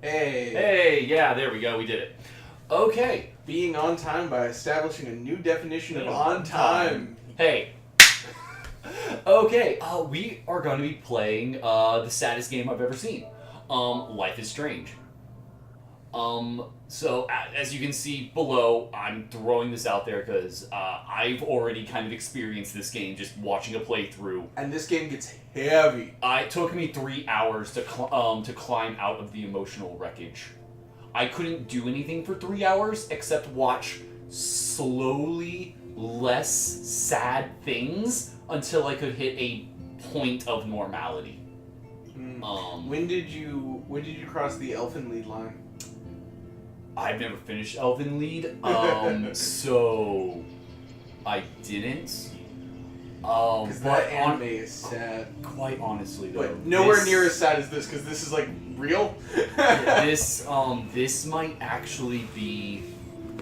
Hey. Hey, yeah, there we go. We did it. Okay. Being on time by establishing a new definition of on time. Hey. Okay, we are going to be playing the saddest game I've ever seen. Life is Strange. So as you can see below, I'm throwing this out there because I've already kind of experienced this game just watching a playthrough. And this game gets heavy. It took me 3 hours to climb out of the emotional wreckage. I couldn't do anything for 3 hours except watch slowly less sad things until I could hit a point of normality. When did you cross the elfin lead line? I've never finished Elven Lead, so I didn't. Because that anime is sad. Quite honestly, though, but nowhere near as sad as this, because this is like real. This might actually be,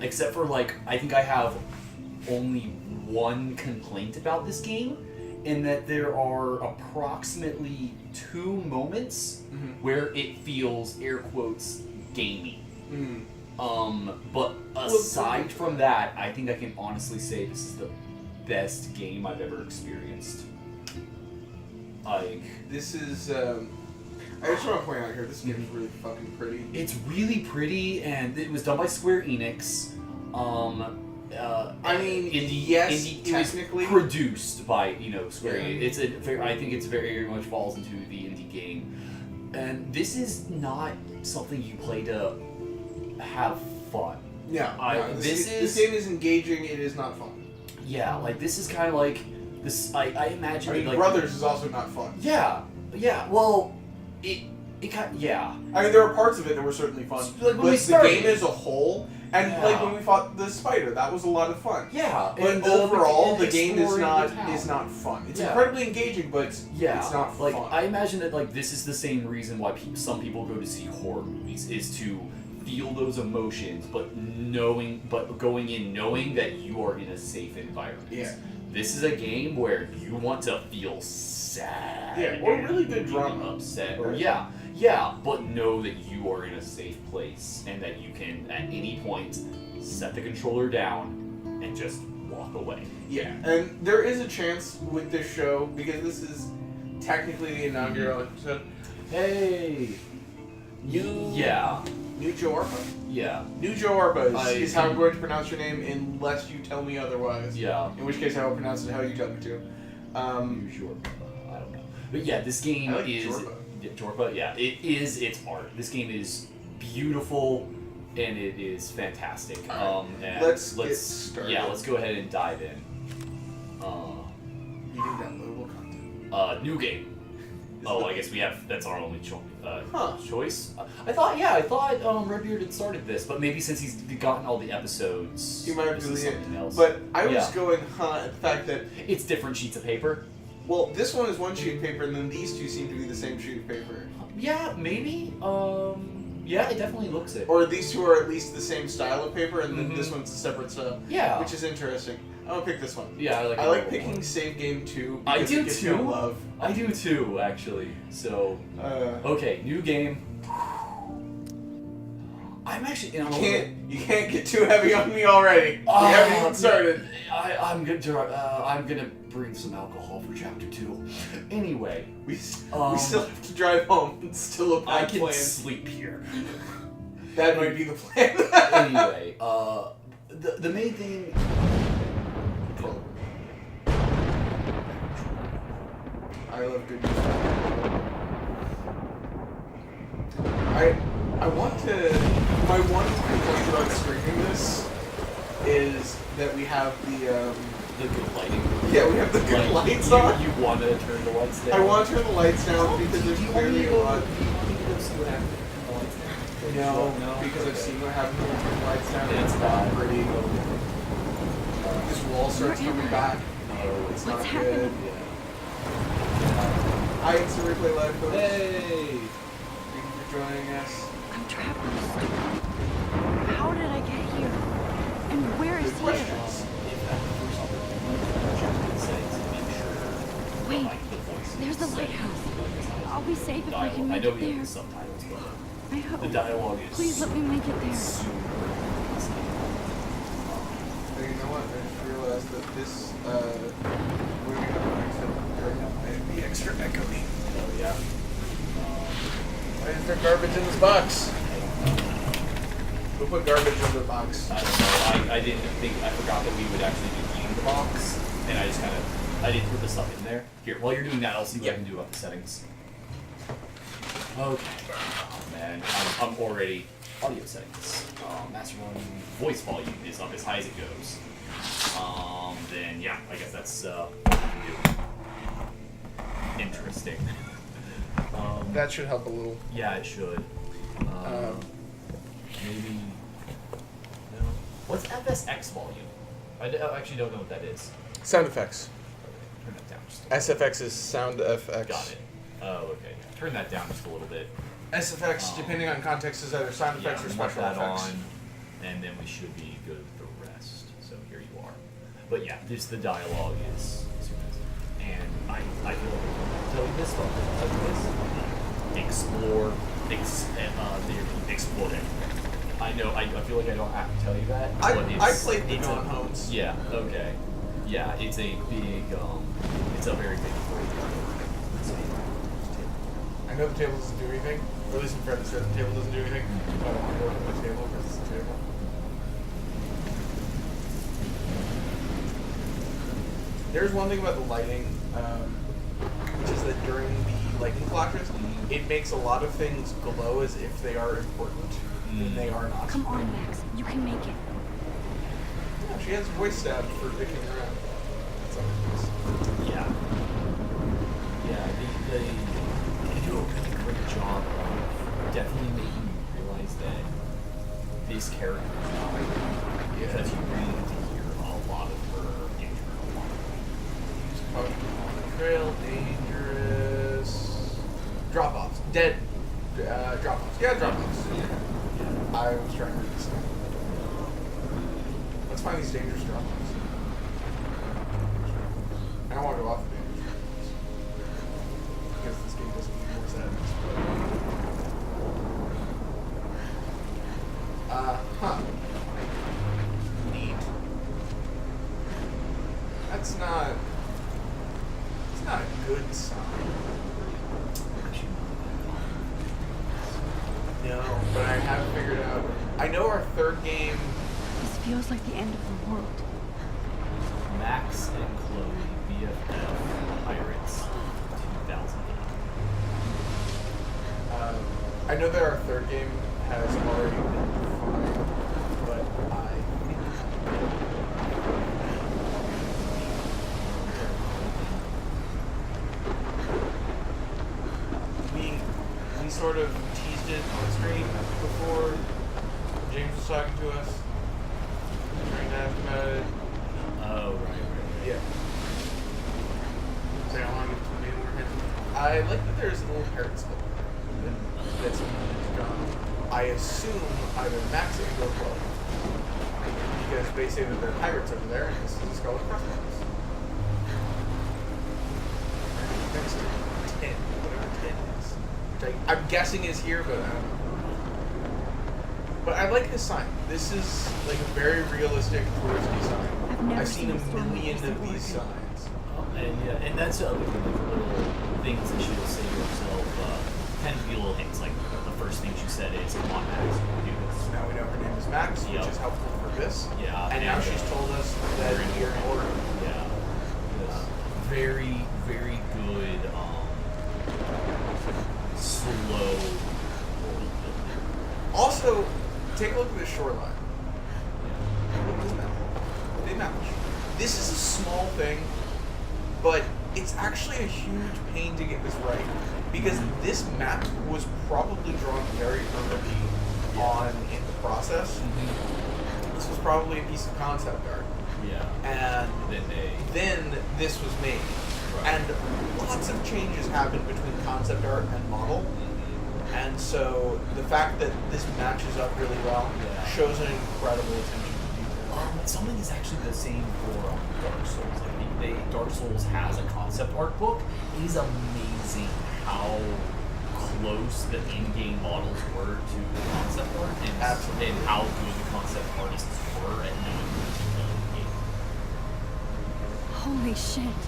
except for like, I think I have only one complaint about this game, in that there are approximately 2 moments where it feels, air quotes, gamey. But aside from that, I think I can honestly say this is the best game I've ever experienced. Like, this is, I just want to point out here, this game is really fucking pretty. It's really pretty, and it was done by Square Enix. Yes, technically. It was produced by, Square Enix. I think it's very much falls into the indie game. And this is not something you play to have fun. Yeah, this game is engaging, it is not fun. Yeah, like this is kind of like this. I imagine. Like, Brothers is also not fun. Yeah. Well, it kind of, yeah. I mean, there are parts of it that were certainly fun, like but the game as a whole, and like when we fought the spider, that was a lot of fun. Yeah, but overall, the game is not fun. It's incredibly engaging, but it's not fun. Like I imagine that like this is the same reason why some people go to see horror movies, is to feel those emotions, but going in knowing that you are in a safe environment. Yeah. This is a game where you want to feel sad. Yeah, or really good drama. Upset. Or but know that you are in a safe place and that you can at any point set the controller down and just walk away. Yeah, and there is a chance with this show, because this is technically the inaugural episode. Hey! New Jorpa. Yeah. New Jorpa is how I'm going to pronounce your name unless you tell me otherwise. Yeah. In which case I will pronounce it how you tell me to. New Jorpa. I don't know. But yeah, this game is... Jorpa. Jorpa, yeah. It is its art. This game is beautiful and it is fantastic. And let's get started. Yeah, let's go ahead and dive in. You think downloadable content? New game. I guess that's our only choice. I thought Redbeard had started this, but maybe since he's gotten all the episodes, he might have deleted something else. But I was going at the fact that it's different sheets of paper. Well, this one is one sheet of paper, and then these two seem to be the same sheet of paper. Yeah, maybe. Yeah, it definitely looks it. Or these two are at least the same style of paper, and then this one's a separate style. Yeah. Which is interesting. I'm gonna pick this one. Yeah, I like picking Save Game 2 I because do it gives too. me love. I do too, actually. So, okay, new game. I'm actually. You can't get too heavy on me already. We haven't even started. I'm gonna bring some alcohol for chapter 2. Anyway, we still have to drive home. It's still a bad plan. I can sleep here. That might be the plan. Anyway, the main thing. I love good music. I want to. My one complaint about streaming this is that we have the good lighting. Yeah, we have the good lights on. You want to turn the lights down? I want to turn the lights down because there's clearly a lot. No, because I've seen what happens when we turn the lights down. It's not pretty. This wall starts coming back. No, it's not good. Hi, it's the Replay Live folks. Hey! Thank you for joining us. I'm trapped in a storm. How did I get here? And where is he? Wait, there's the lighthouse. I'll be safe if I can make it there. Subtitles, I go. The dialogue is Please let me make it there. super amazing. Hey, you know what? I just realized that this moving up next to right now might be extra echoey. Oh yeah. Why is there garbage in this box? Who put garbage in the box? I don't know. I didn't think, I forgot that we would actually be eating the box, and I just kind of, I didn't put the stuff in there. Here, while you're doing that, I'll see what I can do about the settings. Okay. Oh man, I'm already, audio settings. Master volume, voice volume is up as high as it goes. Then yeah, I guess that's, what we can do. Interesting. That should help a little. Yeah, it should. Maybe. No. What's FSX volume? I actually don't know what that is. Sound effects. Okay, turn that down just a little SFX is sound FX. Got it. Oh, okay. Turn that down just a little bit. SFX, depending on context, is either sound effects or mark special that effects. on, and then we should be good with the rest. So here you are. But yeah, just the dialogue is amazing. And I feel like I tell you this, but I'll tell you this. Explore, explore it. I know, I feel like I don't have to tell you that. I But played the it's Gone Homes. Yeah, okay. Yeah, it's a big, it's a very big I know the table doesn't do anything. Or at least in Fred said the table doesn't do anything. But I don't want to go open the table because it's a table. There's one thing about the lighting, which is that during the lightning flashes, it makes a lot of things glow as if they are important, and they are not. Come on, Max. You can make it. Yeah, she has voice stab for dicking around. That's always nice. Yeah. Yeah, they do a really great job of definitely making you realize that this character is not like that. Because you really get to hear a lot of her internal monologue. Use caution on the trail, dangerous. Drop-offs. Dead. Drop-offs. Yeah, drop-offs. I was trying to read this thing. Let's find these dangerous drop-offs. I don't want to go off the dangerous drop-offs. Because this game doesn't need more settings. Huh. Neat. That's not... It's not a good sign. No, but I have figured out... I know our third game... This feels like the end of the world. Max and Chloe, BFF, Pirates, 2008. I know that our third game has already been defined, but I think we sort of teased it on screen before James was talking to us, trying to ask about it. Oh, right. Yeah. So I don't want to get too many more hints. I like that there's a little parrot skull that's gone. I assume either Max or Chloe. Because they say that they're pirates over there, and this is a skull with crossbones. Next to 10, whatever 10 is. Which I'm guessing is here, but I don't know. But I like this sign. This is like a very realistic touristy sign. I've seen a million of these signs. And that's like little things that she'll say to herself. Tend to be little hints. Like the first thing she said is, "Come on, Max, you can do this." So now we know her name is Max, Yep. which is helpful for this. Yeah. And now she's told us that we're in order. Yeah. Very, very good. Slow world building. Also, take a look at the shoreline. Look at this map. Big map. This is a small thing, but it's actually a huge pain to get this right. Because this map was probably drawn very early on in the process. This was probably a piece of concept art. Yeah. And then this was made. Right. And lots of changes happened between concept art and model. And so the fact that this matches up really well shows an incredible attention to detail. Something is actually the same for Dark Souls. Like Dark Souls has a concept art book. It is amazing how close the in-game models were to the concept art Absolutely. and how good the concept artists were at knowing the game. Holy shit.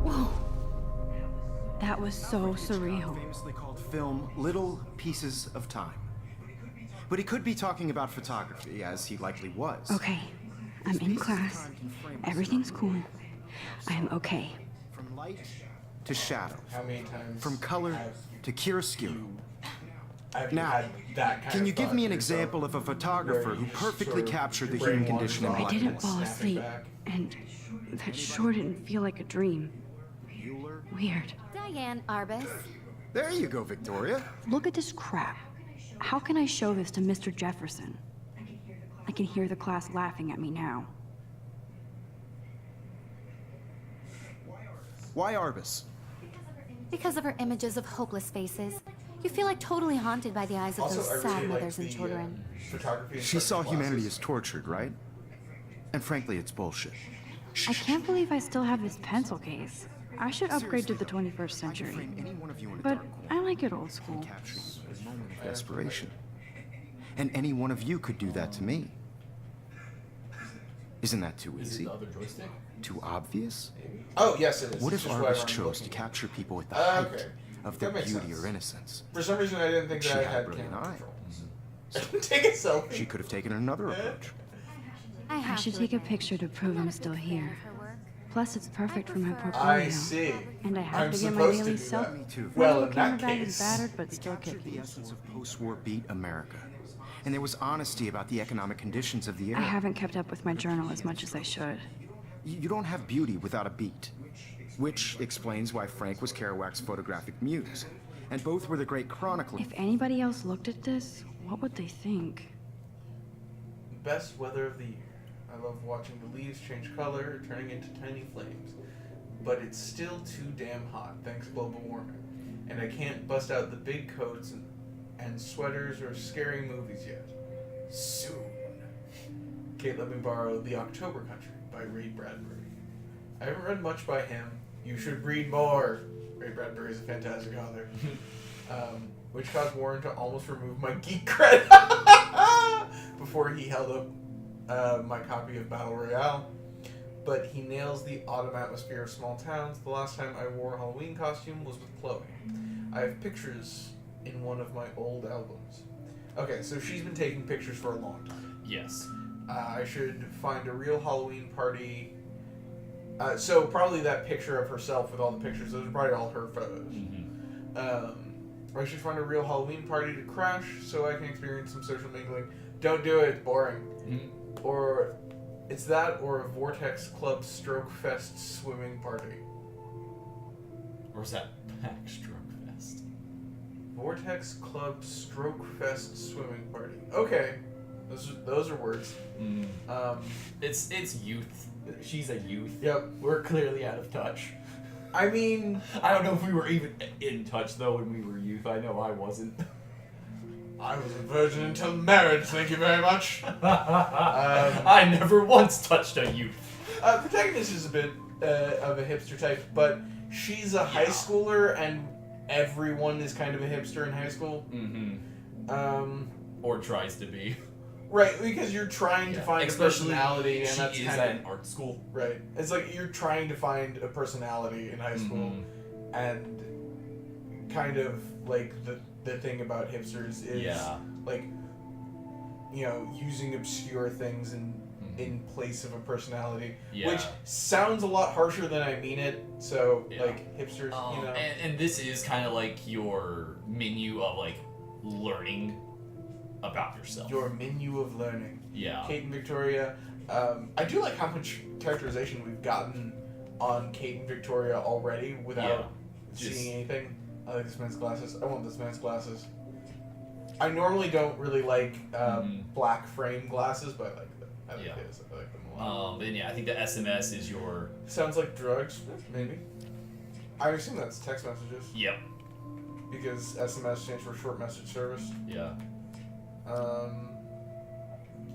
Whoa. That was so surreal. Famously called film Little Pieces of Time. But he could be talking about photography, as he likely was. Okay, I'm in class. Everything's cool. I am okay. From light to shadow, How many times? from color to chiaroscuro. I've Now, had that kind can of you give thought me an to yourself example of a photographer where who you just perfectly sort of- captured the your brain human wanders condition in off I and black didn't and then fall white? snap it asleep, back? and that sure didn't feel like a dream. Bueller? Weird. Diane Arbus. There you go, Victoria. Look at this crap. How can I show this to Mr. Jefferson? I can hear the class laughing at me now. Why Arbus? Because of her images of hopeless faces, you feel like totally haunted by the eyes of Also, those I sad really mothers like and the children. photography. in She saw certain humanity classes. as tortured, right? And frankly, it's bullshit. I can't believe I still have this pencil case. I should upgrade to the 21st I could century. frame any one of you in a But dark I corner like it old and school. capture you in a moment of desperation. And any one of you could do that to me. Isn't that too Is it easy? the other joystick? Too obvious? Oh yes, it is. What It's if just whatever Arbus I'm chose to looking at. capture people at the Okay. height of That their makes beauty sense. or innocence? For some reason, I didn't think She that I had had brilliant camera eye. control. Take a selfie. She could have taken another approach. I I have should to take a admit, picture to prove I'm not a still big fan here. of her work. Plus, it's perfect for my portfolio. I see. And I have I'm to get my supposed to daily do self. that. Me too. My Well, little in camera that bag case, is battered, but They still captured the kicking. essence of post-war beat America. And there was honesty about the economic conditions of the I era. haven't kept up with my journal as much as I should. You don't have beauty without a beat. Which explains why Frank was Kerouac's photographic muse. And both were the great chroniclers. If anybody else looked at this, what would they think? Best weather of the year. I love watching the leaves change color, turning into tiny flames. But it's still too damn hot, thanks global warming. And I can't bust out the big coats and sweaters or scary movies yet. Soon. Kate, let me borrow The October Country by Ray Bradbury. I haven't read much by him. You should read more. Ray Bradbury is a fantastic author. Which caused Warren to almost remove my geek cred before he held up my copy of Battle Royale. But he nails the autumn atmosphere of small towns. The last time I wore a Halloween costume was with Chloe. I have pictures in one of my old albums. Okay, so she's been taking pictures for a long time. Yes. I should find a real Halloween party. So probably that picture of herself with all the pictures, those are probably all her photos. I should find a real Halloween party to crash so I can experience some social mingling. Don't do it, it's boring. Or it's that or a Vortex Club Stroke Fest swimming party. Or was that Pack Stroke Fest? Vortex Club Stroke Fest swimming party. Okay. Those are words. It's youth. She's a youth. Yep. We're clearly out of touch. I mean, I don't know if we were even in touch though when we were youth. I know I wasn't. I was a virgin until marriage, thank you very much. I never once touched a youth. Protagonist is a bit of a hipster type, but she's a high schooler and everyone is kind of a hipster in high school. Or tries to be. Right, because you're trying to find a personality, and she that's is kind at of an art school. right. It's like you're trying to find a personality in high school, and kind of like the thing about hipsters is like, you know, using obscure things in place of a personality, which sounds a lot harsher than I mean it. So like hipsters, you know, and this is kind of like your menu of like learning about yourself. your menu of learning. Yeah. Kate and Victoria. I do like how much characterization we've gotten on Kate and Victoria already without seeing anything. I like this man's glasses. I want this man's glasses. I normally don't really like black frame glasses, but I like them. I like his. I like them a lot. But yeah, I think the SMS is your. Sounds like drugs, maybe. I assume that's text messages. Yep. because SMS stands for short message service. Yeah.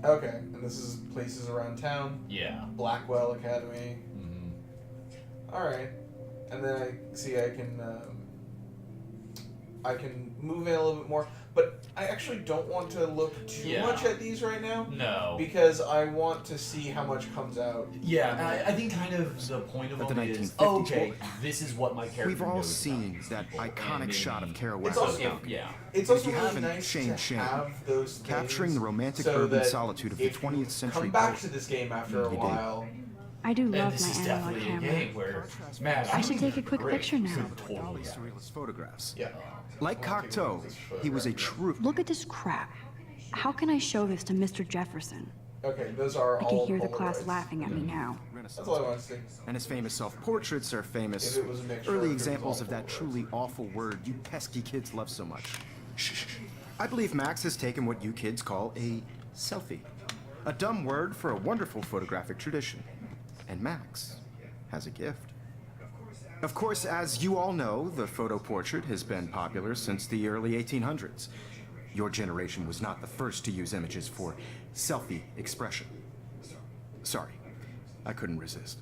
Okay, and this is places around town. Yeah. Blackwell Academy. Mm-hmm. All right, and then I can move in a little bit more, but I actually don't want to look too much at these right now. No. Because I want to see how much comes out. Yeah, and I think kind of the point of But them the is, 1950s okay, this is what my character We've all knows seen about that people, iconic and shot of maybe- Kerouac's It's also- balcony. Yeah. It's If also you really haven't, nice shame, to shame. have those things Capturing the romantic so urban that solitude of the if you 20th century come back poet. to this game after a You did. while. I do And love this is my analog definitely a camera. game where, man, I should take a quick great. picture now. Should totally. Surrealist photographs. Yeah. Like Cocteau, he was a true. Look at this crap. How can I show this to Mr. Jefferson? Okay, those are I all can hear the class Polaroids. laughing at me now. That's all I want to see. And his famous self-portraits are famous If it was a mixture, early if it was examples all of that Polaroids. truly awful word you pesky kids love so much. Shh. I believe Max has taken what you kids call a selfie. A dumb word for a wonderful photographic tradition. And Max has a gift. Of course, as you all know, the photo portrait has been popular since the early 1800s. Your generation was not the first to use images for selfie expression. Sorry, I couldn't resist.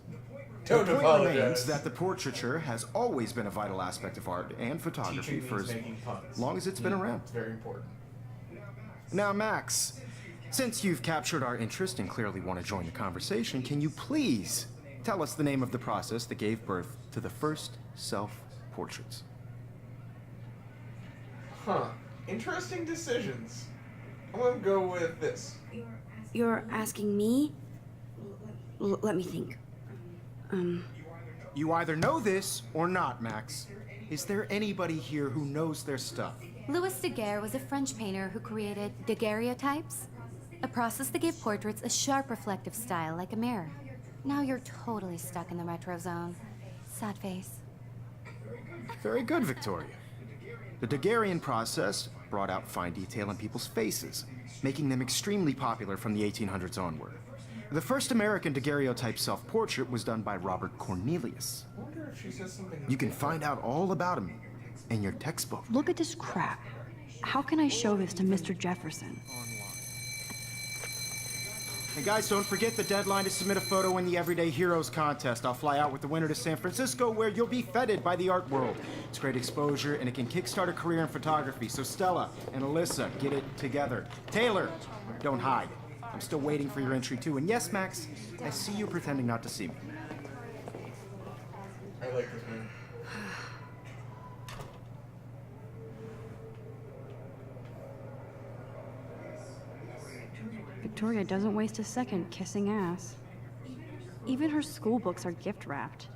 Don't The point apologize. remains that the portraiture has always been a vital aspect of art and photography Teaching for means as making puns. long as it's been around. It's very important. Now, Max, since you've captured our interest and clearly want to join the conversation, can you please tell us the name of the process that gave birth to the first self-portraits? Huh. Interesting decisions. I'm gonna go with this. You're asking me? Let me think. You either know this or not, Max. Is there anybody here who knows their stuff? Louis Daguerre was a French painter who created daguerreotypes, a process that gave portraits a sharp reflective style like a mirror. Now you're totally stuck in the retro zone. Sad face. Very good, Victoria. The Daguerrean process brought out fine detail in people's faces, making them extremely popular from the 1800s onward. The first American daguerreotype self-portrait was done by Robert Cornelius. I wonder if she says something. You can find out all about him in your textbook. Look at this crap. How can I show this to Mr. Jefferson? And guys, don't forget the deadline to submit a photo in the Everyday Heroes contest. I'll fly out with the winner to San Francisco, where you'll be feted by the art world. It's great exposure, and it can kickstart a career in photography. So Stella and Alyssa, get it together. Taylor, don't hide. I'm still waiting for your entry too. And yes, Max, I see you pretending not to see me. I like this man. Victoria doesn't waste a second kissing ass. Even her school books are gift wrapped.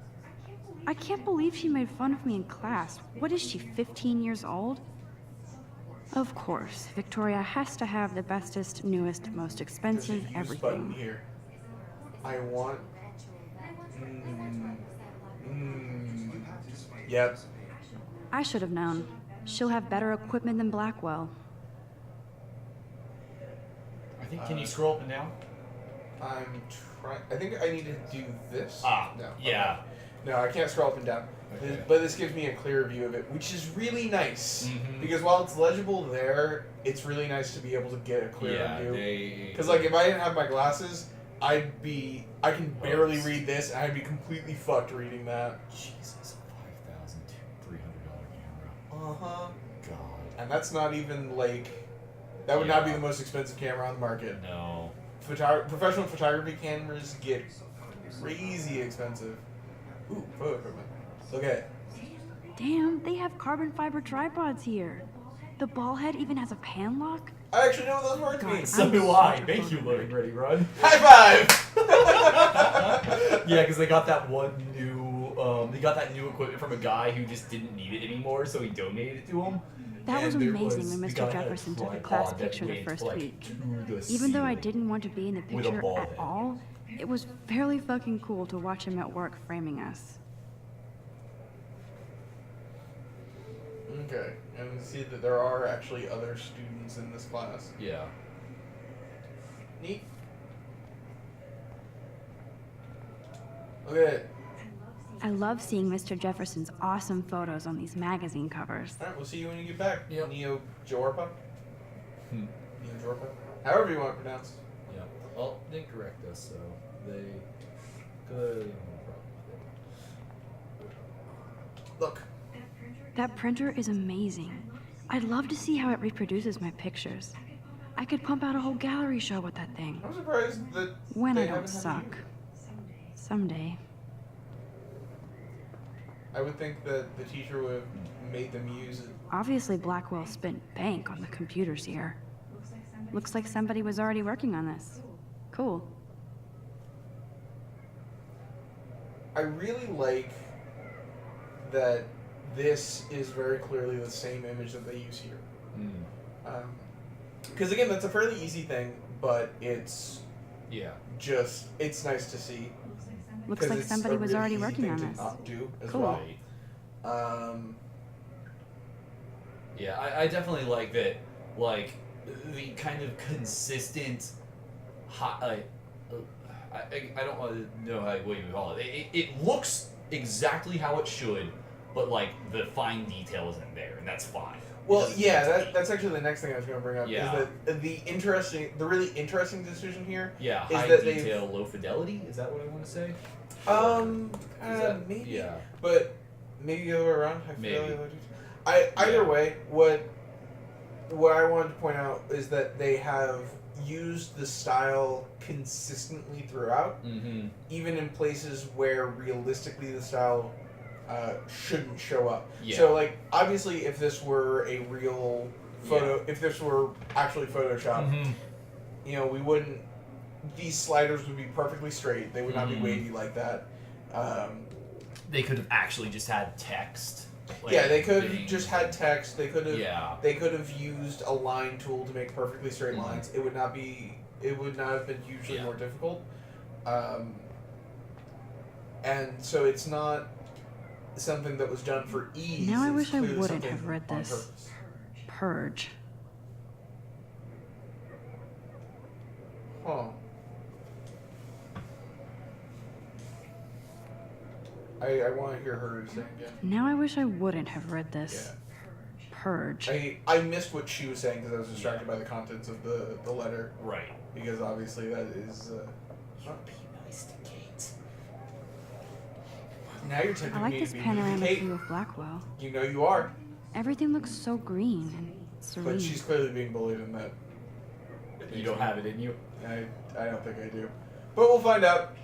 I can't believe she made fun of me in class. What is she, 15 years old? Of course, Victoria has to have the bestest, newest, most expensive There's a use button everything. here. I want. Yep. I should have known. She'll have better equipment than Blackwell. I think, can you scroll up and down? I'm trying. I think I need to do this. Ah, No. yeah. No, I can't scroll up and down. Okay. But this gives me a clearer view of it, which is really nice. Mhm. Because while it's legible there, it's really nice to be able to get a clearer Yeah, view. Because like if I didn't have my glasses, I can barely read this, and I'd be completely fucked reading that. Jesus, $5,300 camera. Uh-huh. God. And that's not even like, that would not be the most expensive camera on the market. No. Professional photography cameras get crazy expensive. Ooh, photo equipment. Look at it. Damn, they have carbon fiber tripods here. The ball head even has a pan lock. I actually know what those words God, mean. So I'm do such I. a Thank you, fucker. loading ready, run. High five! Yeah, because they got that one new, they got that new equipment from a guy who just didn't need it anymore, so he donated it to him. That was And there amazing when the Mr. guy had a Jefferson took a tripod class that picture the went, first like, week. to the Even though I ceiling. didn't want to be in the With a picture ball at head. all, it was fairly fucking cool to watch him at work framing us. Okay, and see that there are actually other students in this class. Yeah. Neat. Look at it. I love seeing Mr. Jefferson's awesome photos on these magazine covers. Alright, we'll see you when you get back. Yep. Neo Jorpa? Hmm. Neo Jorpa? However you want to pronounce. Yeah. Well, they didn't correct us, so they could. Look, That printer is amazing. I'd love to see how it reproduces my pictures. I could pump out a whole gallery show with that thing. I'm surprised that When they I don't haven't had suck. you. Someday. I would think that the teacher would have made them use it. Obviously, Blackwell spent bank on the computers here. Looks like somebody was already working on this. Cool. I really like that this is very clearly the same image that they use here. Because again, that's a fairly easy thing, but it's just, it's nice to see. Looks 'cause like it's somebody a was really already easy working thing on to this. not do as Cool. well. Yeah, I definitely like that, like, the kind of consistent, I don't know what you would call it. It looks exactly how it should, but, like, the fine detail isn't there, and that's fine. Well, yeah, that's actually the next thing I was going to bring up. Yeah. Is that the really interesting decision here? Yeah, is high that they've- detail, low fidelity, is that what I want to say? Is that, Maybe. Yeah. But maybe the other way around. Maybe. Either way, what I wanted to point out is that they have used the style consistently throughout, Mm-hmm. even in places where realistically the style shouldn't show up. Yeah. So, like, obviously, if this were a real photo, if this were actually Photoshopped, Mm-hmm. you know, we wouldn't. These sliders would be perfectly straight. They would not be Mhm. wavy like that. They could have actually just had text. Like, Yeah, they could have being- just had text. They could have. Yeah. They could have used a line tool to make perfectly straight Mhm. lines. It would not be. It would not have been hugely Yeah. more difficult. And so it's not something that was done for ease. Now I it's wish I clearly wouldn't something have read on this. purpose. Purge. Huh. I want to hear her say again. Now I wish I wouldn't have read this. Yeah. Purge. I missed what she was saying because I was distracted by the contents of the letter. Right. Because obviously that is. Be nice to Kate. Now you're tempting I like me this to be panorama Kate. view of Blackwell. You know you are, Everything looks so green and serene. but she's clearly being bullied in that. You don't have it in you? I don't think I do, but we'll find out.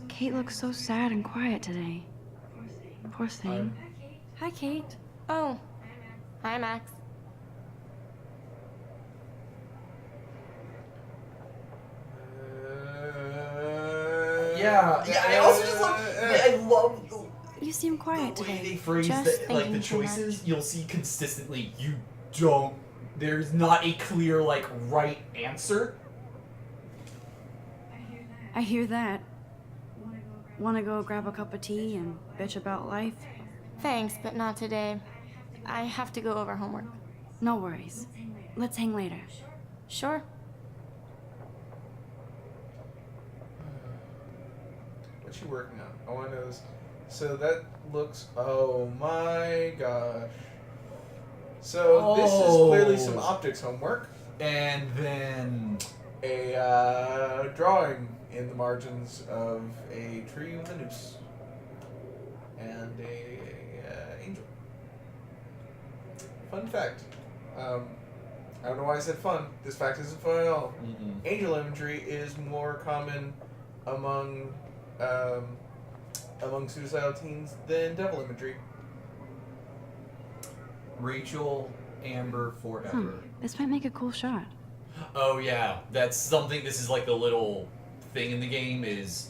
Kate looks so sad and quiet today. Poor thing. Hi, Kate. Oh, hi, Max. Yeah. I also just love. I love You seem quiet the way today. they phrase Just like the thinking too much. choices. You'll see consistently. You don't. There's not a clear like right answer. I hear that. Want to go grab a cup of tea and bitch about life? Thanks, but not today. I have to go over homework. No worries. Let's hang later. Sure. What's she working on? I want to know this. So that looks. Oh my gosh. So this is clearly some optics homework. And then A drawing in the margins of a tree with a noose and a angel. Fun fact. I don't know why I said fun. This fact isn't fun at all. Angel imagery is more common among suicidal teens than devil imagery. Rachel, Amber, forever. This might make a cool shot. Oh yeah, that's something. This is like the little thing in the game is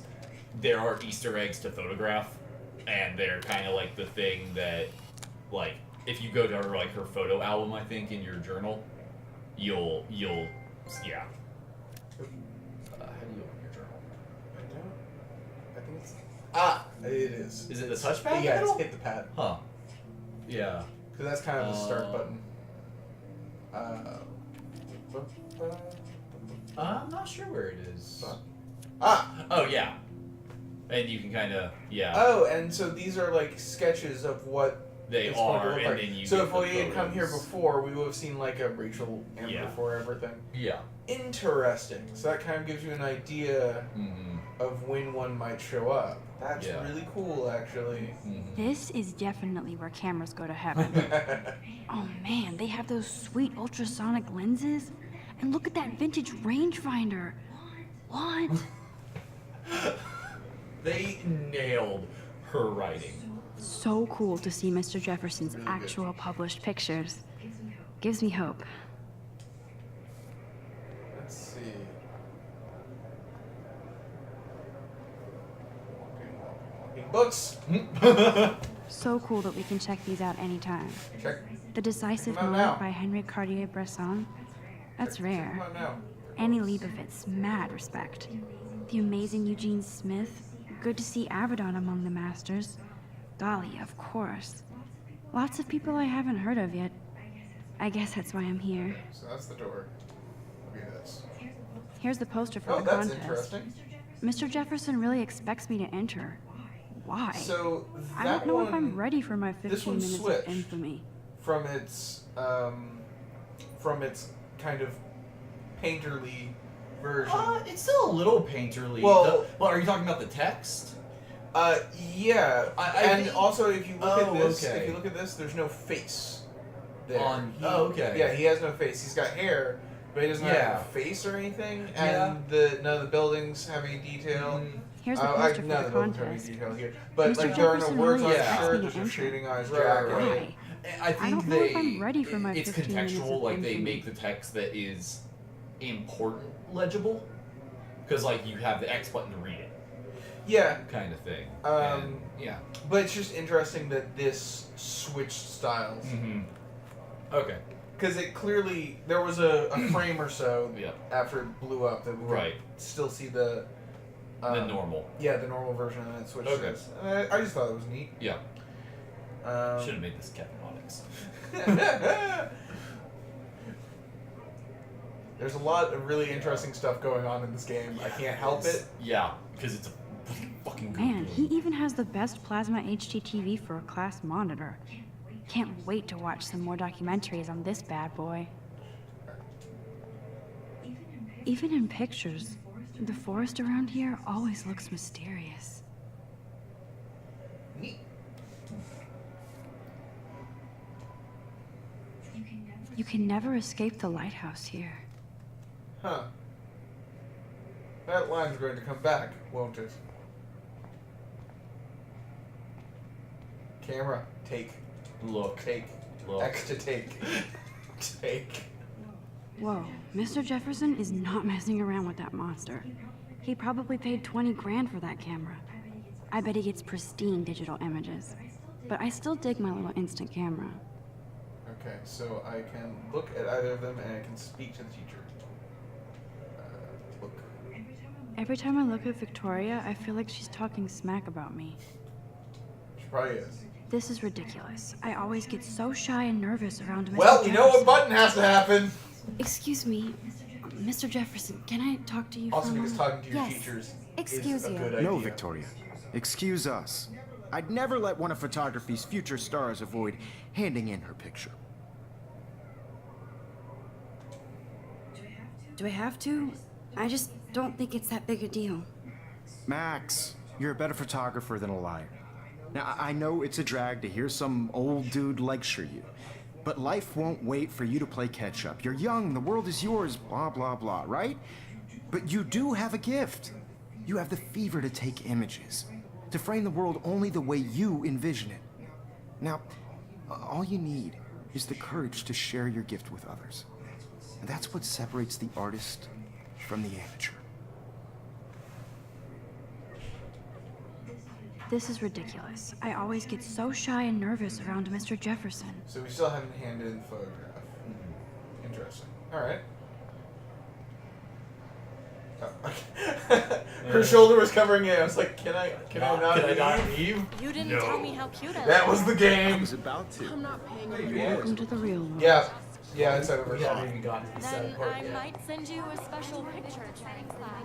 there are Easter eggs to photograph, and they're kind of like the thing that, like, if you go to her like her photo album, I think in your journal, you'll yeah. How do you open your journal? I think it's it is. Is it the touchpad? Yeah, it's middle? hit the pad. Huh. Yeah. Because that's kind of the start button. I'm not sure where it is. Ah! Oh yeah. And you can kind of, yeah. Oh, and so these are like sketches of what They it's going to are, look and like. then you So get if the we had come here photos. before, we would have seen like a Rachel Amber Yeah. for everything. Yeah. Interesting. So that kind of gives you an idea Mm-hmm. of when one might show up. That's Yeah. really cool, actually. Mm-hmm. This is definitely where cameras go to heaven. Oh man, they have those sweet ultrasonic lenses. And look at that vintage rangefinder. What? They nailed her writing. So cool to see Mr. Jefferson's Really good. actual published pictures. Gives me hope. Let's see. Walking books. So cool that we can check these out anytime. Check. The Decisive Come on Moment now. by Henry Cartier-Bresson. That's Come rare. on now. Annie Leibovitz, mad respect. The amazing Eugene Smith. Good to see Avedon among the masters. Golly, of course. Lots of people I haven't heard of yet. I guess that's why I'm here. So that's the door. Look at this. Here's the poster for Oh, the that's contest. interesting. Mr. Jefferson really expects me to enter. Why? So I that don't know one, if I'm ready for my this 15 one's minutes switched. of infamy. from its kind of painterly version. It's still a little painterly. Well- well, are you talking about the text? Yeah, I and think- also if you look at Oh, this, okay. if you look at this, there's no face there. Okay. Yeah, he has no face. He's got hair, but he doesn't Yeah. have a face or anything. Yeah. And none of the buildings have any detail. Here's the poster for none the of the buildings have any contest. detail here. But Mr. like there are no Jefferson words really on expects the me shirt, to just a enter. shading eyes Right, jacket. right. Why? I think don't know if I'm ready for my it's 15 minutes contextual. of Like they infamy. make the text that is important legible, because like you have the X button to read it, Yeah, kind of thing. Um, yeah. but it's just interesting that this switched styles. Mm-hmm. Okay. Because it clearly, there was a frame or so Yeah. after it blew up that we could Right. still see the The normal. Yeah, the normal version, and then it switched to Okay. this. I just thought it was neat. Yeah. Um, Should have made this Captain Onyx. There's a lot of really interesting stuff going on in this game. I can't help it. Yeah, because it's a fucking good Man, game. he even has the best plasma HDTV for a class monitor. Can't wait to watch some more documentaries on this bad boy. Even in pictures, the forest around here always looks mysterious. Neat. You can never escape the lighthouse here. Huh. That line's going to come back, won't it? Camera, take. Look. Take. Look. X to take. Take. Whoa, Mr. Jefferson is not messing around with that monster. He probably paid 20 grand for that camera. I bet he gets pristine digital images. But I still dig my little instant camera. Okay, so I can look at either of them and I can speak to the teacher. Look. Every time I look at Victoria, I feel like she's talking smack about me. She probably is. This is ridiculous. I always get so shy and nervous around Mr. Well, you know what Jefferson. button has to happen. Excuse me, Mr. Jefferson, can I talk to you Also, for a because moment? talking to your Yes. teachers Excuse is a you. good idea. No, Victoria. Excuse us. I'd never let one of photography's future stars avoid handing in her picture. Do I have to? I just don't think it's that big a deal. Max, you're a better photographer than a liar. Now, I know it's a drag to hear some old dude lecture you, but life won't wait for you to play catch up. You're young, the world is yours, blah, blah, blah, right? But you do have a gift. You have the fever to take images, to frame the world only the way you envision it. Now, all you need is the courage to share your gift with others. And that's what separates the artist from the amateur. This is ridiculous. I always get so shy and nervous around Mr. Jefferson. So we still haven't handed in the photograph. Interesting. All right. Her shoulder was covering it. I was like, can I not leave? You didn't No. tell me how cute I That was. was the game. was about to. I'm not paying you. Welcome to the real world. Yeah. Yeah, it's over. We haven't even gotten to the Then sad part I yet. might send you a special picture training class.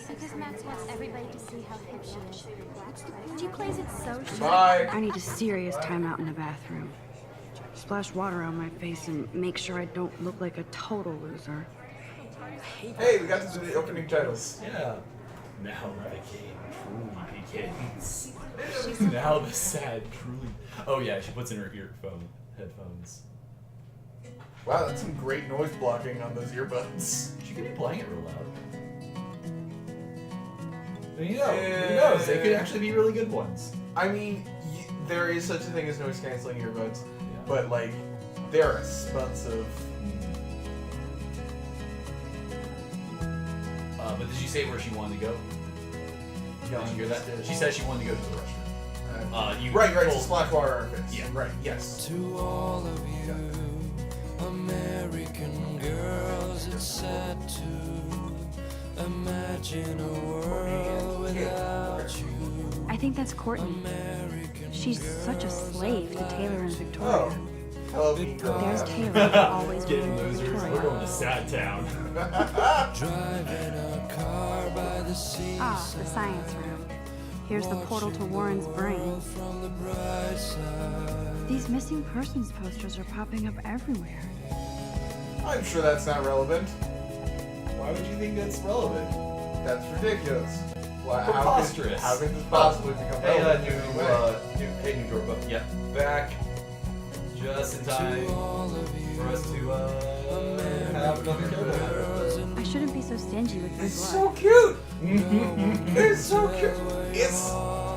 Because Max wants everybody to see how hip she is. She plays it so sharp. Bye. I need a serious timeout in the bathroom. Splash water on my face and make sure I don't look like a total loser. Hey, we got to do the opening titles. Yeah. Now the game truly begins. Now the sad truly. Oh yeah, she puts in her headphones. Wow, that's some great noise blocking on those earbuds. She could be playing it real loud. But you know, who knows? They could actually be really good ones. I mean, there is such a thing as noise canceling earbuds, Yeah. but like, they're expensive. But did she say where she wanted to go? No, Did you hear that? She said she wanted to go to the restaurant. You Right, to told- splash water on her face. Yeah. Right, yes. To all of you American girls, it's sad to imagine a world without you. I think that's Courtney. She's such a slave to Taylor and Victoria. Oh. Hello, mean girl. There's Taylor, always Getting being with losers. We're Victoria. going to Sad Town. Driving a car by the sea Ah, the science room. Here's the portal to Warren's brain. from the bright side. These missing persons posters are popping up everywhere. I'm sure that's not relevant. Why would you think that's relevant? That's ridiculous. Why, Preposterous. How could this possibly become Hey, relevant in any way? new door, but yeah, back just in time for us to have another killer. I shouldn't be so stingy with my It's blood. so cute. It's so cute.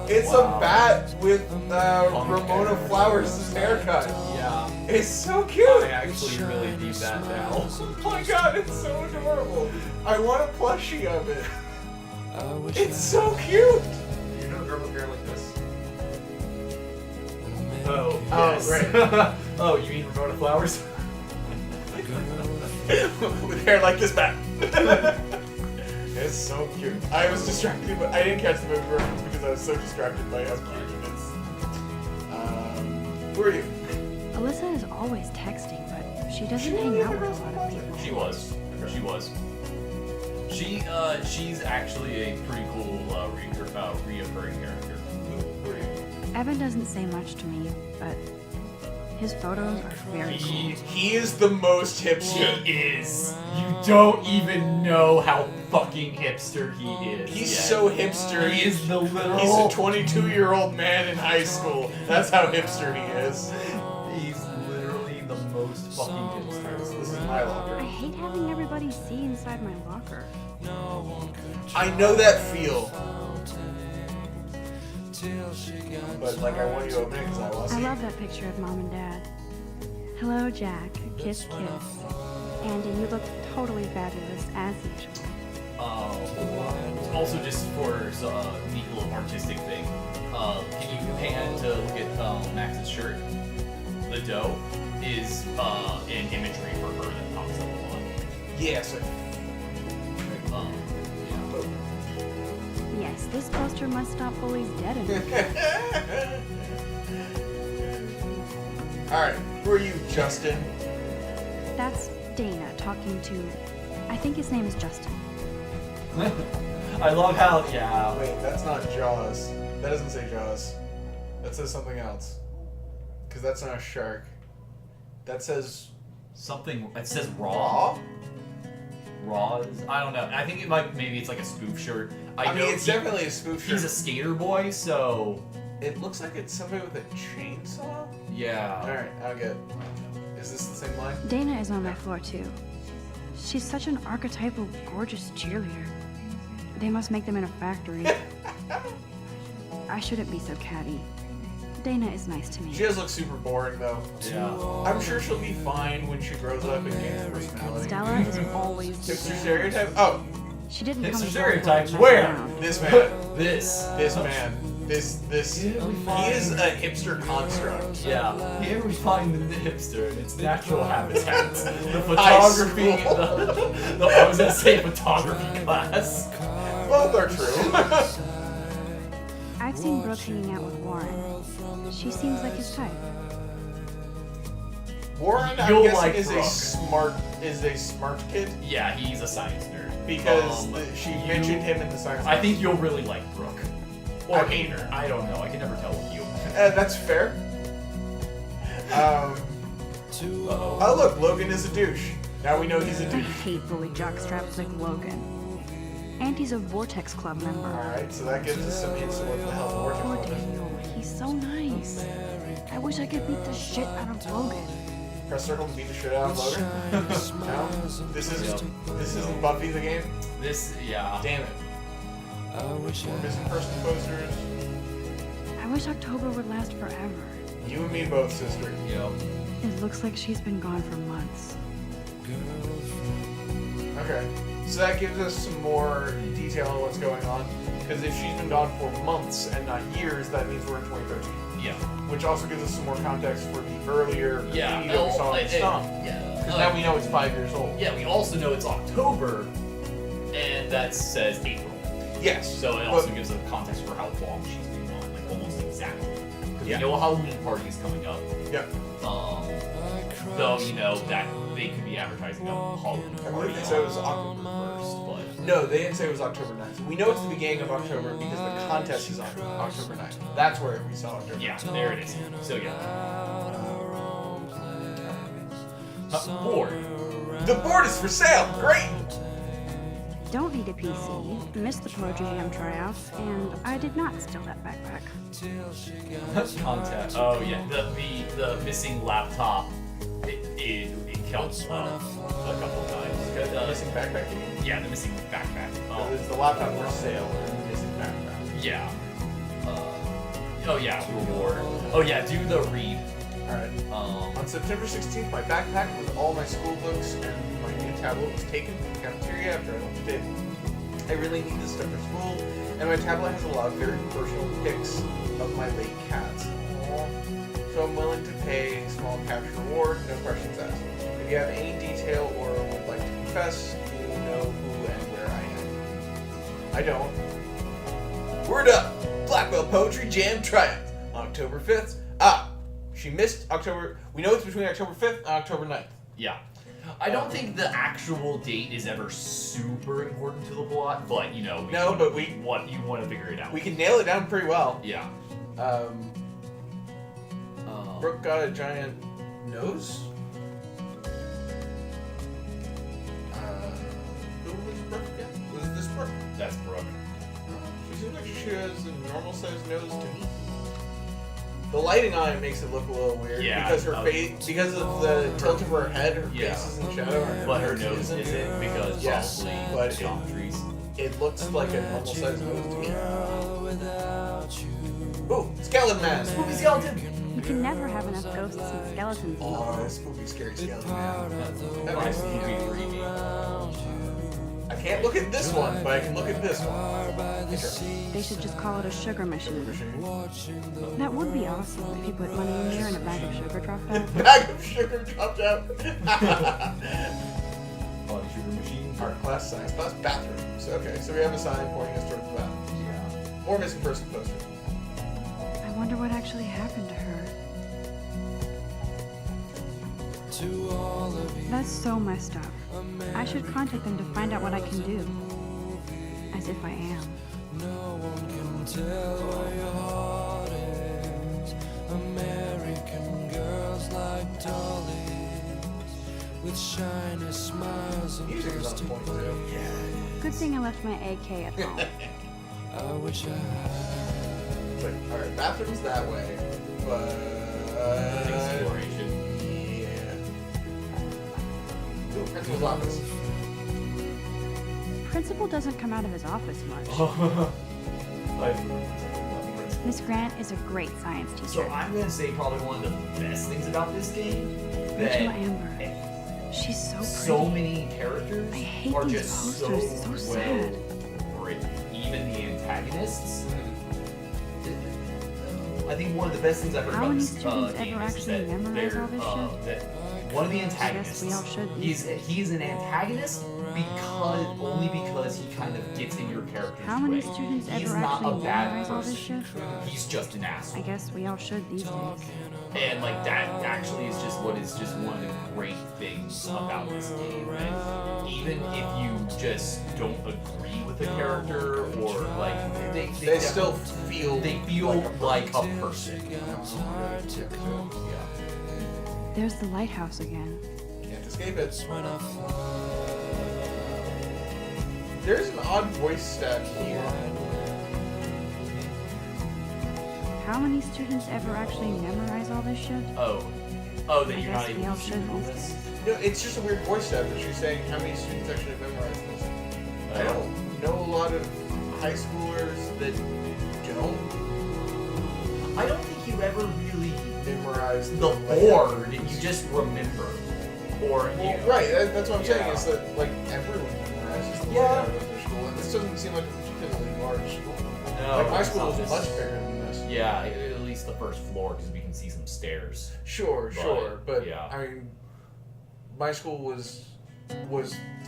It's a bat with Ramona Flowers' haircut. Yeah, It's so cute. I actually really need that now. Oh my god, it's so adorable. I want a plushie of it. It's so cute. You know a girl with hair like this? Oh, Oh, yes. right. Oh, you mean Ramona Flowers? With hair like this bat. It's so cute. I was distracted, but I didn't catch the movie reference because I was so distracted by how cute it is. Who are you? Alyssa is always texting, but she doesn't hang out with a lot of people. She was. She's actually a pretty cool reoccurring character. Who are you? Evan doesn't say much to me, but his photos are very cool. He is the most hipster. He is. You don't even know how fucking hipster he is. He's yet. so hipster. He is the literal. He's a 22-year-old man in high school. That's how hipster he is. He's literally the most fucking hipster. This is my I locker. hate having everybody see inside my locker. I know that feel. But like, I want you to open it because I lost I it. love that picture of Mom and Dad. Hello, Jack. Kiss, kiss. Andy, you look totally fabulous, as usual. Also, just for a neat little artistic thing, can you pan to look at Max's shirt? The dough is an imagery for her that pops up a lot. Yes. Yes, this poster must stop bullies dead in it. Alright, who are you, Justin? That's Dana talking to... I think his name is Justin. I love how, yeah. Wait, that's not Jaws. That doesn't say Jaws. That says something else. Because that's not a shark. That says Something, it says raw. Raw is, I don't know. I think it might, maybe it's like a spoof shirt. I mean, it's definitely a spoof shirt. He's a skater boy, so It looks like it's somebody with a chainsaw? yeah. Alright, I'll get. Is this the same line? Dana is on my floor, too. She's such an archetypal, gorgeous cheerleader. They must make them in a factory. I shouldn't be so catty. Dana is nice to me. She does look super boring, though. Yeah. I'm sure she'll be fine when she grows up and gains personality. Stella is always... Hipster stereotype? Oh, She didn't Hipster come stereotypes, to where? this man. This. This man. This. He is a hipster construct. Yeah. Here we find the hipster in its natural habitat. The High photography. school. I was gonna say photography class. Both are true. I've seen Brooke hanging out with Warren. She seems like his type. Warren, I'm You'll guessing, like is Brooke. a smart kid. Yeah, he's a science nerd. because she mentioned him in the science. I think you'll really like Brooke. Or I- hate her. I don't know. I can never tell with you. That's fair. Oh look, Logan is a douche. Now we know he's a I douche. hate bully jockstraps like Logan. And he's a Vortex Club member. Alright, so that gives us some hints of what the hell Poor Vortex Club is. Daniel, he's so nice. I wish I could beat the shit out of Logan. Press circle to beat the shit out of Logan. No? This isn't Buffy the game? Yeah. Damn it. More missing person posters. I wish October would last forever. You and me both, sister. Yep. It looks like she's been gone for months. Okay. So that gives us some more detail on what's going on. Because if she's been gone for months and not years, that means we're in 2013. Yeah. Which also gives us some more context for the earlier Yeah. graffiti that we saw in the stomp. Yeah. Because now we know it's 5 years old. Yeah, we also know it's October, and that says April. Yes. So it also gives a context for how long she's been gone, like almost exactly. Because we know a Halloween party is coming up. Yeah. Though, you know, that they could be advertising a Halloween I party believe they said it was on October. first, but No, they didn't say it was October 9th. We know it's the beginning of October because the contest is on October 9th. That's where we saw October. yeah, there it is. So yeah. Board. The board is for sale! Great! Don't need a PC, missed the Poetry Jam tryouts, and I did not steal that backpack. Contact. Oh yeah, the missing laptop. It counts a couple of times. Missing backpack, you mean? Yeah, the missing backpack. It's the laptop for sale and the missing backpack. Yeah. Oh yeah, reward. Oh yeah, do the read. Alright. Um, On September 16th, my backpack with all my school books and my new tablet was taken from the cafeteria after I left the table. I really need this stuff for school, and my tablet has a lot of very personal pics of my late cats. Aww. So I'm willing to pay a small cash reward, no questions asked. If you have any detail or would like to confess, you know who and where I am. I don't. Word up! Blackwell Poetry Jam Triumph on October 5th. She missed October. We know it's between October 5th and October 9th. yeah. I don't think the actual date is ever super important to the plot, but you know, you want to figure it out. We can nail it down pretty well. Yeah. Brooke got a giant nose. Who was Brooke again? Was this Brooke? That's Brooke. She seems like she has a normal sized nose to me. The lighting on it makes it look a little weird because her face, because of the tilt of her head, her face is in shadow. And but her nose isn't because probably geometries. It looks like a normal sized nose to me. Ooh, skeleton man! Spooky skeleton. You can never have enough ghosts and skeletons in the Oh, world. spooky, scary skeleton man. That Nice makes me movie, happy. creepy. I can't look at this one, but I can look at this one. Interesting. They should just call it a sugar machine. That would be awesome if you put money in there and a bag of sugar dropped out. Bag of sugar dropped out. Body sugar machine. Art class, science class, bathrooms. Okay, so we have a sign pointing us towards the bathroom. Yeah. More missing person posters. I wonder what actually happened to her. That's so messed up. I should contact them to find out what I can do. As if I am. No one can tell where your heart is. American girls like dollies with shiny smiles and Music is on point too. Good thing I left my AK at home. I wish I had. Wait, alright, bathroom's that way, but... Exploration. Yeah. Ooh, principal's office. Principal doesn't come out of his office much. Miss Grant is a great science teacher. So I'm gonna say probably one of the best things about this game Rachel that Amber. She's so pretty. so many characters I hate are these just posters, so so well sad. written. Even the antagonists. I think one of the best things I've heard How about many this students game ever is actually that memorize they're, all this shit? that one of the antagonists, we all should. he's an antagonist, only because he kind of gets in your character's How many way. students He's ever not actually a bad memorize all this person. shit? He's just an I asshole. guess we all should these days. And like that actually is just one of the great things about this game. And even if you just don't agree with the character or like They still feel like a person. There's the lighthouse again. Can't escape it. There's an odd voice stat here. How many students ever actually memorize all this shit? Oh, that I you're not guess we able all to see should all these this. days. No, it's just a weird voice stat that she's saying how many students actually memorize this. I don't know a lot of high schoolers that don't I don't think you ever really memorize the board. You just remember, or Well, you, right, that's what I'm saying Yeah. is that like everyone memorizes the Yeah. layout of their school, and this doesn't seem like a particularly large school. No, Like my it's school not is this- much bigger than this. Yeah, at least the first floor because we can see some stairs. Sure, But, but yeah. I mean, my school was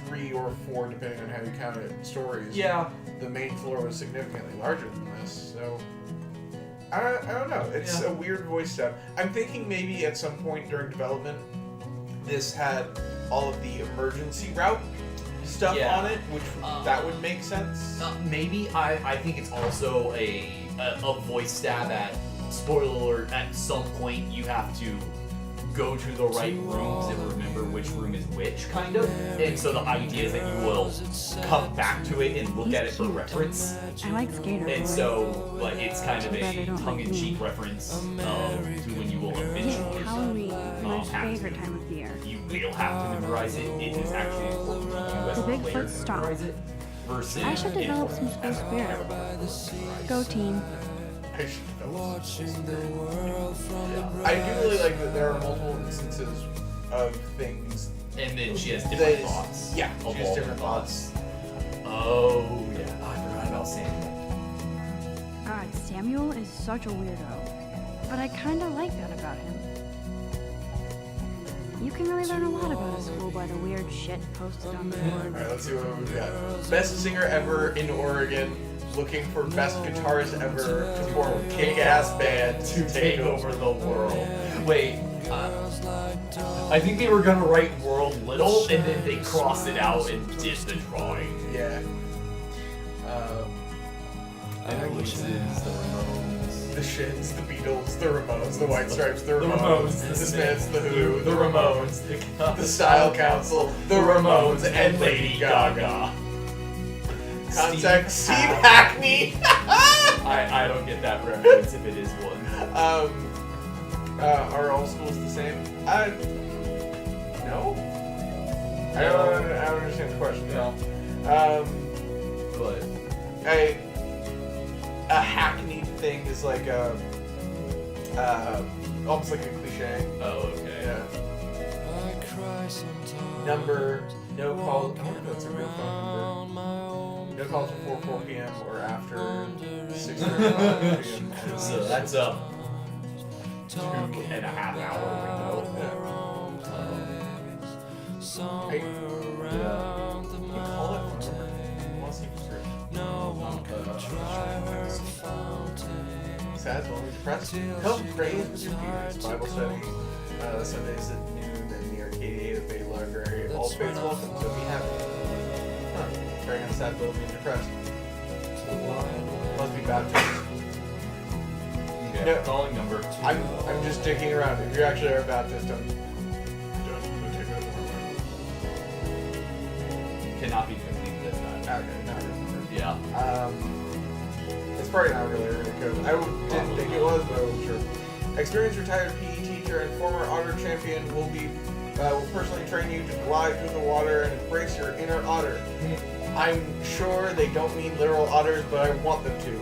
3 or 4 depending on how you count it stories. Yeah. The main floor was significantly larger than this, so I don't know. It's Yeah. a weird voice stat. I'm thinking maybe at some point during development, this had all of the emergency route stuff Yeah. on it, which that would make sense. Maybe I think it's also a voice stab at spoiler alert. At some point, you have to go to the right rooms and remember which room is which, kind of. And so the idea is that you will come back to it and look He's at it for cute. reference. I like Skater And Boy. so, like, it's kind of Too bad they a don't like tongue-in-cheek me. reference to when you will eventually Yeah, Halloween, my have to. favorite time of the year. You will have to memorize it. It is actually important to you as a The Bigfoot player to stomp. memorize it. Versus I should develop some school as a spirit. player. Go team. I should know. Yeah. I do really like that there are multiple instances of things. And then she has different that- thoughts. Yeah, she has Evolving different thoughts. Oh, yeah. I forgot about Samuel. God, Samuel is such a weirdo. But I kinda like that about him. You can really learn a lot about a school by the weird shit posted on the board. Alright, let's see what we've got. Best singer ever in Oregon, looking for best guitarist ever to form a kick-ass band to Take over the world. Wait. I think they were gonna write World Little, and then they crossed it out and did the drawing. Yeah. And this is the Ramones. The Shins, the Beatles, the Ramones, the White Stripes, the The Ramones, the Smiths, the Who, the Ramones, the the Style Council, the Ramones, and Lady Gaga. Contact Steve Hackney! I don't get that reference if it is one. Are all schools the same? No? I don't understand the question. No. But A hackneyed thing is like almost like a cliche. oh, okay. Yeah. Number, no call. I wonder if that's a real phone number. No calls before 4 p.m. or after 6:35 p.m. So that's a 2.5 hour window. Hey, you call it phone number. Want to see if it's sad, lonely, depressed. Come praise with your peers. Bible study Sundays at noon in the Arcadia Bay Library. All faiths welcome, so be happy. Huh. Very kind of sad, lonely, and depressed. Must be baptized. Okay. No. Calling number. I'm just dicking around. If you actually are a Baptist, don't take that Cannot be completed as that. Okay, not remember. Yeah. It's probably not really a code. Didn't think it was, but I wasn't sure. Experienced retired PE teacher and former otter champion will personally train you to glide through the water and embrace your inner otter. I'm sure they don't mean literal otters, but I want them to.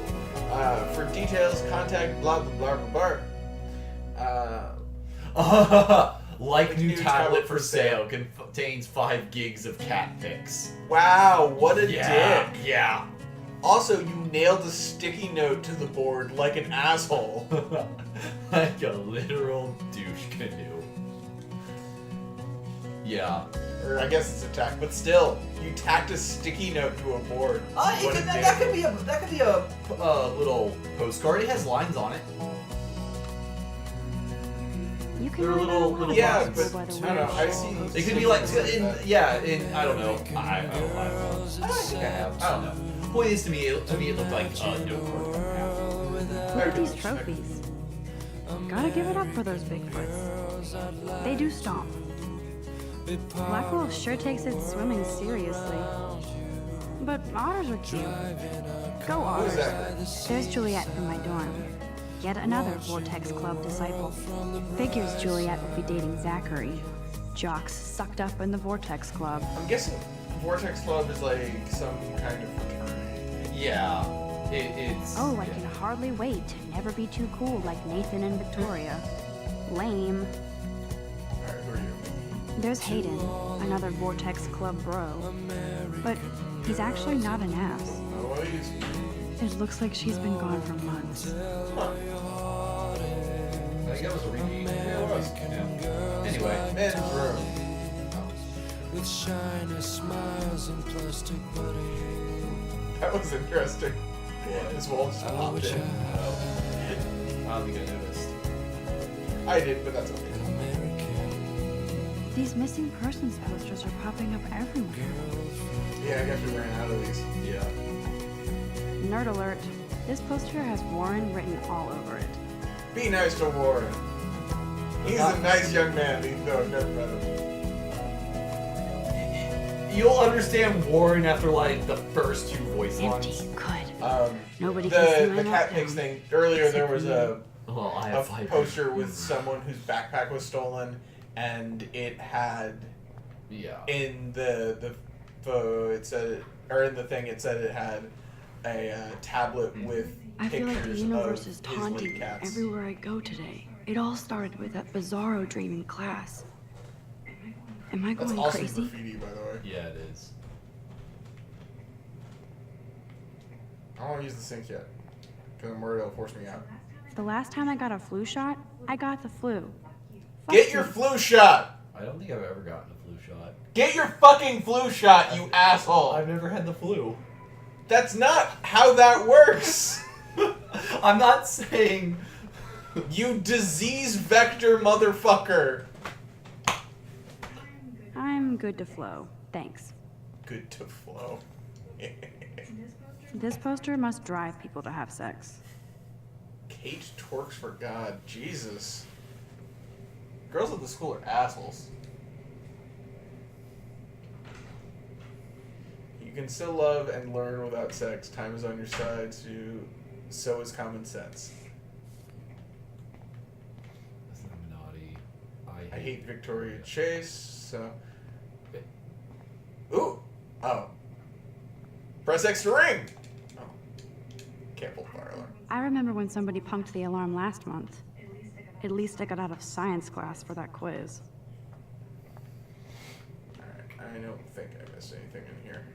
For details, contact blah blah blah blah. Like new tablet for sale contains 5 gigs of cat pics. Wow, what a Yeah. dick. Yeah. Also, you nailed a sticky note to the board like an asshole. Like a literal douche canoe. Yeah. Or I guess it's a tack, but still, you tacked a sticky note to a board. What a dick. That could be a little postcard. It has lines on it. You can They're write little- out a lot little Yeah, of but by the I don't know. way. I've seen. It could be like sticky in notes like I don't know. I don't know. I think I have. I don't know. Point is, to me it looked like a note card. Look at these trophies. Gotta give it up for those Bigfoots. They do stomp. Black Wolf sure takes its swimming seriously. But otters are cute. Go Who's otters. that? There's Juliet from my dorm. Yet another Vortex Club disciple. Figures Juliet would be dating Zachary. Jocks sucked up in the Vortex Club. I'm guessing Vortex Club is like some kind of fraternity. Yeah, it's. Oh, I can hardly wait to never be too cool like Nathan and Victoria. Lame. Alright, who are you? There's Hayden, another Vortex Club bro. But he's actually not an ass. Oh, well, he's. It looks like she's been gone for months. I think that was a repeat. Yeah, it was. Yeah. Anyway, Men's room. with shiny smiles and plastic money. That was interesting. This wall just popped in. I don't think I noticed. I did, but that's okay. These missing persons posters are popping up everywhere. Yeah, I guess we ran out of these. Yeah. Nerd alert. This poster has Warren written all over it. Be nice to Warren. He's a nice young man, even though I've never met him. You'll understand Warren after like the first two voice Empty. lines. Good. Nobody can see The my cat meltdown. pigs thing. Earlier there was a Well, I a have five poster with someone whose backpack was stolen, and it had Yeah. in the it said, or in the thing it said it had a tablet with I feel like the pictures universe of is his taunting little me cats. everywhere I go today. It all started with that bizarro dream in class. Am I That's going awesome crazy? graffiti, by the way. Yeah, it is. I don't want to use the sink yet, because I'm worried it'll force me out. The last time I got a flu shot, I got the flu. Fuck Get your you. flu shot! I don't think I've ever gotten a flu shot. Get your fucking flu shot, you asshole! I've never had the flu. That's not how that works! I'm not saying. You disease vector motherfucker! I'm good to flow. Thanks. Good to flow. This poster must drive people to have sex. Kate twerks for God. Jesus. Girls at the school are assholes. You can still love and learn without sex. Time is on your side, so is common sense. That's not naughty. I hate Victoria Chase, so... Ooh! Oh. Press X to ring! Oh. Can't pull the fire alarm. I remember when somebody punked the alarm last month. At least I got out of science class for that quiz. Alright, I don't think I missed anything in here.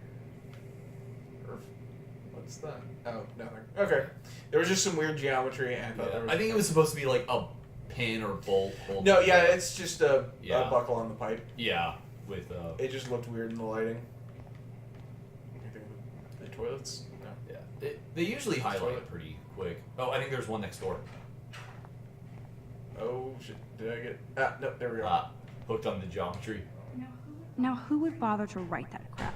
What's that? Oh, nothing. Okay. There was just some weird geometry, and I thought there was... I think it was supposed to be like a pin or bolt. No, yeah, it's just a Yeah. buckle on the pipe. Yeah, with It just looked weird in the lighting. Anything with the toilets? No. yeah. They usually highlight Toilet. it pretty quick. Oh, I think there's one next door. Oh, shit. Did I get... Ah, no, there we go. Ah, hooked on the geometry. Now, who would bother to write that crap?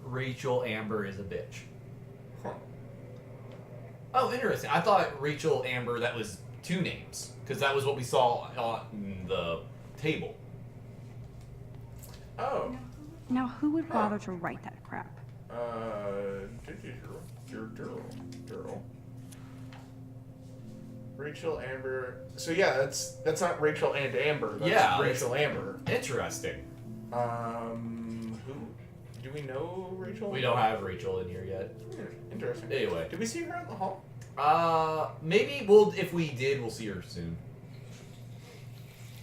Rachel Amber is a bitch. Huh. Oh, interesting. I thought Rachel Amber, that was two names. Because that was what we saw on the table. Oh. Now, who would bother to write that crap? Girl. Rachel Amber. So yeah, that's not Rachel and Amber. That's Yeah, Rachel Amber. Interesting. Who? Do we know Rachel? We don't have Rachel in here yet. Interesting. Anyway. Did we see her in the hall? Maybe if we did, we'll see her soon.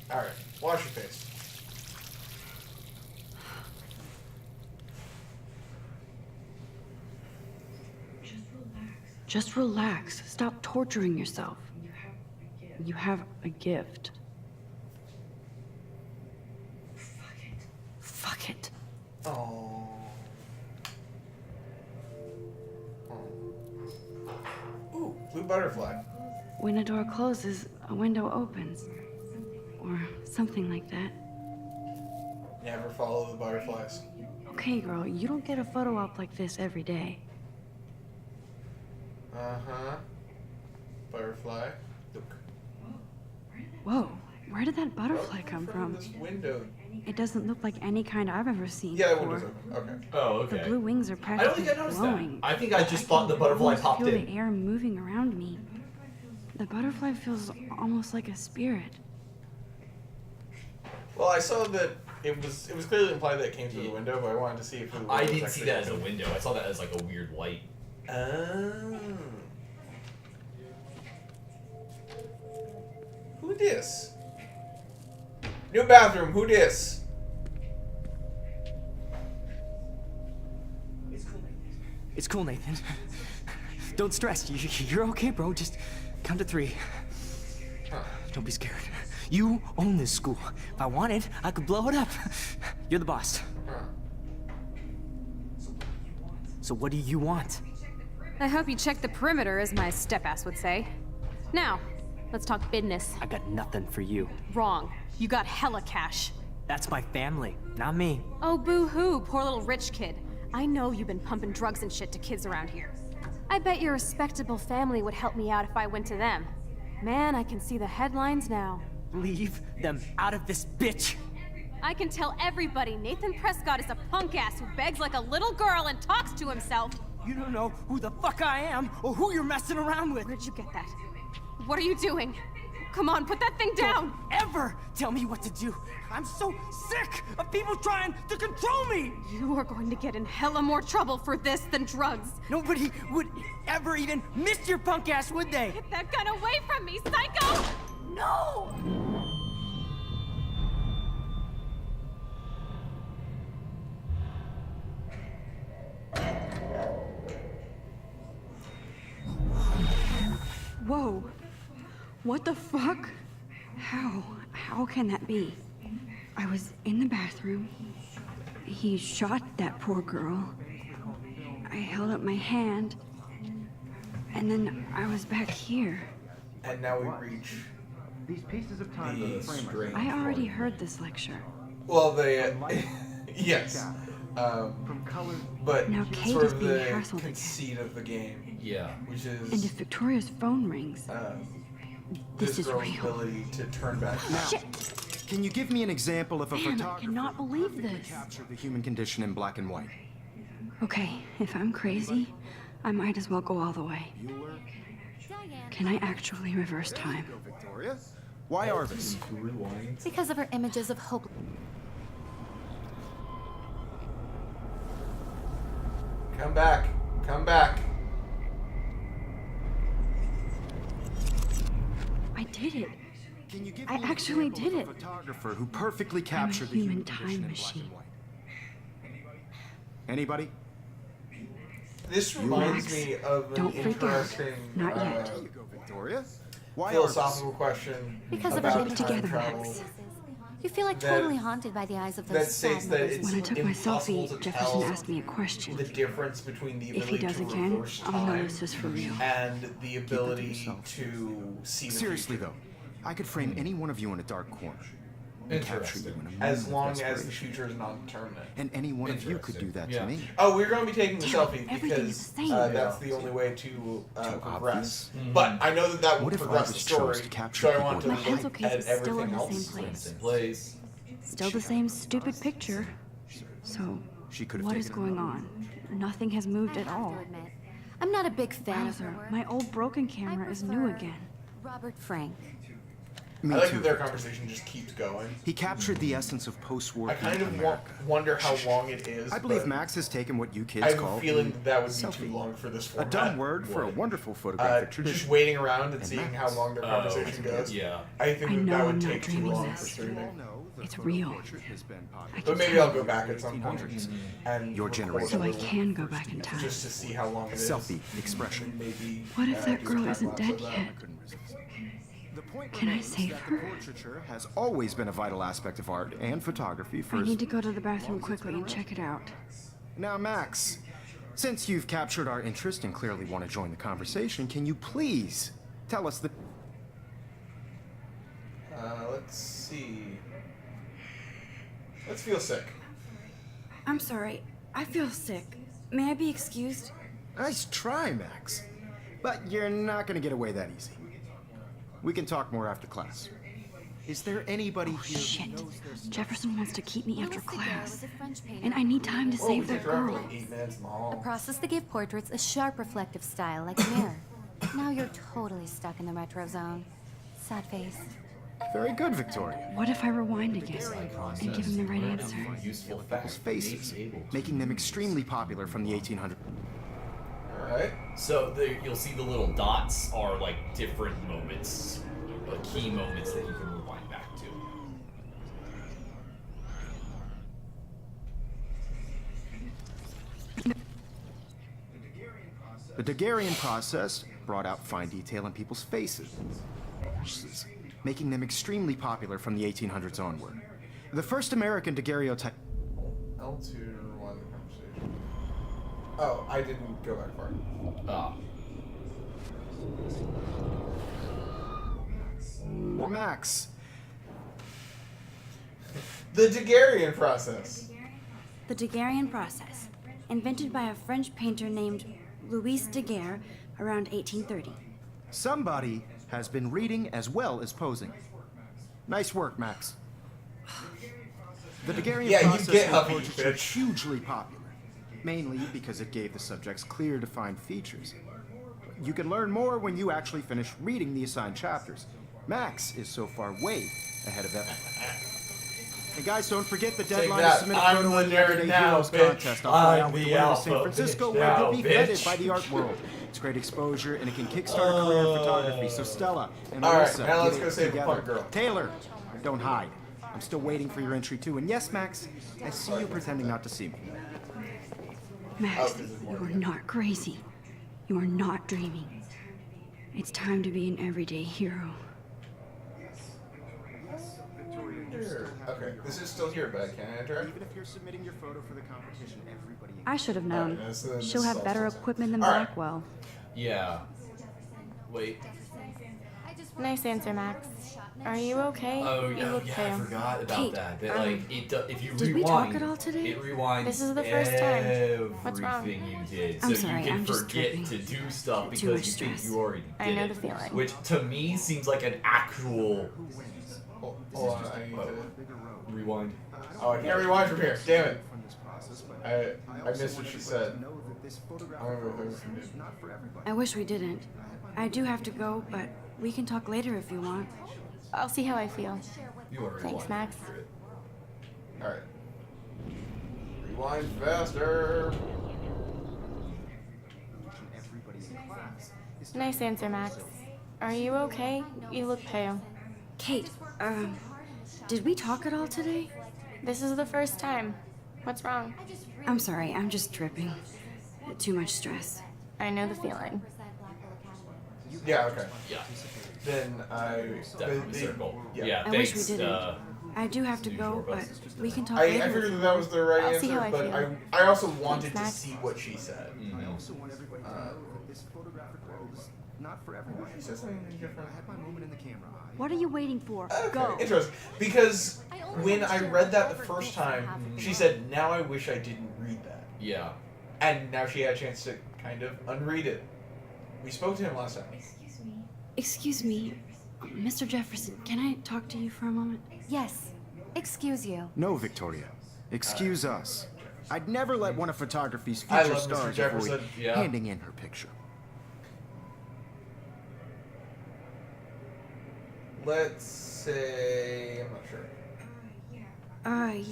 All right. Wash your face. Just relax. Stop torturing yourself. You have a gift. butterfly. When a door closes, a window opens. Or something like that. Never follow the butterflies. Okay, girl, you don't get a photo op like this every day. Uh-huh. Butterfly. Look. Whoa, where did that butterfly come from? This window. It doesn't look like any kind I've ever seen Yeah, that before. window's open. Okay. Oh, The okay. blue wings are I don't practically think I noticed glowing. that. I think I just thought the can butterfly almost popped feel in. the air moving around me. The butterfly feels almost like a spirit. Well, I saw that it was clearly implied that it came through the window, but I wanted to see if it was I didn't see actually that as a open. window. I saw that as like a weird light. Oh. Who dis? New bathroom, who dis? It's cool, Nathan. Don't stress. You're okay, bro. Just count to 3. Don't be scared. You own this school. If I wanted, I could blow it up. You're the boss. So what do you want? I hope you check the perimeter, as my step-ass would say. Now, let's talk business. I got nothing for you. Wrong. You got hella cash. That's my family, not me. Oh, boo-hoo, poor little rich kid. I know you've been pumping drugs and shit to kids around here. I bet your respectable family would help me out if I went to them. Man, I can see the headlines now. Leave them out of this bitch. I can tell everybody Nathan Prescott is a punk ass who begs like a little girl and talks to himself. You don't know who the fuck I am or who you're messing around with. Where'd you get that? What are you doing? Come on, put that thing down! Don't ever tell me what to do. I'm so sick of people trying to control me. You are going to get in hella more trouble for this than drugs. Nobody would ever even miss your punk ass, would they? Get that gun away from me, psycho! No! Whoa. What the fuck? How can that be? I was in the bathroom. He shot that poor girl. I held up my hand. And then I was back here. And now we reach These pieces of time the are frame strange I already part. heard this lecture. Well, they yes, from color. but Now Kate sort is of being the hassled again. conceit of the game, Yeah. which And is if Victoria's phone rings, this this is girl's real. ability to turn back. Shit! Can you give me an example of a Man, I photographer cannot who believe perfectly this. captured the human condition in black and white? Okay, if I'm crazy, I might as well go all the way. Can I actually reverse time? Go, Victoria. Why Arvis? Because of her images of hope. Come back, come back. I did it. Can you give I me an actually example did of a it. photographer who perfectly captured the human human time condition in black machine. and white? Anybody? This reminds Max, me of an don't freak out. interesting Not yet. There you go, Victoria. Why philosophical question Because of about her time images together, travel. Max. You feel like That- totally haunted by the eyes of those that states sad that mothers. it's When I took my impossible selfie, to Jefferson tell asked me a question. the difference between the If ability he does to again, reverse I'll know time this is for real. and the ability yourself. to see the Seriously future. though, I could frame any one of you in a dark corner and capture you in a moment As of long as the desperation. future is not determinate. And any one of you could do that Yeah. to me. Oh, we're going to be taking the Damn, selfie everything because is the same. that's the only way to progress. obvious? But I know that will What if progress the Arvis chose story, to capture so I people want with to My the look pencil case at is still everything in the else. same place. In place. Still the same stupid picture. So, She could have what is taken going on? Nothing has moved I at have all. to admit, I'm not a big fan of her Bowser, work. my old broken I camera is new prefer again. Robert Frank. Me I like too. that their conversation just keeps going. He captured the essence of post-war I kind of America. wonder how long it is. I believe but Max has taken what you I kids have call a feeling a that would be selfie. too long for this A format. dumb word for a wonderful photographic tradition. Just waiting around and And seeing Max. how long their conversation goes. Yeah. I think I that, know that would I'm not take too dreaming long this. for streaming. It's real. But maybe I'll go back at some point and Your record generation. So I a little can go back in time. just to see how long it is. Selfie expression. Maybe. What if that do a girl time isn't lapse dead of that. yet? The point Can I remains save that her? The portraiture has always been a vital aspect of art and photography for I need to go to the bathroom quickly and check it out. Now, Max, Since you've captured our interest and clearly want to join the conversation, can you please tell us the... Let's see. Let's feel sick. I'm sorry. I feel sick. May I be excused? Nice try, Max. But you're not going to get away that easy. We can talk more after class. Is there anybody here who Shit. knows there's... Jefferson wants to keep me after Louis Daguerre class. was a French painter. And I need time to Whoa, save we that took her girl. for like 8 minutes in the hall. A process that gave portraits a sharp reflective style like a mirror. Now you're totally stuck in the retro zone. Sad face. Very good, Victoria. What if I rewind again and give him the right answer? Useful People's fact. faces, making them extremely popular from the 1800s. Alright. So you'll see the little dots are like different moments, key moments that you can rewind back to. The Daguerrean process brought out fine detail in people's faces, making them extremely popular from the 1800s onward. The first American daguerreotype... L2 to rewind the conversation. Oh, I didn't go that far. Ah. Max. The Daguerrean process. The Daguerrean process, invented by a French painter named Louis Daguerre around 1830. Somebody has been reading as well as posing. Nice work, Max. The Daguerrean Yeah, you process get made Huffy, portraiture bitch. hugely popular, mainly because it gave the subjects clear, defined features. You can learn more when you actually finish reading the assigned chapters. Max is so far way ahead of everyone. And guys, don't forget the deadline to that. submit a I'm photo the on the nerd Everyday now, Heroes bitch. contest. I'll fly I'm out with the the winner to alpha San Francisco, bitch where now, you'll be vetted bitch. by the art world. It's great exposure, and it can kickstart a career in photography. So Stella and All right, Marissa, now let's get go it save a together. punk girl. Taylor, don't hide. I'm still waiting for your entry too. And yes, Max, I see you pretending not to see me. Max, you are not crazy. You are not dreaming. It's time to be an everyday hero. Okay, this is still here, but can I enter? Even if you're submitting your photo for the competition, everybody... I should have known. Alright, this She'll is have all better still- equipment than Alright. Blackwell. Yeah. Wait. Nice answer, Max. Are you okay? Oh You yeah, look yeah. I pale. forgot about Kate, that. That like if you did rewind, we talk at all today? it rewinds. This is the first time. What's wrong? Everything you did, I'm so sorry, you can I'm just forget tripping. to do stuff Too because much you think stress. you already did I know it. the feeling. Which to me seems like an actual Hold on, I need to... rewind. Oh, I can't rewind from here. Damn it. From this process, but I missed what she said. know that this photographic I'm gonna go world with her. is not for everybody. I wish we didn't. I do have to go, but we can talk later if you want. I'll see how I feel. You are Thanks, rewind. Max. Alright. Rewind faster. Everybody in class is... Nice answer, Max. Are you okay? You look pale. Kate, did we talk at all today? This is the first time. What's wrong? I'm sorry, I'm just tripping. Too much stress. I know the feeling. Yeah, okay. Yeah, Then I... definitely circle. Yeah, I wish thanks. we didn't. I do have to go, but we can talk I later. figured that was the right I'll see answer, how I but feel. I also wanted Thanks, to Max. see what she said. I also want everybody to know that this photographic world is not for everybody. She said something different. I had my moment in the camera eye. What are you waiting for? Okay, Go. interesting. Because when I read that the first time, she said, "Now I wish I didn't read that." Yeah. And now she had a chance to kind of unread it. We spoke to him last time. Excuse me, Mr. Jefferson, can I talk to you for a moment? Yes. Excuse you. No, Victoria. Excuse us. I'd never let one of photography's I future love Mr. stars Jefferson. avoid Yeah. handing in her picture. Let's say... I'm not sure.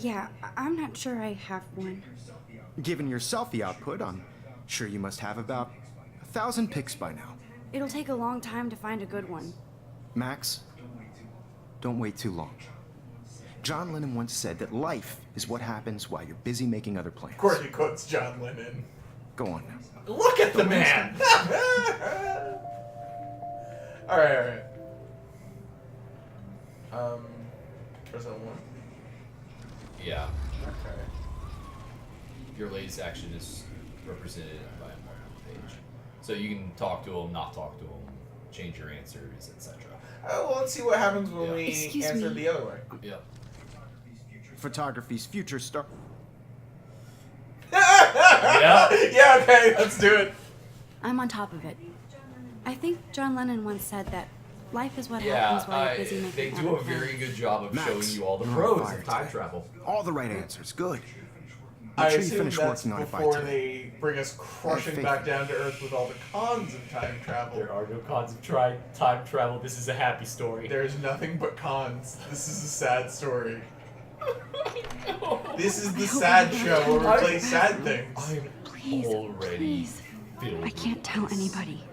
Yeah, I'm not sure I have one. Given your selfie output, I'm sure you must have about 1,000 pics by now. It'll take a long time to find a good one. Max, don't wait too long. John Lennon once said that life is what happens while you're busy making other plans. Of course he quotes John Lennon. Go on now. Look at the man! Alright. President 1. Yeah. Okay. Your latest action is represented by a marked page. So you can talk to them, not talk to them, change your answers, etc. Well, let's see what happens when we Excuse answer me. the other way. Yep. Photography's future star. Yeah. Yeah, okay, let's do it. I'm on top of it. I think John Lennon once said that life is what Yeah, happens while you're busy they making do a other very plans. good job of Max, showing you all the you're on pros fire of time today. travel. All the right answers. Good. I Make sure you assume finish that's working on it by before today. they bring us crushing faith. back down to Earth with all the cons of time travel. There are no cons of time travel. This is a happy story. There's nothing but cons. This is a sad story. This is the sad show where we play sad things. I'm Please, already please. filled I can't with tell this. anybody.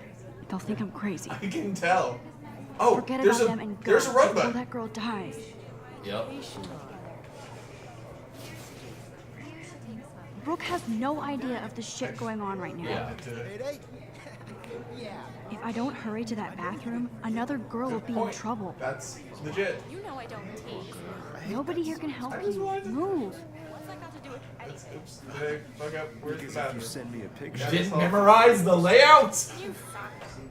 They'll think I'm crazy. I can tell. Oh, Forget there's about a them and go there's a run before button. that girl dies. Yep. Brooke has no idea of the shit going on right now. Yeah. If I don't hurry to that bathroom, another girl will be in Point. trouble. That's legit. You know I don't tease. Nobody here can help I just you. wanted- Move. What's that got to do with That's, oops. Did I fuck up? Where's the If bathroom? you send me a picture. Yeah. Didn't memorize the layout. you?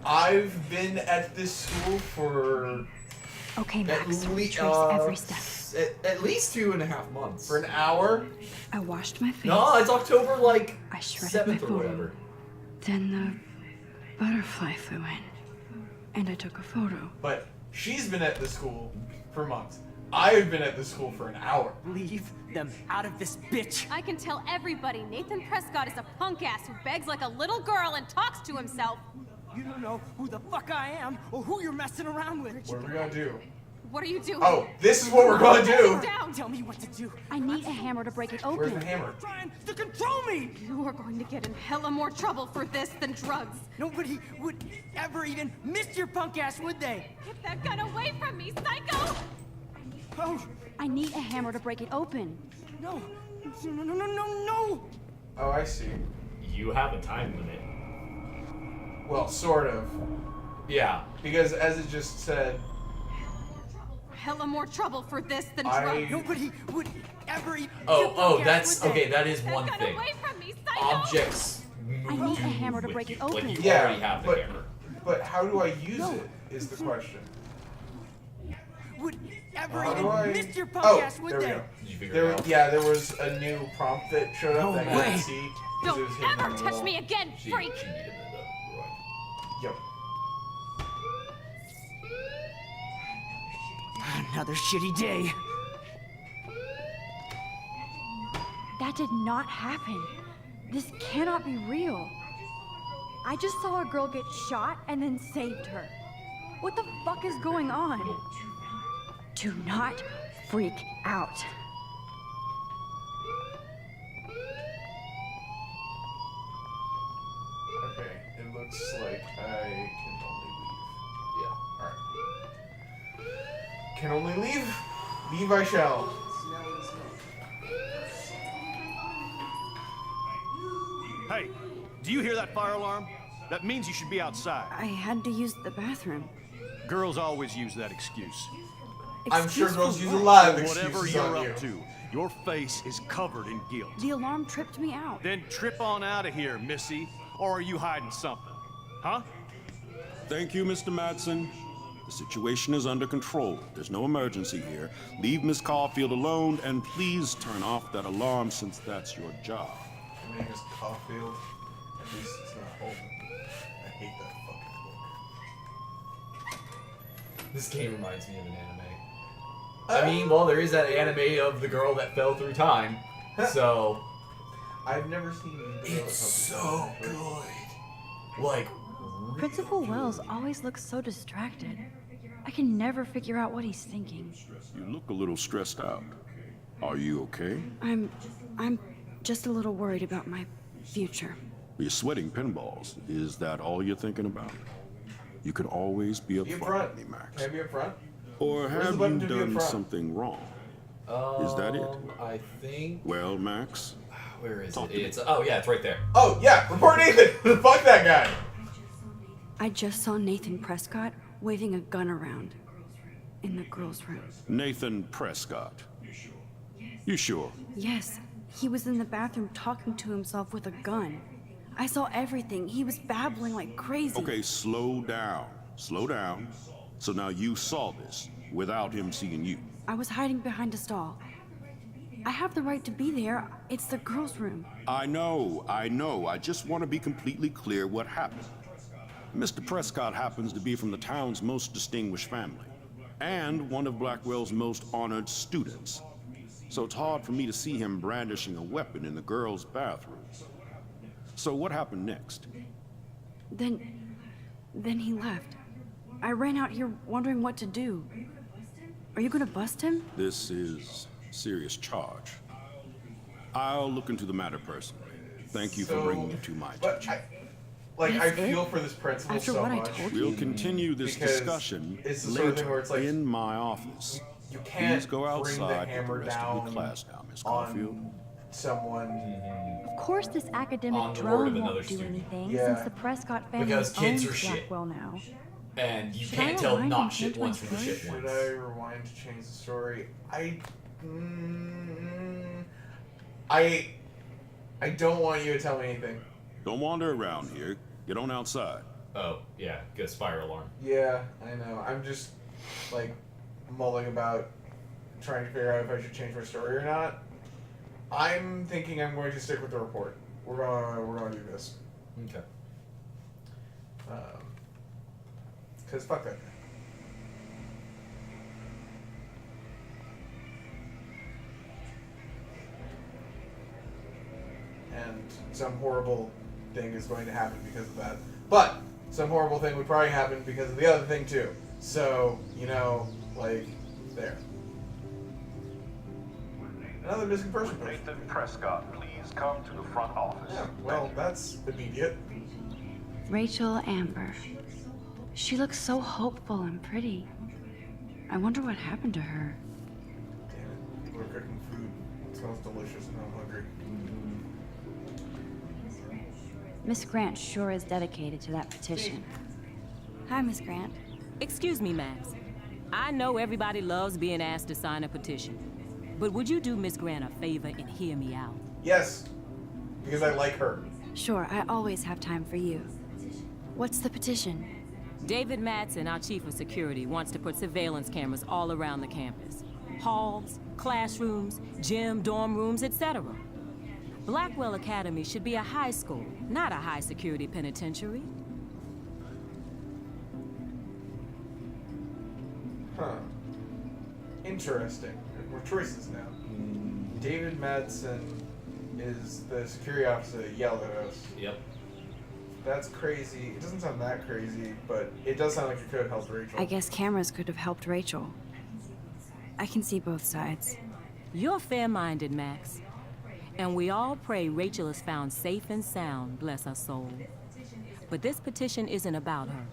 I've been at this school for Okay, Max. le- Trace every step. At least 2.5 months. an hour. I washed my face. No, it's October like I shredded 7th my or phone. whatever. Then the butterfly flew in, and I took a photo. But she's been at the school for months. I've been at the school for an hour. Leave them out of this bitch. I can tell everybody Nathan Prescott is a punk ass who begs like a little girl and talks to himself. You don't know who the fuck I am or who you're messing around with. What are we gonna do? What are you doing? Oh, this is what we're gonna do. Down. Tell me what to do. I need a hammer to break it open. Where's the hammer? Trying to control me. You are going to get in hella more trouble for this than drugs. Nobody would ever even miss your punk ass, would they? Get that gun away from me, psycho! Oh, I need a hammer to break it open. no. No, no, no, no, no. Oh, I see. You have a time limit. Well, sort of. Yeah. Because as it just said, Hella more trouble for this than I- drugs. Nobody would ever even. Oh, that's okay. That is Get one that thing. away from me, psycho! Objects move I need a hammer to with break you. it open. Like you yeah, already have the but hammer. but how do I use it? Is the question. Would ever How even do I? miss your punk Oh, ass, would there we they? go. Did you figure There, it out? yeah, there was a new prompt that showed up No that I way. didn't see. 'Cause it was Don't hidden ever on the touch wall. me again, She freak! needed it, right. Yep. Another shitty day. That did not happen. This cannot be real. I just saw a girl get shot and then saved her. What the fuck is going on? Do not freak out. Okay, it looks like I can only leave. Yeah. Alright. Can only leave? Leave I shall. Hey, do you hear that fire alarm? That means you should be outside. I had to use the bathroom. Girls always use that excuse. I'm sure Excuse girls for use a what? lot of Whatever excuses you're on you. up to, your face is covered in guilt. The alarm tripped me out. Then trip on out of here, Missy. Or are you hiding something? Huh? Thank you, Mr. Madsen. The situation is under control. There's no emergency here. Leave Miss Caulfield alone, and please turn off that alarm since that's your job. Her name is Caulfield. At least it's not Holden. I hate that fucking book. This game reminds me of an anime. I mean, well, there is that anime of the girl that fell through time. So I've never seen it. it's so good. Like Principal Wells always looks so distracted. I can never figure out what he's thinking. You look a little stressed out. Are you okay? I'm just a little worried about my future. You're sweating pinballs. Is that all you're thinking about? You can always be Be up upfront front. with me, Max. Can I be up front? Or Where's the have button you to be up done front? something wrong? Is that it? I think. Well, Max, Where is Talk it? to me. It's yeah, it's right there. Oh, yeah, report Nathan! Fuck that guy! I just saw Nathan Prescott waving a gun around in the girls' room. Nathan Prescott. You sure? Yes, he was in the bathroom talking to himself with a gun. I saw everything. He was babbling like crazy. Okay, slow down. Slow down. So now you saw this without him seeing you. I was hiding behind a stall. I have the right to be there. It's the girls' room. I know. I just want to be completely clear what happened. Mr. Prescott happens to be from the town's most distinguished family, and one of Blackwell's most honored students. So it's hard for me to see him brandishing a weapon in the girls' bathroom. So what happened next? Then he left. I ran out here wondering what to do. Are you gonna bust him? This is a serious charge. I'll look into the matter personally. Thank you for bringing it to my attention. I feel for this principal After so what I much. told We'll continue this Because discussion it's the sort of thing where later it's like, in my office. You can't Please go bring the outside with the hammer rest of down your class now, Miss on Caulfield. someone. Of course this academic On the word drone of another won't do student. anything, Yeah. since the Prescott family Because kids owns are shit. Blackwell now. And you Should can't I tell rewind not and shit change my once from the shit story? once. Should I rewind to change the story? I don't want you to tell me anything. Don't wander around here. Get on outside. Oh, yeah, good fire alarm. Yeah, I know. I'm just like mulling about trying to figure out if I should change my story or not. I'm thinking I'm going to stick with the report. We're gonna do this. Okay. Cause fuck that guy. And some horrible thing is going to happen because of that. But some horrible thing would probably happen because of the other thing too. So, there. Another missing person. Nathan Prescott, please come to the front office. Yeah, well, that's immediate. Rachel Amber. She looks so hopeful and pretty. I wonder what happened to her. Damn it, people are cooking food. It smells delicious and I'm hungry. Miss Grant sure is dedicated to that petition. Hi, Miss Grant. Excuse me, Max. I know everybody loves being asked to sign a petition. But would you do Miss Grant a favor and hear me out? Yes, because I like her. Sure, I always have time for you. What's the petition? David Madsen, our chief of security, wants to put surveillance cameras all around the campus. Halls, classrooms, gym, dorm rooms, etc. Blackwell Academy should be a high school, not a high-security penitentiary. Huh. Interesting. There are more choices now. David Madsen is the security officer that yelled at us. Yep. That's crazy. It doesn't sound that crazy, but it does sound like it could have helped Rachel. I guess cameras could have helped Rachel. I can see both sides. You're fair-minded, Max. And we all pray Rachel is found safe and sound, bless her soul. But this petition isn't about her.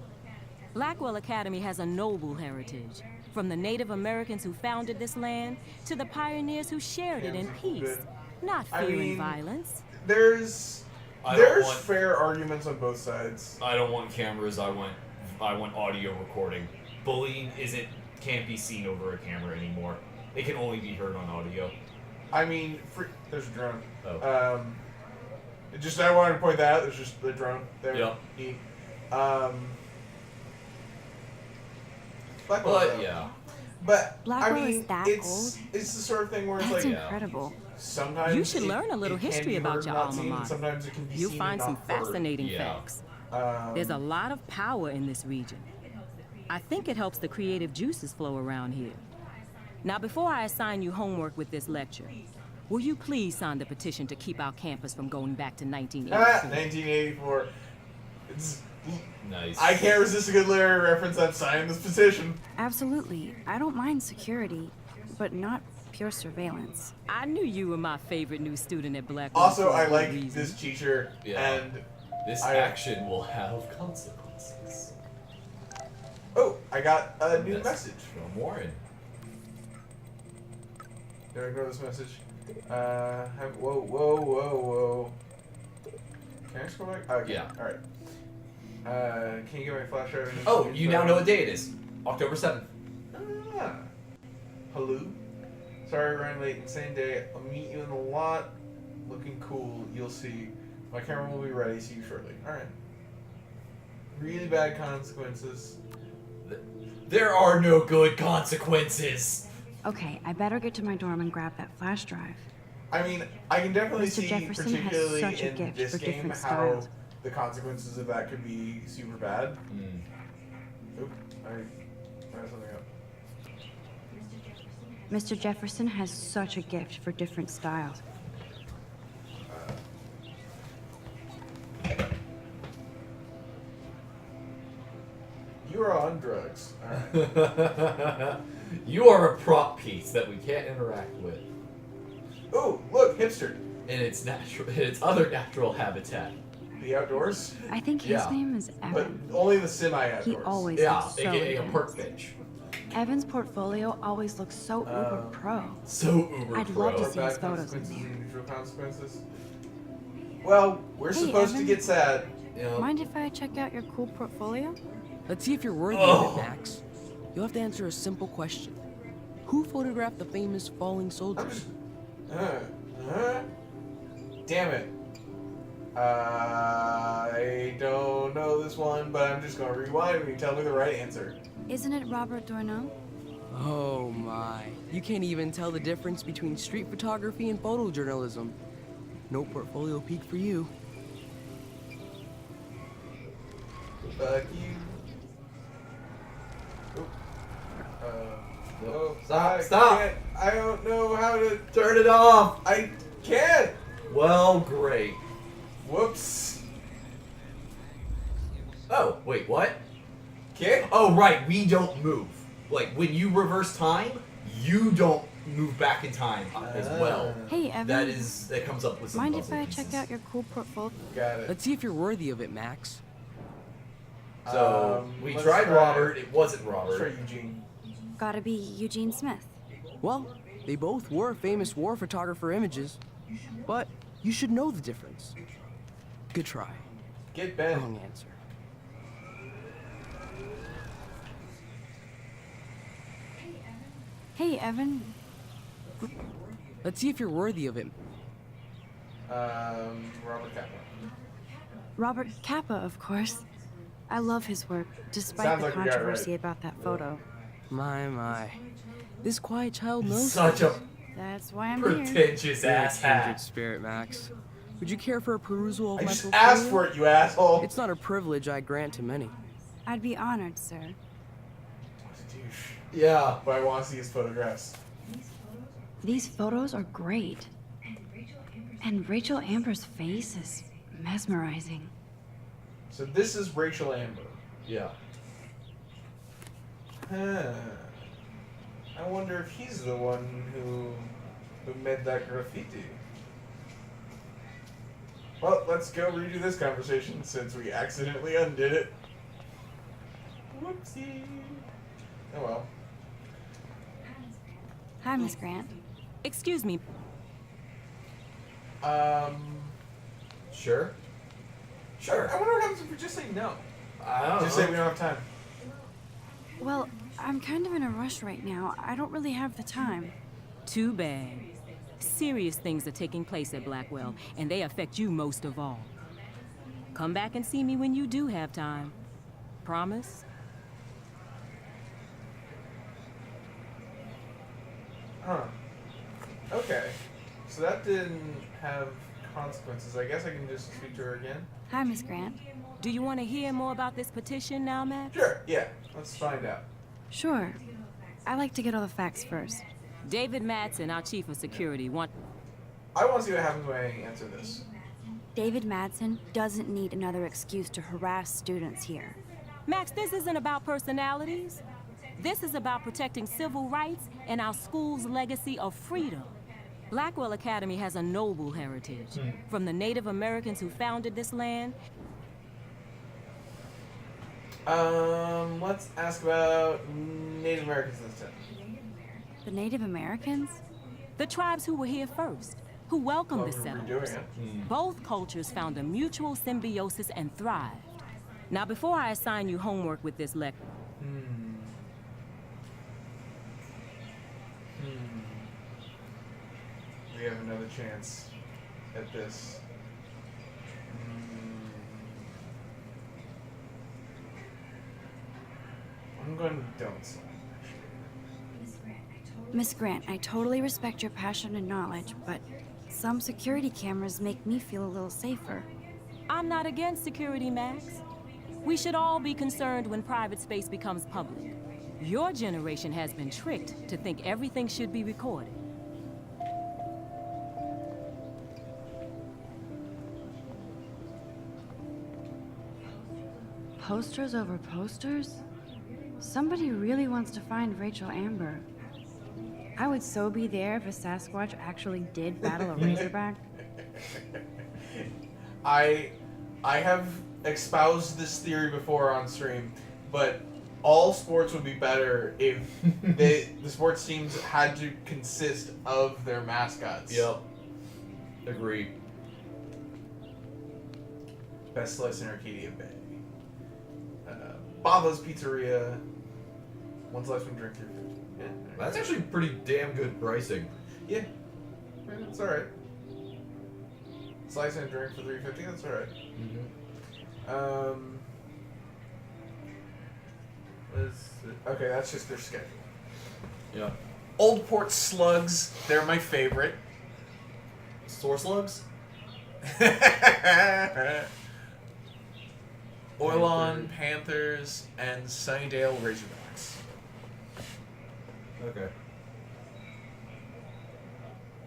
Blackwell Academy has a noble heritage, from the Native Americans who founded this land to the pioneers who shared it in peace, not fear and violence. There's fair arguments on both sides. I don't want cameras. I want audio recording. Bullying can't be seen over a camera anymore. It can only be heard on audio. I mean, there's a drone. Oh. I wanted to point that out. There's just the drone there. Yeah. Neat. But Blackwell I mean, is that it's the sort of thing where it's That's like incredible. sometimes You should learn a little it can history be about heard, your not alma seen, and mater. sometimes it can be You'll seen find and some not heard. fascinating facts. There's a lot of power in this region. I think it helps the creative juices flow around here. Now, before I assign you homework with this lecture, will you please sign the petition to keep our campus from going back to 1984? 1984. It's nice. I can't resist a good literary reference. I'm signing this petition. Absolutely. I don't mind security, but not pure surveillance. I knew you were my favorite new student at Blackwell. Also, for a I good like reason. this teacher, and This action will have consequences. Oh, I got a new message from Warren. There I go. This message. Whoa. Can I just go back? Okay. Yeah. All right. Can you get my flash drive? Oh, you now know what day it is. October 7th. Ah. Hello. Sorry, I ran late. Insane day. I'll meet you in the lot. Looking cool. You'll see. My camera will be ready. See you shortly. All right. Really bad consequences. There are no good consequences. Okay, I better get to my dorm and grab that flash drive. I mean, I can definitely Mr. see, Jefferson has particularly such a in gift this for game, different how styles. the consequences of that could be super bad. Oop, I messed something up. Mr. Jefferson has such a gift for different styles. You are on drugs. All right. You are a prop piece that we can't interact with. Oh, look, hipster. In its natural, in its other natural habitat. The outdoors? I think his name is Evan. But only the semi-outdoors. He always Yeah, looks so aka a intense. park bench. Evan's portfolio always looks so uber pro. So uber I'd pro. love to see Bad his photos in consequences there. and neutral consequences. Well, we're Hey, supposed to Evan. get sad. Mind if I check out your cool portfolio? Let's see if you're worthy of it, Max. You'll have to answer a simple question. Who photographed the famous falling soldier? Damn it. I don't know this one, but I'm just going to rewind and you tell me the right answer. Isn't it Robert Doisneau? Oh my. You can't even tell the difference between street photography and photojournalism. No portfolio peak for you. Fuck you. Stop. I don't know how to Turn it off. I can't. Well, great. Whoops. Oh, wait, what? Kick? Oh, right, we don't move. Like, when you reverse time, you don't move back in time as well. Hey, Evan. That comes up with some Mind if puzzle I pieces. check out your cool portfolio? Got it. Let's see if you're worthy of it, Max. So, we let's tried try- Robert, it wasn't Let's Robert. try Eugene. Gotta be Eugene Smith. Well, they both were famous war photographer images, but you should know the difference. Good try. Get Ben. Wrong answer. Hey, Evan. Let's see if you're worthy of it. Robert Kappa. Robert Kappa, of course. I love his work, despite Sounds the like we got it controversy right. about that photo. My. This quiet child knows Such a That's why I'm here. pretentious You're a ass kindred hat. spirit, Max. Would you care for a perusal of I my just portfolio? asked for it, you asshole. It's not a privilege I grant to many. I'd be honored, sir. What a douche. Yeah. But I want to see his photographs. These photos are great. And Rachel Amber's face is mesmerizing. So this is Rachel Amber. Yeah. Huh. I wonder if he's the one who made that graffiti. Well, let's go redo this conversation since we accidentally undid it. Whoopsie. Oh well. Hi, Miss Grant. Excuse me. Sure. Sure. I wonder what happens if we just say no. I don't Just know. say we don't have time. Well, I'm kind of in a rush right now. I don't really have the time. Too bad. Serious things are taking place at Blackwell, and they affect you most of all. Come back and see me when you do have time. Promise? Huh. Okay. So that didn't have consequences. I guess I can just speak to her again. Hi, Miss Grant. Do you want to hear more about this petition now, Max? Sure. Yeah. Let's find out. Sure. I like to get all the facts first. David Madsen, our chief of security, I want to see what happens when I answer this. David Madsen doesn't need another excuse to harass students here. Max, this isn't about personalities. This is about protecting civil rights and our school's legacy of freedom. Blackwell Academy has a noble heritage. From the Native Americans who founded this land. Let's ask about Native Americans this time. The Native Americans? The tribes who were here first, who welcomed the Who were settlers. doing it. Both cultures found a mutual symbiosis and thrived. Now, before I assign you homework with this lecture, We have another chance at this. I'm going to don't say. Miss Grant, I totally respect your passion and knowledge, but some security cameras make me feel a little safer. I'm not against security, Max. We should all be concerned when private space becomes public. Your generation has been tricked to think everything should be recorded. Posters over posters? Somebody really wants to find Rachel Amber. I would so be there if a Sasquatch actually did battle a Razorback. I have espoused this theory before on stream, but all sports would be better if the sports teams had to consist of their mascots. Yep. Agree. Best Slice in Arcadia Bay. Bava's Pizzeria. One slice, one drink, 350. Yeah. That's actually pretty damn good pricing. Yeah. It's alright. Slice and a drink for 350, that's alright. Okay, that's just their schedule. Yeah. Old Port Slugs, they're my favorite. Sore slugs? Orlon Panthers and Sunnydale Razorbacks. Okay.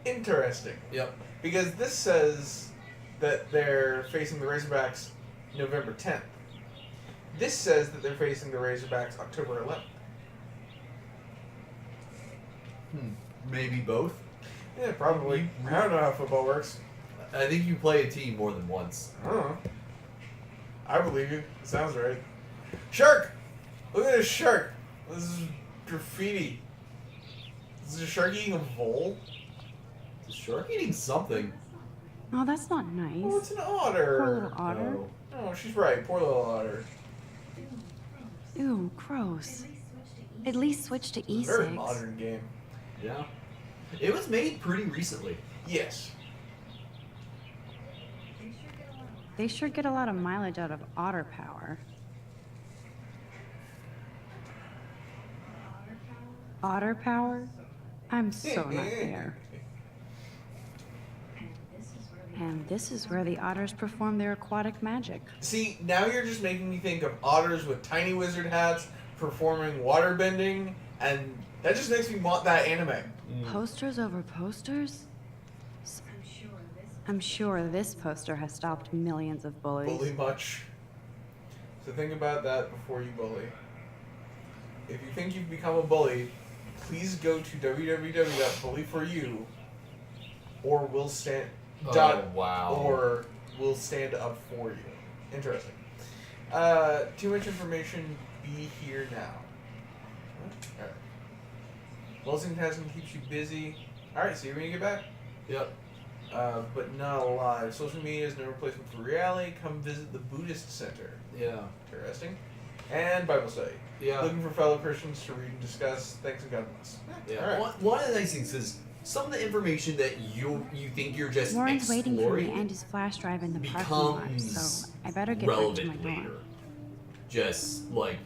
Interesting. Yep. Because this says that they're facing the Razorbacks November 10th. This says that they're facing the Razorbacks October 11th. Maybe both? Yeah, probably. I don't know how football works. I think you play a team more than once. I don't know. I believe you. It sounds right. Shark! Look at this shark. This is graffiti. Is a shark eating a vole? Is a shark eating something? Oh, that's not nice. Oh, it's an otter. Poor little otter. Oh, she's right. Poor little otter. Ew, gross. At least switch to E6. Very modern game. Yeah. It was made pretty recently. Yes. They sure get a lot of mileage out of otter power. Otter power? I'm so not there. And this is where the otters perform their aquatic magic. See, now you're just making me think of otters with tiny wizard hats performing water bending, and that just makes me want that anime. Posters over posters? I'm sure this poster has stopped millions of bullies. Bully much. So think about that before you bully. If you think you've become a bully, please go to www.bullyforyou or we'll stand or we'll stand up for you. Interesting. Too much information. Be here now. Alright. Wilson Tasman keeps you busy. Alright, see you when you get back. Yep. But not alive. Social media is no replacement for reality. Come visit the Buddhist Center. Yeah. Interesting. And Bible study. Yeah. Looking for fellow Christians to read and discuss. Thanks and God bless. Yeah. All right. One of the nice things is some of the information that you think you're just Warren's waiting for me exploring and his flash drive in the parking lot, so I better get back to my relevant dorm. later. Just like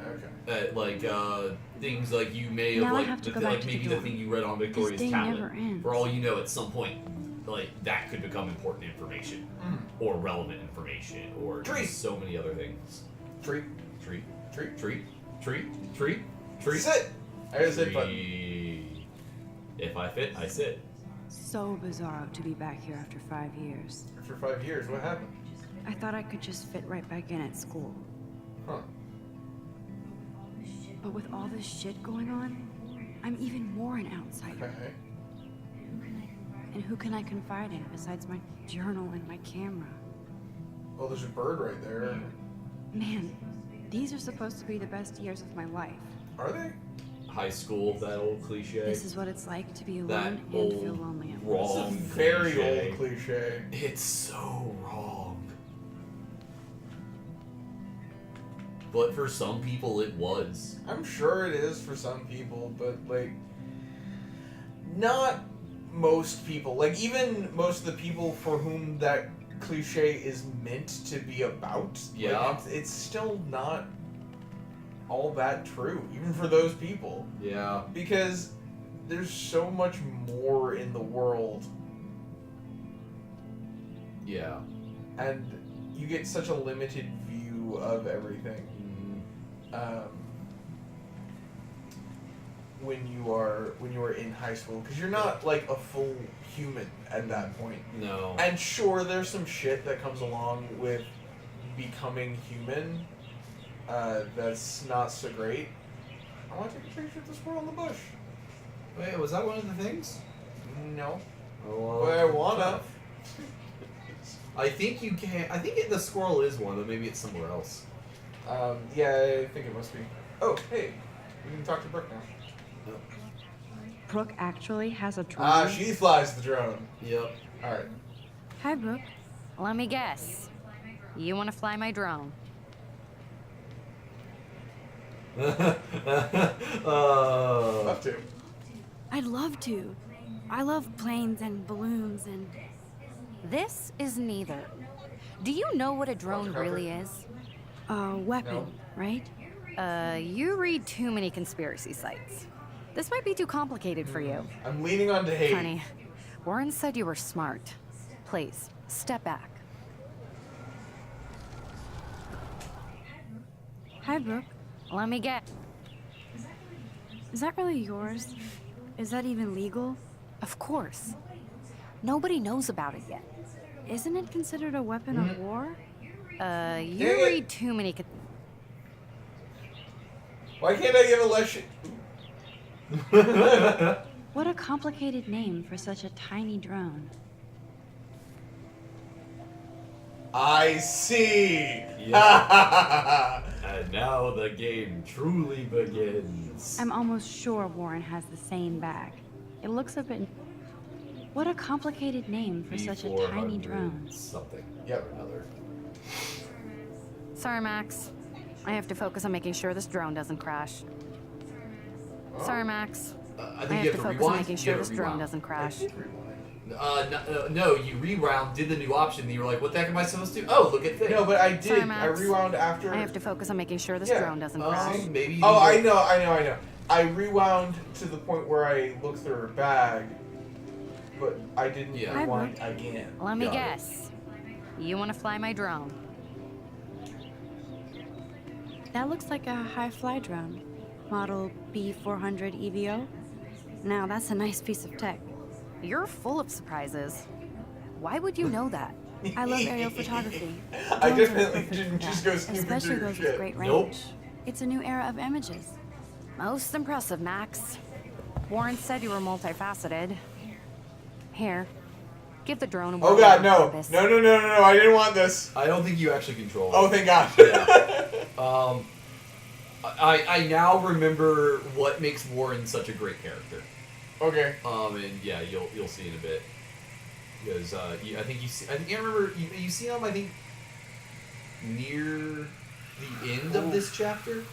Okay. things like you may have Now I like have to the, go back like to the maybe the dorm. thing you read on Victoria's This day tablet. never ends. For all you know, at some point, like that could become important information or relevant information or just so many other things. Treat. Treat. Treat. Treat. Treat. Treat. Treat. Sit. I gotta sit button. Treat. If I fit, I sit. So bizarre to be back here after 5 years. After 5 years, what happened? I thought I could just fit right back in at school. Huh. But with all this shit going on, I'm even more an outsider. Okay. And who can I confide in besides my journal and my camera? Well, there's a bird right there. Man, these are supposed to be the best years of my life. Are they? High school, that old cliche. This is what it's like to be That alone and old feel lonely at wrong once. It's a very cliche. old cliche. It's so wrong. But for some people, it was. I'm sure it is for some people, but like, not most people. Like, even most of the people for whom that cliche is meant to be about. Yeah. Like, it's still not all that true, even for those people. Yeah. Because there's so much more in the world. Yeah. And you get such a limited view of everything. When you are in high school, because you're not like a full human at that point. No. And sure, there's some shit that comes along with becoming human that's not so great. I want to take a picture of the squirrel in the bush. Wait, was that one of the things? No. Oh, well, But I wanna. I think you can. I think the squirrel is one, but maybe it's somewhere else. Yeah, I think it must be. Oh, hey, we can talk to Brooke now. Brooke actually has a drone. Ah, she flies the drone. Yep. All right. Hi, Brooke. Let me guess. You want to fly my drone? Love to. I'd love to. I love planes and balloons and... This is neither. Do you know what a drone really is? A weapon, right? You read too many conspiracy sites. This might be too complicated for you. I'm leaning on to hate. Honey, Warren said you were smart. Please, step back. Hi, Brooke. Let me get. Is that really yours? Is that even legal? Of course. Nobody knows about it yet. Isn't it considered a weapon of war? You read too many. Why can't I give a less shit? What a complicated name for such a tiny drone. I see. And now the game truly begins. I'm almost sure Warren has the same bag. It looks a bit... What a complicated name for such a tiny drone. Something. Yep. Another. Sorry, Max. I have to focus on making sure this drone doesn't crash. Sorry, Max. I think have you to have to focus rewind. on making sure this drone doesn't crash. No, you rewound, did the new option, and you were like, what the heck am I supposed to do? Oh, look at thing. No, but I did. Sorry, I Max. rewound after. I have to focus on making sure this drone doesn't crash. Maybe. Oh, I know. I rewound to the point where I looked through her bag, but I didn't rewind again. Let me guess. You want to fly my drone? That looks like a high-fly drone. Model B400 EVO. Now, that's a nice piece of tech. You're full of surprises. Why would you know that? I love aerial photography. I Drones are definitely perfect didn't for just that, go snooping especially through those shit. with great range. Nope. It's a new era of images. Most impressive, Max. Warren said you were multifaceted. Here, give the drone a Oh whirl god, on no. purpose. No, I didn't want this. I don't think you actually control it. Oh, thank god. Yeah. I now remember what makes Warren such a great character. Okay. And yeah, you'll see in a bit. Because I think I remember you see him. I think near the end of this chapter.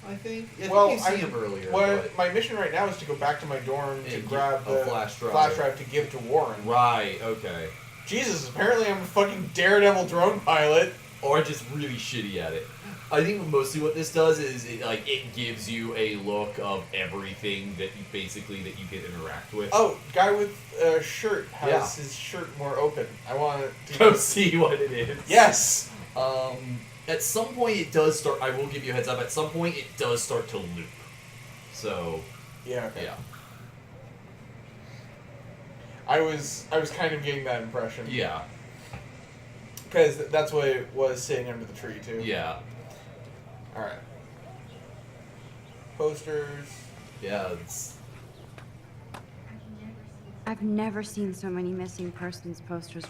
I think. I think you see him earlier. What my mission right now is to go back to my dorm to grab a the flash drive to give to Warren. Right. Okay. Jesus, apparently I'm a fucking daredevil drone pilot. Or just really shitty at it. I think mostly what this does is it gives you a look of everything that you can interact with. Oh, guy with a shirt has his shirt more open. I want to go see what it is. Yes. At some point it does start. I will give you a heads up. At some point it does start to loop. So. Yeah. Okay. Yeah. I was kind of getting that impression. Yeah. Because that's what it was sitting under the tree too. Yeah. All right. Posters. Yeah. It's... I've never seen so many missing persons posters.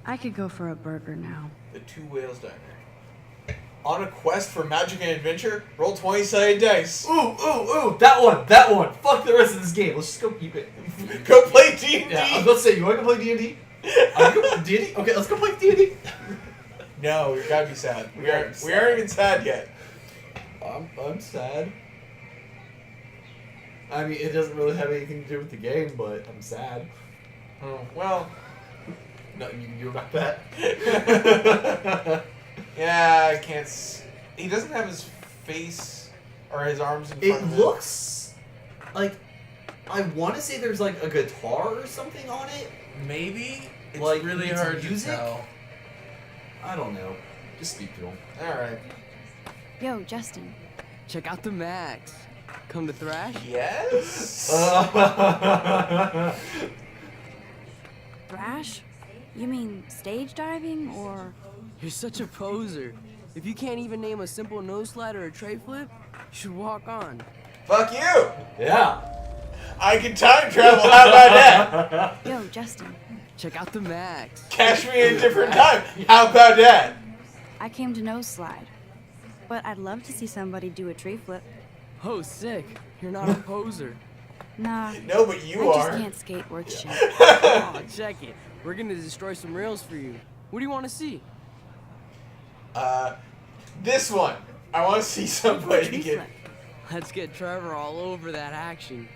I could go for a burger now. The Two Whales Diner. On a quest for magic and adventure, roll 20-sided dice. Ooh, that one. Fuck the rest of this game. Let's just go keep it. Go play D&D. Yeah, I was about to say, you want to go play D&D? D&D? Okay, let's go play D&D. No, we gotta be sad. We aren't even sad yet. I'm sad. I mean, it doesn't really have anything to do with the game, but I'm sad. Oh, well, Nothing you can do about that. Yeah, I can't. He doesn't have his face or his arms in front of him. It looks like, I want to say there's like a guitar or something on it. Maybe it's like really it's hard music? to tell. I don't know. Just speak to him. All right. Yo, Justin. Check out the Max. Come to thrash? Yes. Thrash? You mean stage diving or? You're such a poser. If you can't even name a simple nose slide or a tray flip, you should walk on. Fuck you. Yeah. I can time travel. How about that? Yo, Justin. Check out the Max. Catch me in a different time. How about that? I came to nose slide, but I'd love to see somebody do a tree flip. Oh, sick. You're not a poser. Nah. No, but you I are. just can't skate worth shit. Oh, check it. We're gonna destroy some rails for you. What do you want to see? This one. I want to see somebody Tree get. flip. Let's get Trevor all over that action.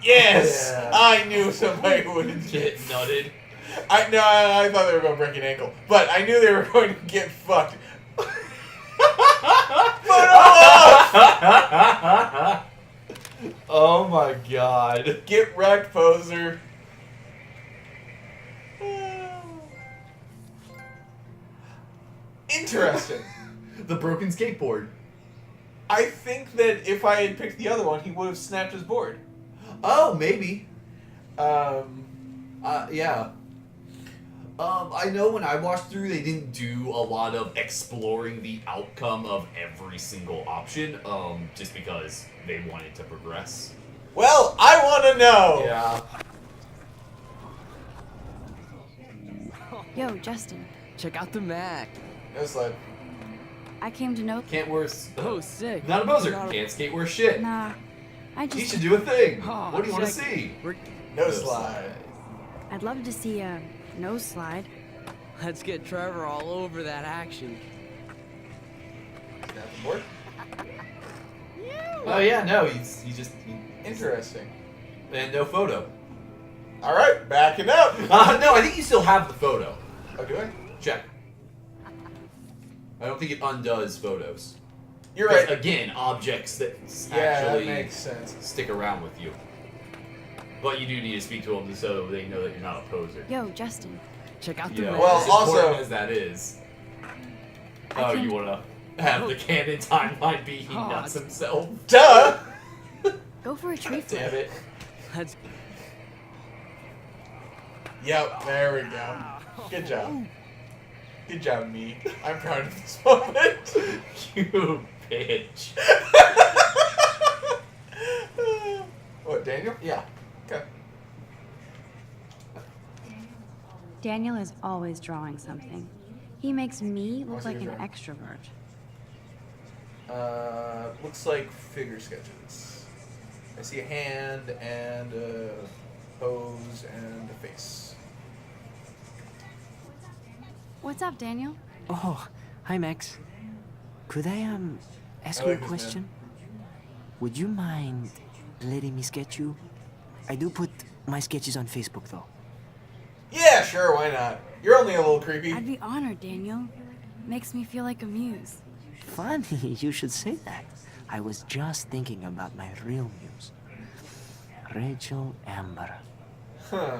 Yes, Yeah. I knew somebody would Get nutted. I thought they were going to break an ankle, but I knew they were going to get fucked. Oh my god. Get wrecked, poser. Interesting. The broken skateboard. I think that if I had picked the other one, he would have snapped his board. Oh, maybe. Um, Yeah. I know when I watched through, they didn't do a lot of exploring the outcome of every single option, just because they wanted to progress. well, I want to know. Yeah. Yo, Justin. Check out the Mac. No sled. I came to know. Can't wear... Oh, sick. Not a poser. Not a- Can't skate worth shit. Nah. I He just. should do a thing. Oh, What do you want to check see? We're... No slide. I'd love to see a nose slide. Let's get Trevor all over that action. Snap the board. Oh yeah, no, he just... Interesting. And no photo. All right, backing up. No, I think you still have the photo. Oh, do I? Check. I don't think it undoes photos. You're Because, right. again, objects that Yeah, that actually makes sense. stick around with you. But you do need to speak to them so they know that you're not a poser. Yo, Justin. Check out the You know, Mac. Well, as also- important as that is. Oh, can- you want to have the canon timeline be he Oh, nuts himself? Duh. Go for a tree flip. Damn it. Let's... Yep, there we go. Good job. Good job, me. I'm proud of this moment. You bitch. What, Daniel? Yeah. Okay. Daniel is always drawing something. He makes me What's look like he an drawing? extrovert. Looks like figure sketches. I see a hand and a pose and a face. What's up, Daniel? Oh, hi, Max. Could I, ask I you a like this man. question? Would you mind letting me sketch you? I do put my sketches on Facebook, though. Yeah, sure, why not? You're only a little creepy. I'd be honored, Daniel. Makes me feel like a muse. Funny, you should say that. I was just thinking about my real muse. Rachel Amber. Huh.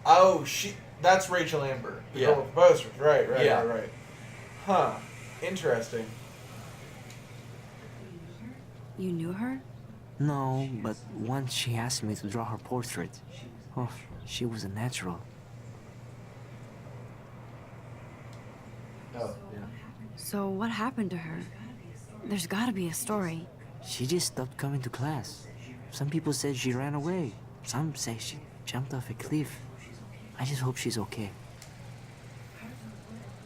Oh, that's Rachel Amber. The Yeah. girl with the posters. Right, Yeah. right. Huh. Interesting. You knew her? No, but once she asked me to draw her portrait. Oh, she was a natural. Oh, yeah. So what happened to her? There's gotta be a story. She just stopped coming to class. Some people said she ran away. Some say she jumped off a cliff. I just hope she's okay.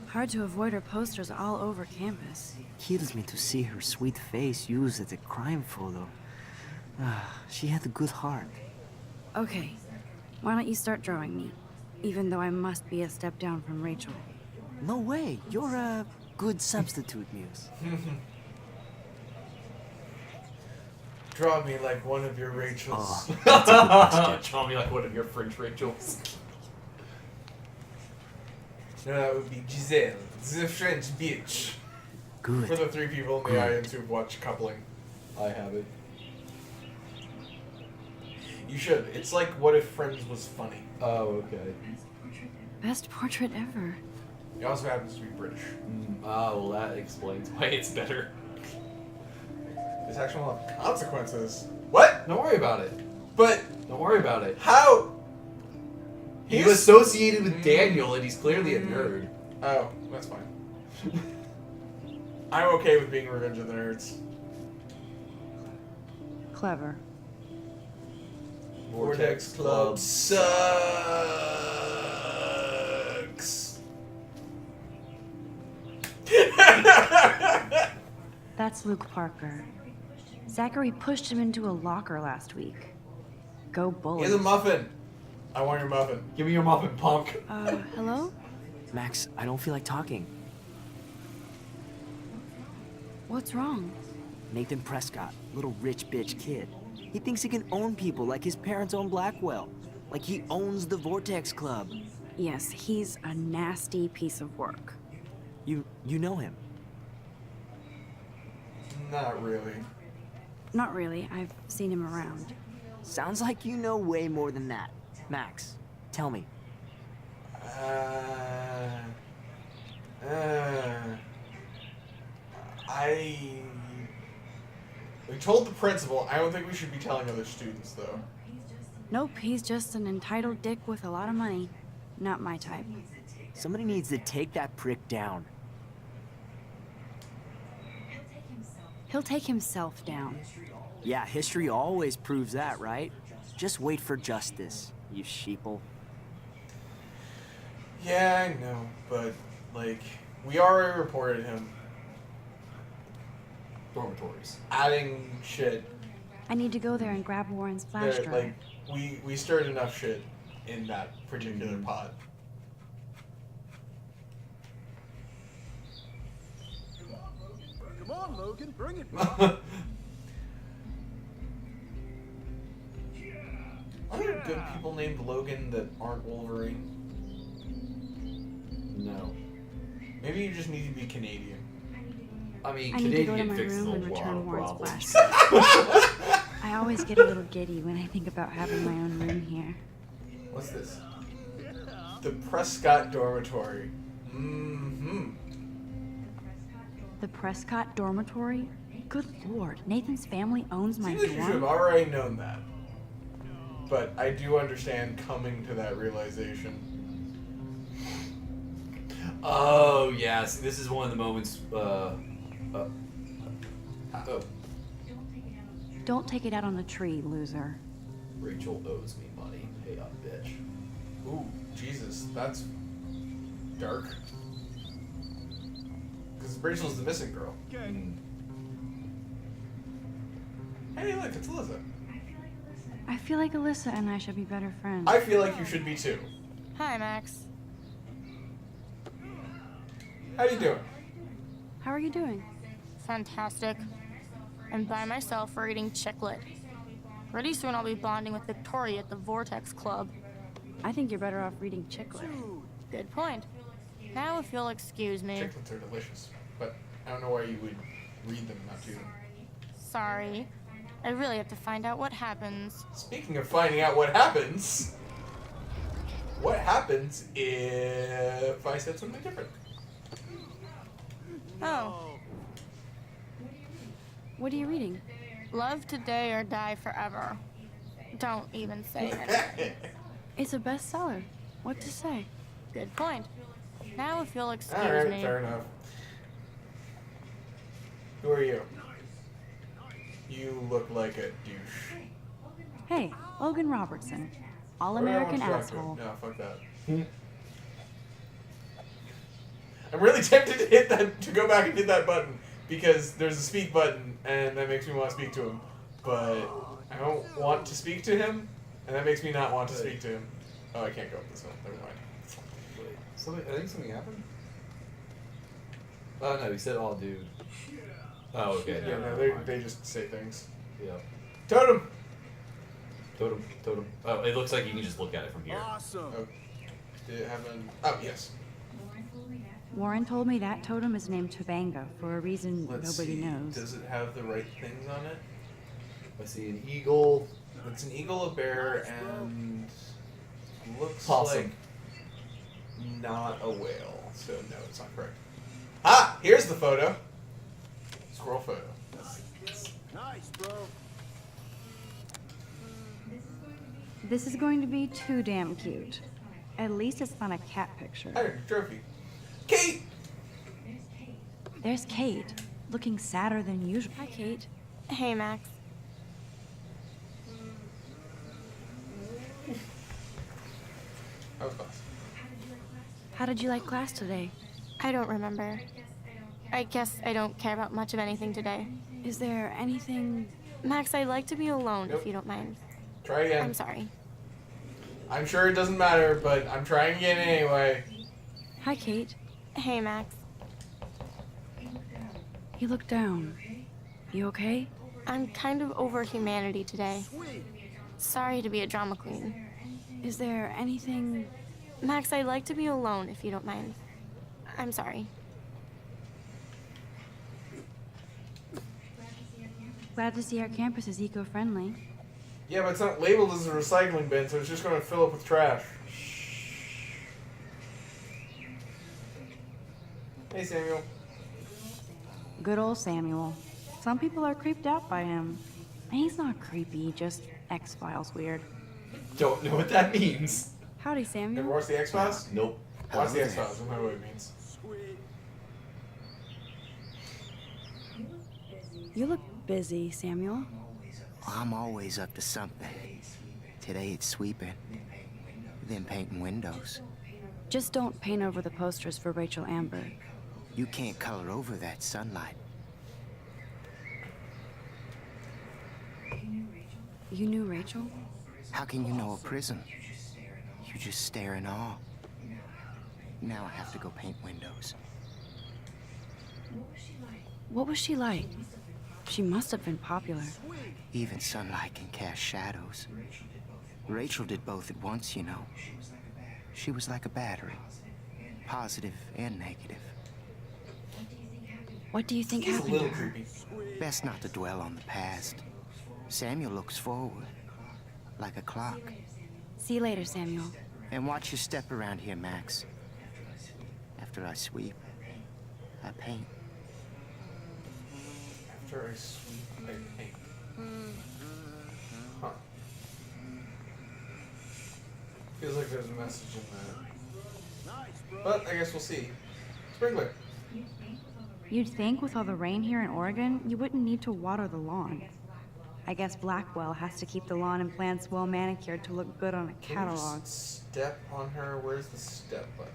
Hard to avoid her posters all over campus. Kills me to see her sweet face used as a crime photo. She had a good heart. Okay, why don't you start drawing me? Even though I must be a step down from Rachel. No way, you're a good substitute, Muse. Draw me like one of your Rachels. Draw me like one of your French Rachels. No, that would be Giselle, the French bitch. Good. For the 3 people in the audience who've watched Coupling. I have it. You should. It's like What If Friends was funny. Oh, okay. Best portrait ever. It also happens to be British. Well, that explains why it's better. This actually will have consequences. What? Don't worry about it. But don't worry about it. How? He's associated with Daniel, and he's clearly a nerd. Oh, that's fine. I'm okay with being Revenge of the Nerds. Clever. Vortex Club sucks. That's Luke Parker. Zachary pushed him into a locker last week. Go bully. Here's a muffin. I want your muffin. Give me your muffin, punk. Hello? Max, I don't feel like talking. What's wrong? Nathan Prescott, little rich bitch kid. He thinks he can own people like his parents own Blackwell. Like he owns the Vortex Club. Yes, he's a nasty piece of work. You know him? Not really. Not really. I've seen him around. Sounds like you know way more than that. Max, tell me. We told the principal. I don't think we should be telling other students, though. Nope, he's just an entitled dick with a lot of money. Not my type. Somebody needs to take that prick down. He'll take himself down. Yeah, history always proves that, right? Just wait for justice, you sheeple. Yeah, I know, but, like, we already reported him. Dormitories. Adding shit. I need to go there and grab Warren's flash There, drive. like, we stirred enough shit in that particular pot. Come on, Logan, bring it. Are there good people named Logan that aren't Wolverine? No. Maybe you just need to be Canadian. I mean, I need to go to Canadian my fixes room a and lot return of Warren's problems. flash. I always get a little giddy when I think about having my own room here. What's this? The Prescott Dormitory. Mm-hmm. The Prescott dormitory? Good lord, Nathan's family owns my Seems like you should have dorm? already known that. But I do understand coming to that realization. Oh, yes. This is one of the moments, Don't take it out on the tree, loser. Rachel owes me money. Hey up, bitch. Ooh, Jesus, that's dark. Because Rachel's the missing girl. Hey, look, it's Alyssa. I feel like Alyssa and I should be better friends. I feel like you should be too. Hi, Max. How you doing? How are you doing? Fantastic. I'm by myself reading Chicklet. Pretty soon I'll be bonding with Victoria at the Vortex Club. I think you're better off reading Chicklet. Good point. Now if you'll excuse me. Chiclets are delicious, but I don't know why you would read them, not to them. Sorry. I really have to find out what happens. Speaking of finding out what happens if I said something different? Oh. What are you reading? Love today or die forever. Don't even say anything. It's a bestseller. What to say? Good point. Now if you'll excuse Alright, me. fair enough. Who are you? You look like a douche. Hey, Logan Robertson. All-American asshole. No, fuck that. I'm really tempted to hit that, to go back and hit that button, because there's a speak button, and that makes me want to speak to him. But I don't want to speak to him, and that makes me not want to speak to him. Oh, I can't go up this one. Never mind. Wait, I think something happened? Oh, no, he said, "Oh, dude." Oh, okay. Yeah, no, they just say things. Yeah. Totem. Totem. Oh, it looks like you can just look at it from here. Awesome. Oh, did it have an? Oh, yes. Warren told me that totem is named Tobanga for a reason Let's nobody see. knows. Does it have the right things on it? I see an eagle. It's an eagle, a bear, and looks Possum. like not a whale. So no, it's not correct. Ah, here's the photo. Squirrel photo. Nice, bro. This is going to be too damn cute. At least it's not a cat picture. Hey, trophy. Kate! There's Kate, looking sadder than usual. Hi, Kate. Hey, Max. That was class. How did you like class today? I don't remember. I guess I don't care about much of anything today. Is there anything... Max, I'd like to be alone Nope. if you don't mind. Try again. I'm sorry. I'm sure it doesn't matter, but I'm trying again anyway. Hi, Kate. Hey, Max. You look down. You okay? I'm kind of over humanity today. Sorry to be a drama queen. Is there anything... Max, I'd like to be alone if you don't mind. I'm sorry. Glad to see our campus is eco-friendly. Yeah, but it's not labeled as a recycling bin, so it's just going to fill up with trash. Hey, Samuel. Good old Samuel. Some people are creeped out by him. And he's not creepy, just X-Files weird. Don't know what that means. Howdy, Ever Samuel. watch the X-Files? Nope. Watch the Hello X-Files, I know what it means. You look busy, Samuel. I'm always up to something. Today it's sweeping, then painting windows. Just don't paint over the posters for Rachel Amber. You can't color over that sunlight. You knew Rachel? How can you know a prism? You just stare in awe. Now I have to go paint windows. What was she like? She must have been popular. Even sunlight can cast shadows. Rachel did both at once, you know. She was like a battery, positive and negative. What do you think He's a happened to little her? creepy. Best not to dwell on the past. Samuel looks forward, like a clock. See you later, Samuel. And watch your step around here, Max. After I sweep, I paint. After I sweep, I paint. Huh. Feels like there's a message in that. But I guess we'll see. Sprinkler. You'd think with all the rain here in Oregon, you wouldn't need to water the lawn. I guess Blackwell has to keep the lawn and plants well manicured to look good on a Can you catalog. just step on her? Where's the step button?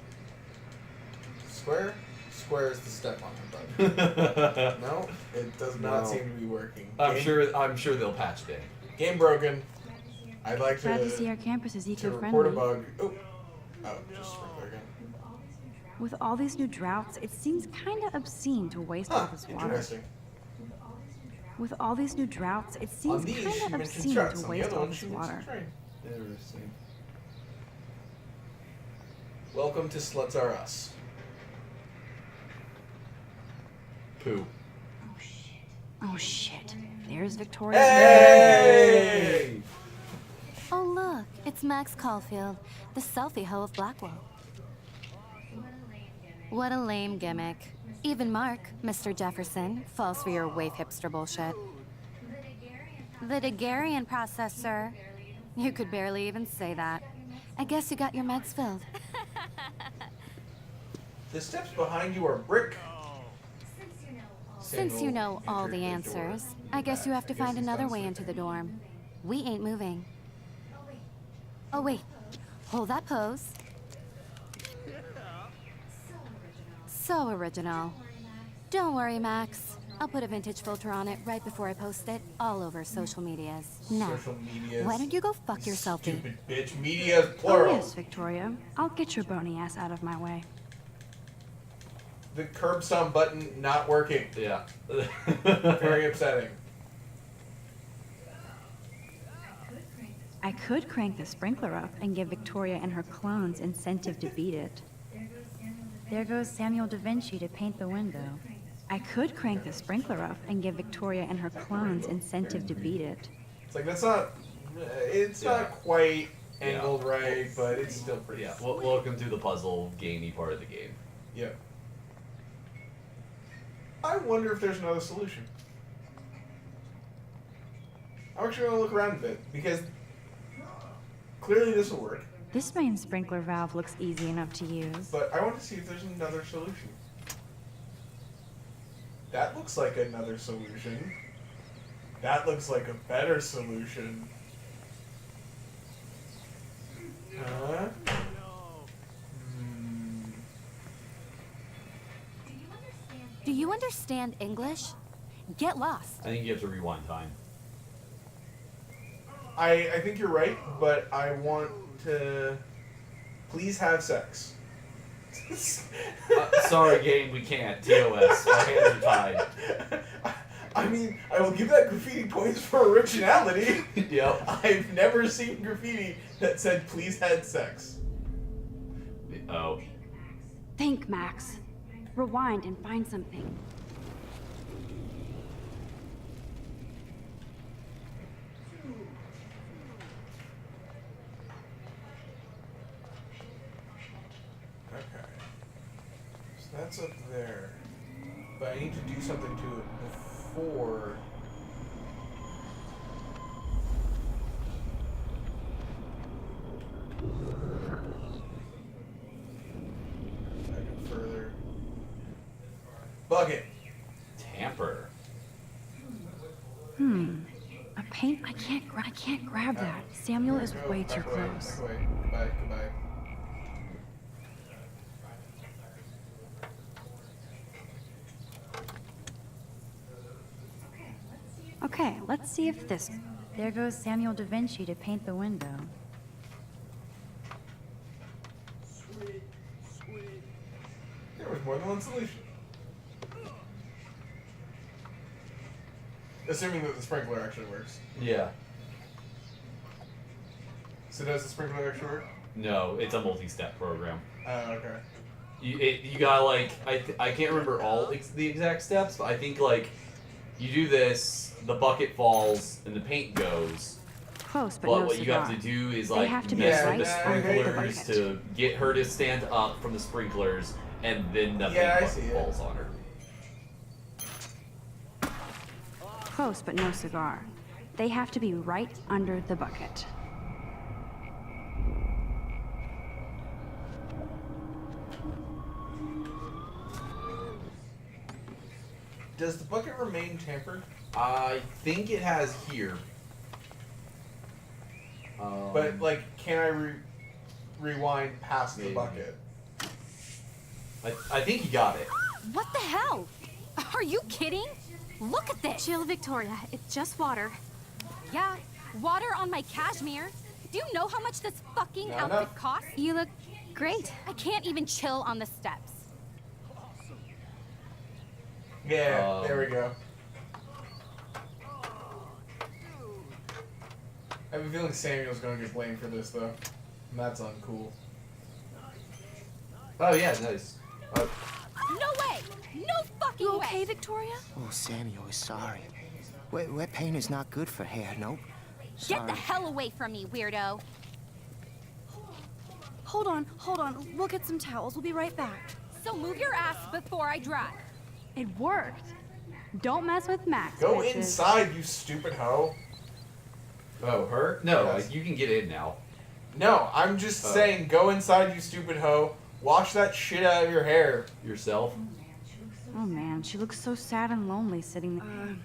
Square? Square is the step on her button. No, it does not No. seem to be working. I'm sure they'll patch it in. Game broken. I'd like Glad to see our campus is to eco-friendly. report a bug. Oh, just sprinkler again. With all these new droughts, it seems kind of obscene to waste all this water. Interesting. With all these new droughts, it On seems these, kind she of mentioned obscene sharks. to On the waste other all one, this she mentioned water. train. Interesting. Welcome to Sluts Are Us. Poo. Oh shit. There's Victoria. Hey! Oh, look, it's Max Caulfield, the selfie hoe of Blackwell. What a lame gimmick. Even Mark, Mr. Jefferson, falls for your wave hipster bullshit. The Daguerrean process, sir. You could barely even say that. I guess you got your meds filled. The steps behind you are brick. Since you know all the answers, I guess you have to find another way into the dorm. We ain't moving. Oh, wait. Hold that pose. So original. Don't worry, Max. I'll put a vintage filter on it right before I post it all over social medias. Now, Social medias. why don't you go fuck yourself, dude? Stupid bitch. Media Oh plural. yes, Victoria. I'll get your bony ass out of my way. The curb stomp button not working. Yeah. Very upsetting. I could crank the sprinkler up and give Victoria and her clones incentive to beat it. There goes Samuel da Vinci to paint the window. I could crank the sprinkler up and give Victoria and her clones incentive to beat it. It's like, that's not... It's not quite angled right, but it's still pretty... Yeah, welcome to the puzzle gamey part of the game. Yep. I wonder if there's another solution. I'm actually going to look around a bit, because clearly this will work. This main sprinkler valve looks easy enough to use. But I want to see if there's another solution. That looks like another solution. That looks like a better solution. Huh? Do you understand English? Get lost. I think you have to rewind time. I think you're right, but I want to please have sex. Sorry, game, we can't. TOS. Our hands are tied. I mean, I will give that graffiti points for originality. Yep. I've never seen graffiti that said please have sex. Oh. Think, Max. Rewind and find something. Okay. So that's up there. But I need to do something to it before... further. Bucket. Tamper. A paint? I can't grab that. Samuel is way too close. Back away. Goodbye. Goodbye. Okay, let's see if this... There goes Samuel da Vinci to paint the window. There was more than one solution. Assuming that the sprinkler actually works. Yeah. So does the sprinkler actually work? No, it's a multi-step program. Oh, okay. You gotta, like, I can't remember all the exact steps, but I think, like, you do this, the bucket falls, and the paint goes. Close, but But no what you cigar. have to do is, They like, have to be mess right with the under the sprinklers bucket. to get her to stand up from the sprinklers, and then the Yeah, I paint see bucket it. falls on her. Close, but no cigar. They have to be right under the bucket. Does the bucket remain tampered? I think it has here. But, like, can I rewind past the Maybe. bucket? I think you got it. What the hell? Are you kidding? Look at this. Chill, Victoria. It's just water. Yeah, water on my cashmere. Do you know how much this fucking Not outfit enough. costs? You look great. I can't even chill on the steps. Yeah, there we go. I have a feeling Samuel's gonna get blamed for this, though. And that's uncool. Oh yeah, nice. No way! No fucking You way! okay, Victoria? Oh, Samuel is sorry. Wet paint is not good for hair, nope. Get the hell away from me, weirdo! Hold on. We'll get some towels. We'll be right back. So move your ass before I drive. It worked. Don't mess with Max. Go bitches. inside, you stupid hoe. Oh, her? No, Yes. like, you can get in now. No, I'm just saying, go inside, you stupid hoe. Wash that shit out of your hair. Yourself? Oh man, she looks so sad and lonely sitting there.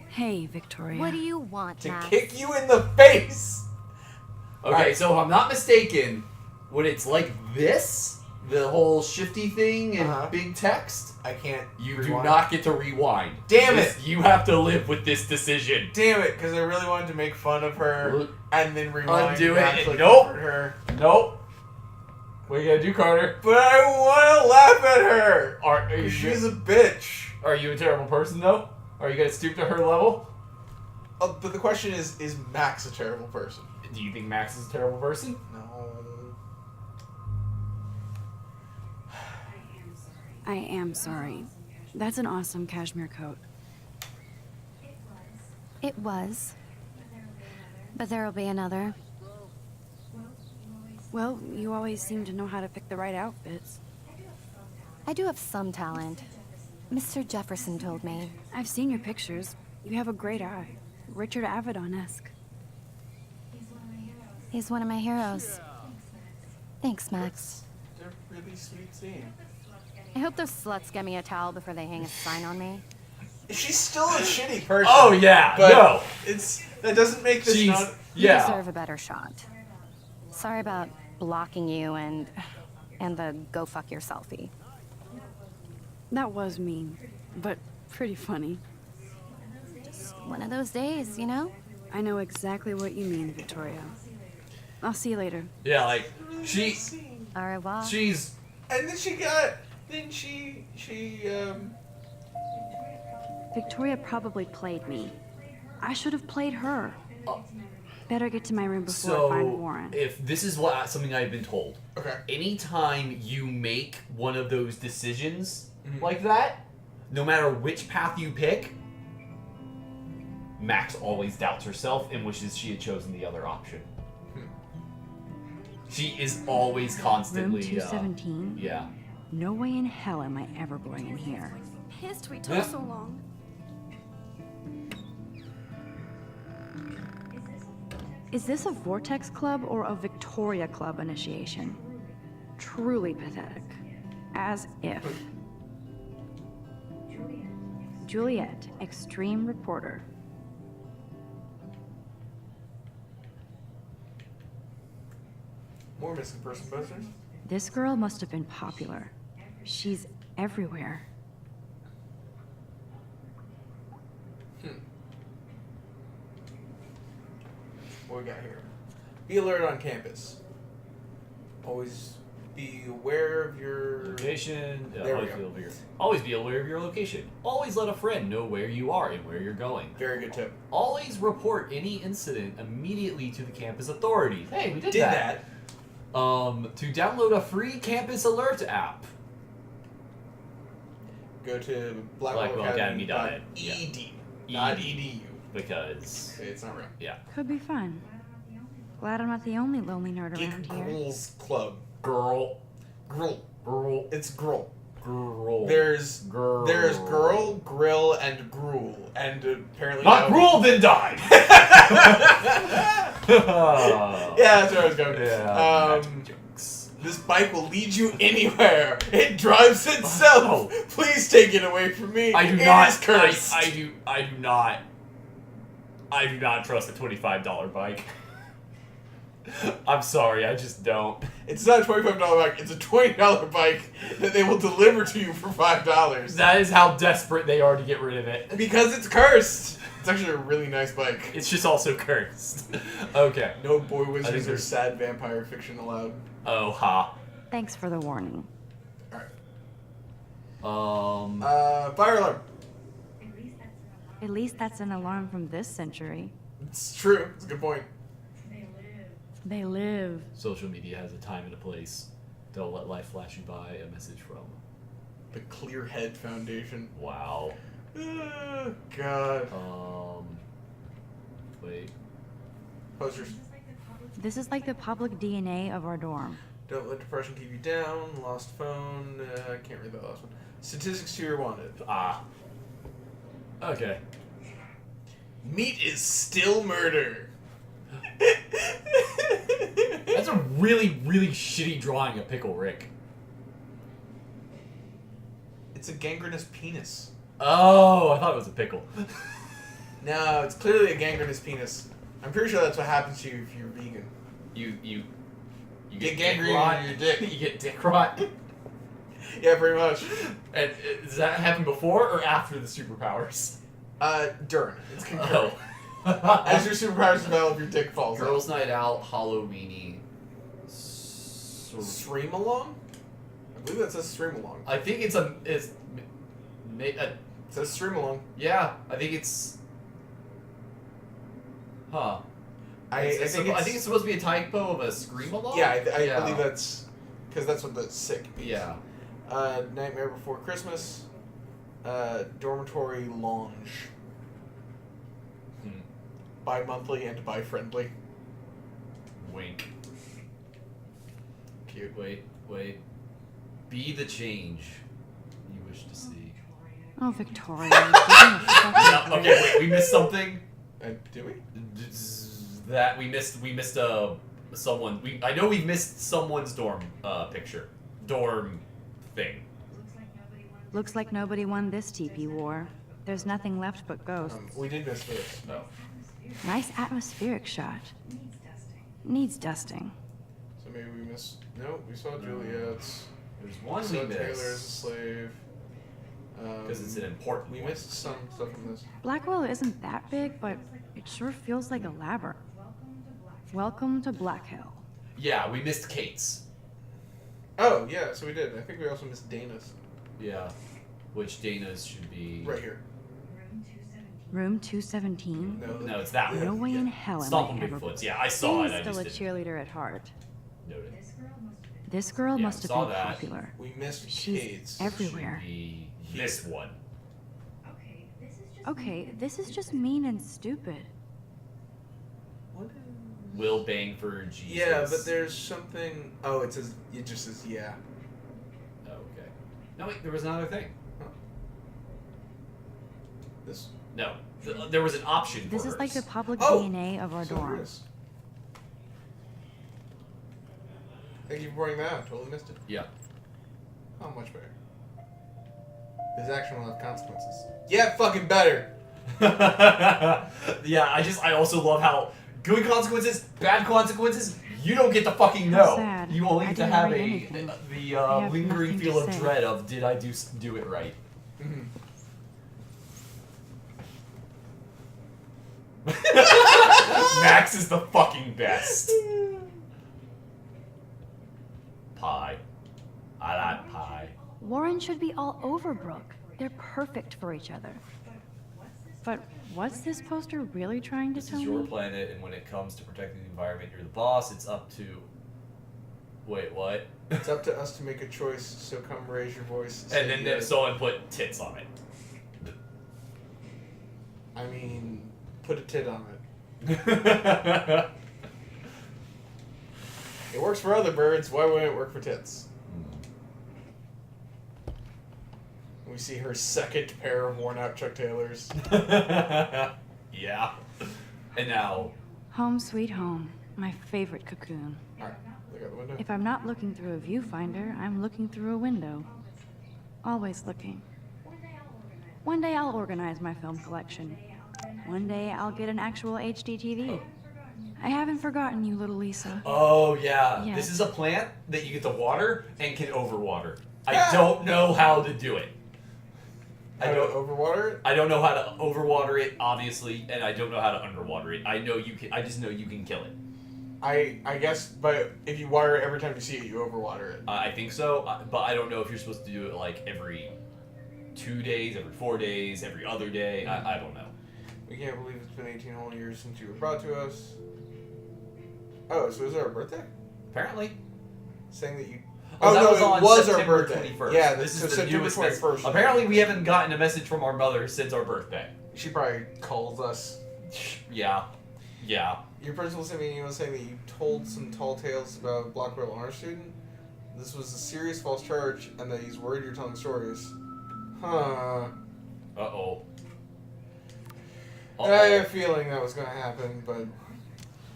Hey, Victoria. What do you want, To Max? kick you in the face! Okay, Alright. so if I'm not mistaken, when it's like this, the whole shifty thing and big text, I can't. you rewind. do not get to rewind. Damn This- it! You have to live with this decision. Damn it, because I really wanted to make fun of her Look, and then rewind undo and it. actually Nope. comfort her. Nope. What you gotta do, Carter? But I want to laugh at her! Are you She's a bitch. Are you a terrible person though? Are you gonna stoop to her level? But the question is Max a terrible person? Do you think Max is a terrible person? No. I am sorry. That's an awesome cashmere coat. It was. But there'll be another. Well, you always seem to know how to pick the right outfits. I do have some talent. Mr. Jefferson told me. I've seen your pictures. You have a great eye. Richard Avedon-esque. He's one of my heroes. Thanks, Max. They're really sweet scene. I hope those sluts get me a towel before they hang a sign on me. She's still a shitty person. Oh yeah, but no. That doesn't make this not. You deserve a better shot. Sorry about blocking you and the go fuck your selfie. That was mean, but pretty funny. Just one of those days, you know? I know exactly what you mean, Victoria. I'll see you later. Yeah, like Au revoir. she's And then she Victoria probably played me. I should have played her. Better get to my room before I find Warren. If this is something I've been told. Okay. Anytime you make one of those decisions like that, no matter which path you pick, Max always doubts herself and wishes she had chosen the other option. She is always constantly. Room 217? Yeah. No way in hell am I ever going in here. Pissed we took so long. Is this a Vortex Club or a Victoria Club initiation? Truly pathetic. As if. Juliet, extreme reporter. More missing person posters. This girl must have been popular. She's everywhere. What we got here? Be alert on campus. Always be aware of your Location. There we Always be aware of your location. Always let a friend know where you are and where you're going. Very good tip. Always report any incident immediately to the campus authorities. Hey, we did that. To download a free campus alert app. Go to blackwellacademy.ed. ED, not edu. Because it's not real. Yeah. Could be fun. Glad I'm not the only lonely nerd Geek around here. Girls Club. Girl. It's girl. Girl. There's girl, grill, and gruel, and apparently not gruel, then die. Yeah, that's where I was going. Yeah. This bike will lead you anywhere. It drives itself. Please take it away from me. I do It not. is cursed. I do not trust a $25 bike. I'm sorry, I just don't. It's not a $25 bike. It's a $20 bike that they will deliver to you for $5. That is how desperate they are to get rid of it. Because it's cursed. It's actually a really nice bike. It's just also cursed. Okay. No boy wizards or sad vampire fiction allowed. Oh, ha. Thanks for the warning. Fire alarm. At least that's an alarm from this century. It's true. It's a good point. They live. Social media has a time and a place. Don't let life flash you by. A message from the Clear Head Foundation. Wow. God. Wait. Posters. This is like the public DNA of our dorm. Don't let depression keep you down. Lost phone. I can't read that last one. Statistics to your wanted. Okay. Meat is still murder. That's a really, really shitty drawing of Pickle Rick. It's a gangrenous penis. Oh, I thought it was a pickle. No, it's clearly a gangrenous penis. I'm pretty sure that's what happens to you if you're vegan. You get gangrene in your dick. You get dick rot. Yeah, pretty much. And does that happen before or after the superpowers? During. It's concurrent. As your superpowers develop, your dick falls out. Girls' Night Out, Halloweeny. Stream along? I believe that says stream along. I think it says stream along. Yeah, I think it's. Huh. I think it's supposed to be a typo of a Scream-along? Yeah, I believe that's... Because that's what the sick means. Yeah. Nightmare Before Christmas. Dormitory Lounge. Bi-monthly and bi-friendly. Wink. Cute. Wait. Be the change you wish to see. Oh, Victoria. You're gonna fucking No, okay, wait, we missed something. Did we? That we missed someone. I know we missed someone's dorm dorm thing. Looks like nobody won this TP war. There's nothing left but ghosts. We did miss this. No. Nice atmospheric shot. Needs dusting. So maybe we missed... No, we saw Juliet's. There's one we saw we Taylor missed. as a slave. Because it's an important We one. missed some stuff from this. Blackwell isn't that big, but it sure feels like a labyrinth. Welcome to Black Hill. Yeah, we missed Kate's. Oh, yeah, so we did. I think we also missed Dana's. Yeah. Which Dana's should be... Right here. Room 217? No, it's that one. No way in hell am I Stomp on ever... Bigfoots. Yeah, I saw it. I Still just a didn't cheerleader at heart. note it. This girl Yeah, must have saw been that. popular. We missed She's Kate's. everywhere. Should be this one. Okay, this is just mean and stupid. Will Bangford Jesus. Yeah, but there's something... Oh, it just says yeah. Oh, okay. No, wait, there was another thing. Huh. This? No. There was an option This for is like the hers. public Oh! DNA of our So there dorm. is. Thank you for pointing that out. Totally missed it. Yeah. Oh, much better. This action will have consequences. Yeah, fucking better! Yeah, I also love how good consequences, bad consequences, you don't get to fucking How know. sad. You only I get to didn't have write anything. the I have lingering nothing to feel of say. dread of did I do it right. Max is the fucking best. Pie. I like pie. Warren should be all over Brooke. They're perfect for each other. But what's this poster really trying to This tell is your me? planet, and when it comes to protecting the environment, you're the boss. It's up to... Wait, what? It's up to us to make a choice, so come raise your voice. And then yes. someone put tits on it. I mean, put a tit on it. It works for other birds, why wouldn't it work for tits? We see her second pair of worn out Chuck Taylors. Yeah. And now... Home sweet home. My favorite cocoon. Alright, look out the window. If I'm not looking through a viewfinder, I'm looking through a window. Always looking. One day I'll organize my film collection. One day I'll get an actual HD TV. I haven't forgotten you, little Lisa. Oh, yeah. Yeah. This is a plant that you get to water and can overwater. I don't know how to do it. How to overwater it? I don't know how to overwater it, obviously, and I don't know how to underwater it. I know you can. I just know you can kill it. I guess, but if you water it every time you see it, you overwater it. I think so, but I don't know if you're supposed to do it like every 2 days, every 4 days, every other day. I don't know. We can't believe it's been 18 whole years since you were brought to us. Oh, so is it our birthday? Apparently. Saying that you... Oh, that no, was it on was September our birthday. 21st. Yeah, this so is the September newest 21st. message. Apparently, we haven't gotten a message from our mother since our birthday. She probably calls us. Yeah. Yeah. Your principal sent me an email saying that you told some tall tales about a Blackwell honor student. This was a serious false charge, and that he's worried you're telling stories. Huh. Uh-oh. I had a feeling that was going to happen, but...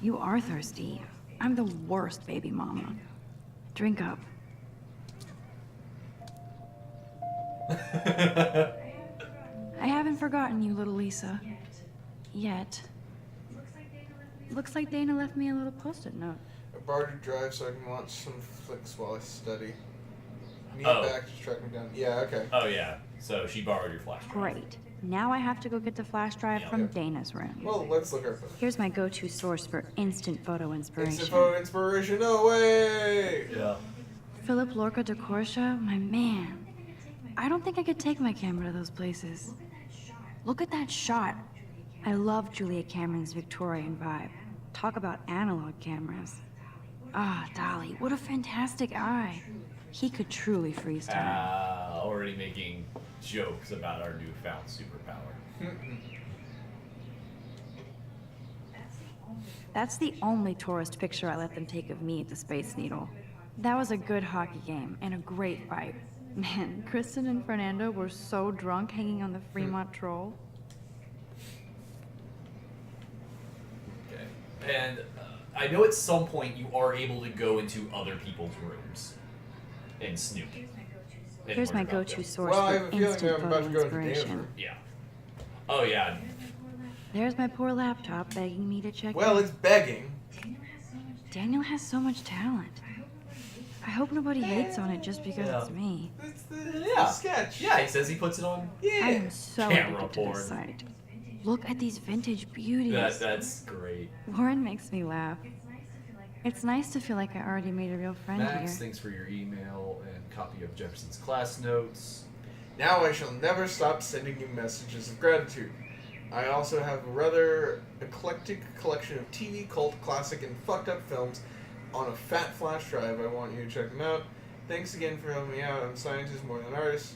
You are thirsty. I'm the worst baby mama. Drink up. I haven't forgotten you, little Lisa. Yet. Looks like Dana left me a little post-it note. I borrowed your drive so I can watch some flicks while I study. Need Oh. back to track me down. Yeah, okay. Oh, yeah. So she borrowed your flash drive. Great. Now I have to go get the flash drive from Dana's room. Well, let's look at it. Here's my go-to source for instant photo inspiration. Instant photo inspiration, no way! Yeah. Philip Lorca de Corsia, my man. I don't think I could take my camera to those places. Look at that shot. I love Julia Cameron's Victorian vibe. Talk about analog cameras. Ah, Dolly, what a fantastic eye. He could truly freeze time. Already making jokes about our newfound superpower. That's the only tourist picture I let them take of me at the Space Needle. That was a good hockey game and a great fight. Man, Kristen and Fernando were so drunk hanging on the Fremont Troll. Okay. And I know at some point you are able to go into other people's rooms and snoop. Here's my go-to source Well, I have for a feeling instant I'm about photo to go into Dan's inspiration. room. Yeah. Oh, yeah. There's my poor laptop begging me to check Well, in. it's begging. Daniel has so much talent. I hope nobody hates on it just because it's me. It's the sketch. Yeah, he says he puts it on. I am so Camera addicted to porn. this site. Look at these vintage beauties. That's great. Warren makes me laugh. It's nice to feel like I already made a real friend Max, here. thanks for your email and copy of Jefferson's class notes. Now I shall never stop sending you messages of gratitude. I also have a rather eclectic collection of TV, cult, classic, and fucked up films on a fat flash drive. I want you to check them out. Thanks again for helping me out. I'm a scientist more than an artist.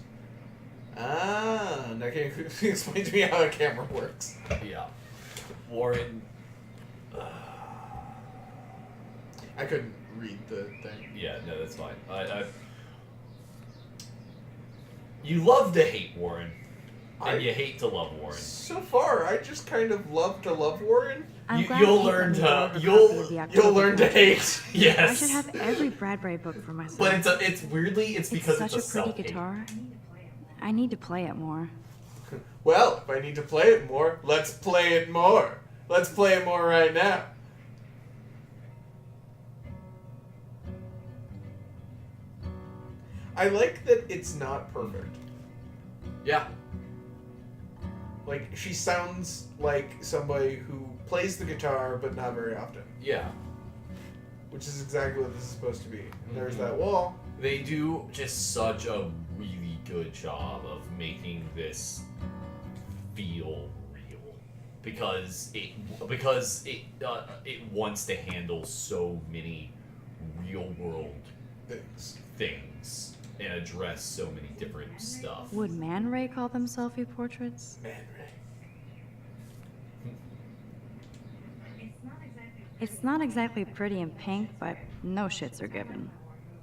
Now can you explain to me how a camera works? Yeah. Warren. I couldn't read the thing. Yeah, no, that's fine. You love to hate Warren. And you hate to love Warren. So far, I just kind of love to love Warren. You'll learn to you'll learn to hate. Yes. I should have every Bradbury book for myself. But it's weirdly it's because such it's a pretty self-hate. guitar. I need to play it more. Well, if I need to play it more, let's play it more. Let's play it more right now. I like that it's not perfect. Yeah. Like, she sounds like somebody who plays the guitar, but not very often. Yeah. Which is exactly what this is supposed to be. And there's that wall. They do just such a really good job of making this feel real, because it wants to handle so many real world things and address so many different stuff. Would Man Ray call them selfie portraits? Man Ray. It's not exactly pretty and pink, but no shits are given.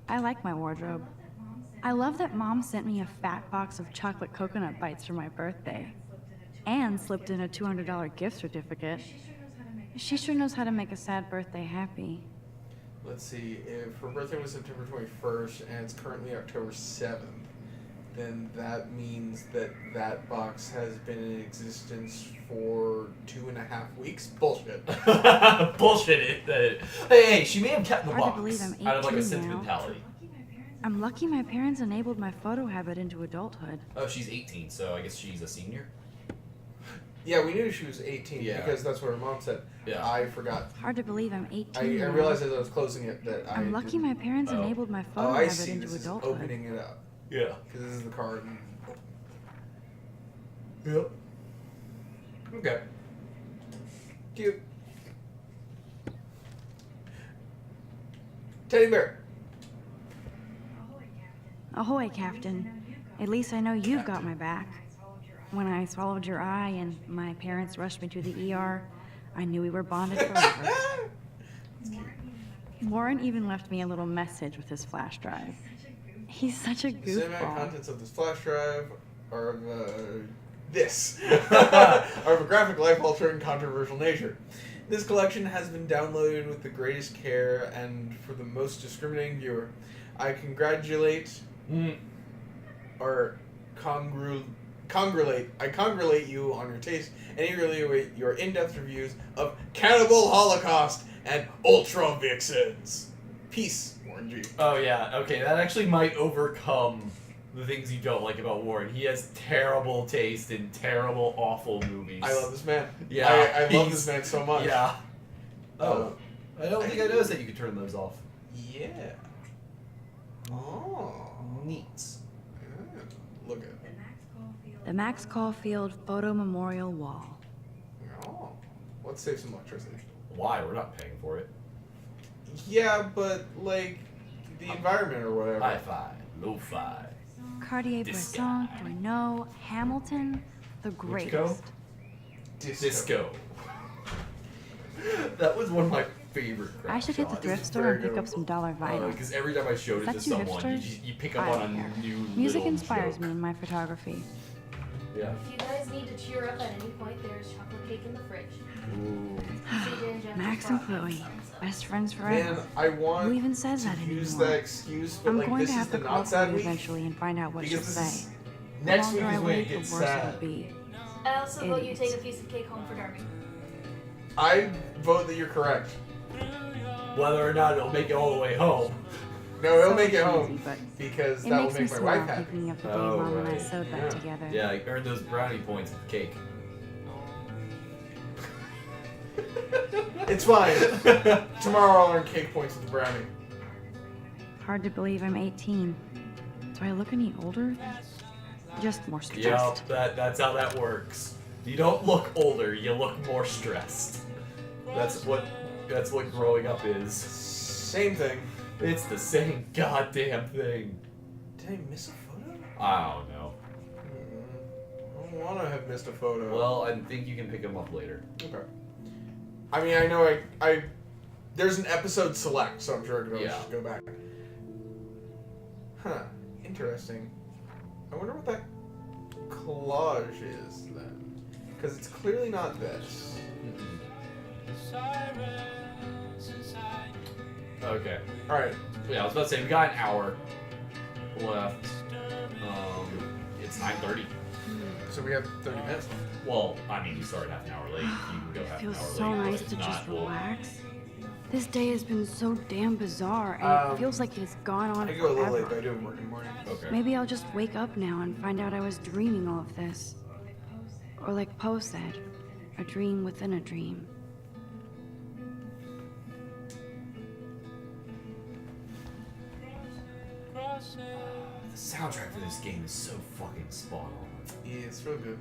I like my wardrobe. I love that Mom sent me a fat box of chocolate coconut bites for my birthday. And slipped in a $200 gift certificate. She sure knows how to make a sad birthday happy. Let's see, if her birthday was September 21st and it's currently October 7th, then that means that that box has been in existence for 2.5 weeks? Bullshit. Bullshit. Hey, she may have kept the Hard to box believe I'm out of like a 18 now. sentimentality. I'm lucky my parents enabled my photo habit into adulthood. Oh, she's 18, so I guess she's a senior? Yeah, we knew she was 18 Yeah. because that's what her mom said. Yeah. I forgot. Hard to believe I'm 18 I now. realized as I was closing it that I'm lucky my parents enabled my photo Oh, I habit see. into This is adulthood. opening it up. Yeah. Because this is the card. Yep. Okay. Cute. Teddy bear. Ahoy, Captain. At least I know you've got my back. When I swallowed your eye and my parents rushed me to the ER, I knew we were bonded forever. Warren even left me a little message with his flash drive. He's such a The cinematic goofball. contents of this flash drive are of are of a graphic, life-altering, controversial nature. This collection has been downloaded with the greatest care and for the most discriminating viewer. I congratulate or congratulate you on your taste and eagerly await your in-depth reviews of Cannibal Holocaust and Ultra Vixens. Peace, Warren G. Oh yeah, okay, that actually might overcome the things you don't like about Warren. He has terrible taste in terrible, awful movies. I love this man. Yeah, I love he's- this man so much. Yeah. Oh, I don't think I noticed that you could turn those off. Yeah. Oh. Neat. Yeah. Look at it. The Max Caulfield Photo Memorial Wall. let's save some electricity. Why? We're not paying for it. Yeah, but like the environment or whatever. Hi-fi, lo-fi. Cartier-Bresson, Bruno, Hamilton, the greatest. Disco. That was one of my favorite. I should hit the thrift store and pick up some dollar vinyl. Because every time I showed it to someone, you pick up on a new Music little inspires joke. me in my photography. Yeah. If you guys need to cheer up at any point, there's chocolate cake in the fridge. Max and Chloe, best friends forever. Man, I want Who even says to that use anymore? that excuse, but I'm like going this to is have the to call not sad Chloe week. eventually and find out what she'll Because this say. is- next The week longer is I when it wait, gets the worse sad. it'll be. I also vote you Idiots. take a piece of cake home for Darby. I vote that you're correct. Whether or not it'll make it all the way home. No, it'll So make it cheesy, home but because it that will makes me make my smile wife happy. thinking of the day Oh, Mom and I right. sewed that together. Yeah, you earned those brownie points with cake. It's fine. Tomorrow I'll earn cake points with the brownie. Hard to believe I'm 18. Do I look any older? Just more stressed. Yep, that's how that works. You don't look older, you look more stressed. That's what growing up is. Same thing. It's the same goddamn thing. Did I miss a photo? I don't know. I don't want to have missed a photo. Well, I think you can pick them up later. Okay. I mean, I know I there's an episode select, so I'm sure I can always Yeah. just go back. Huh. Interesting. I wonder what that collage is then. Because it's clearly not this. Okay. Alright. Yeah, I was about to say, we got an hour left. It's 9:30. So we have 30 minutes. Well, I mean, you started half an hour late. You can go half an Feels hour so late. but nice if to not, just we'll- relax. This day has been so damn bizarre, and it feels like it has gone on I go a little late, forever. but I do have work in the morning. Okay. Maybe I'll just wake up now and find out I was dreaming all of this. Or like Poe said, a dream within a dream. The soundtrack for this game is so fucking spot on. Yeah, it's real good.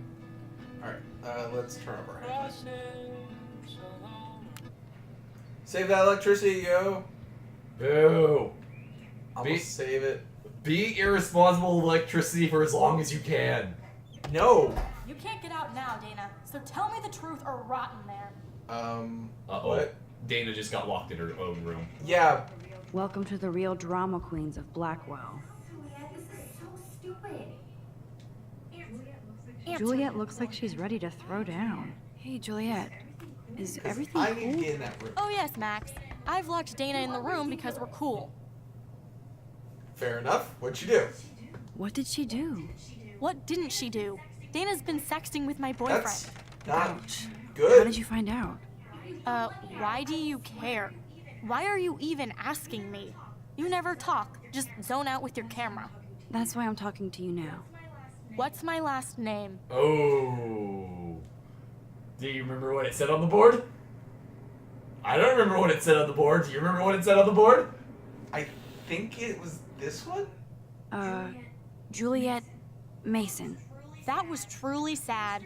Alright, let's turn up our hi-fi. Save that electricity, yo! Boo! I'm gonna save it. Be irresponsible with electricity for as long as you can. No! You can't get out now, Dana. So tell me the truth or rot in there. Uh-oh. What? Dana just got locked in her own room. Yeah. Welcome to the real drama queens of Blackwell. Juliet looks like she's ready to throw down. Hey, Juliet. Is everything I need to cool? get in that room. Oh yes, Max. I've locked Dana in the room because we're cool. Fair enough. What'd you do? What did she do? What didn't she do? Dana's been sexting with my boyfriend. That's not Ouch. good. How did you find out? Why do you care? Why are you even asking me? You never talk. Just zone out with your camera. That's why I'm talking to you now. What's my last name? Oh. Do you remember what it said on the board? I don't remember what it said on the board. Do you remember what it said on the board? I think it was this one? Juliet Mason. That was truly sad.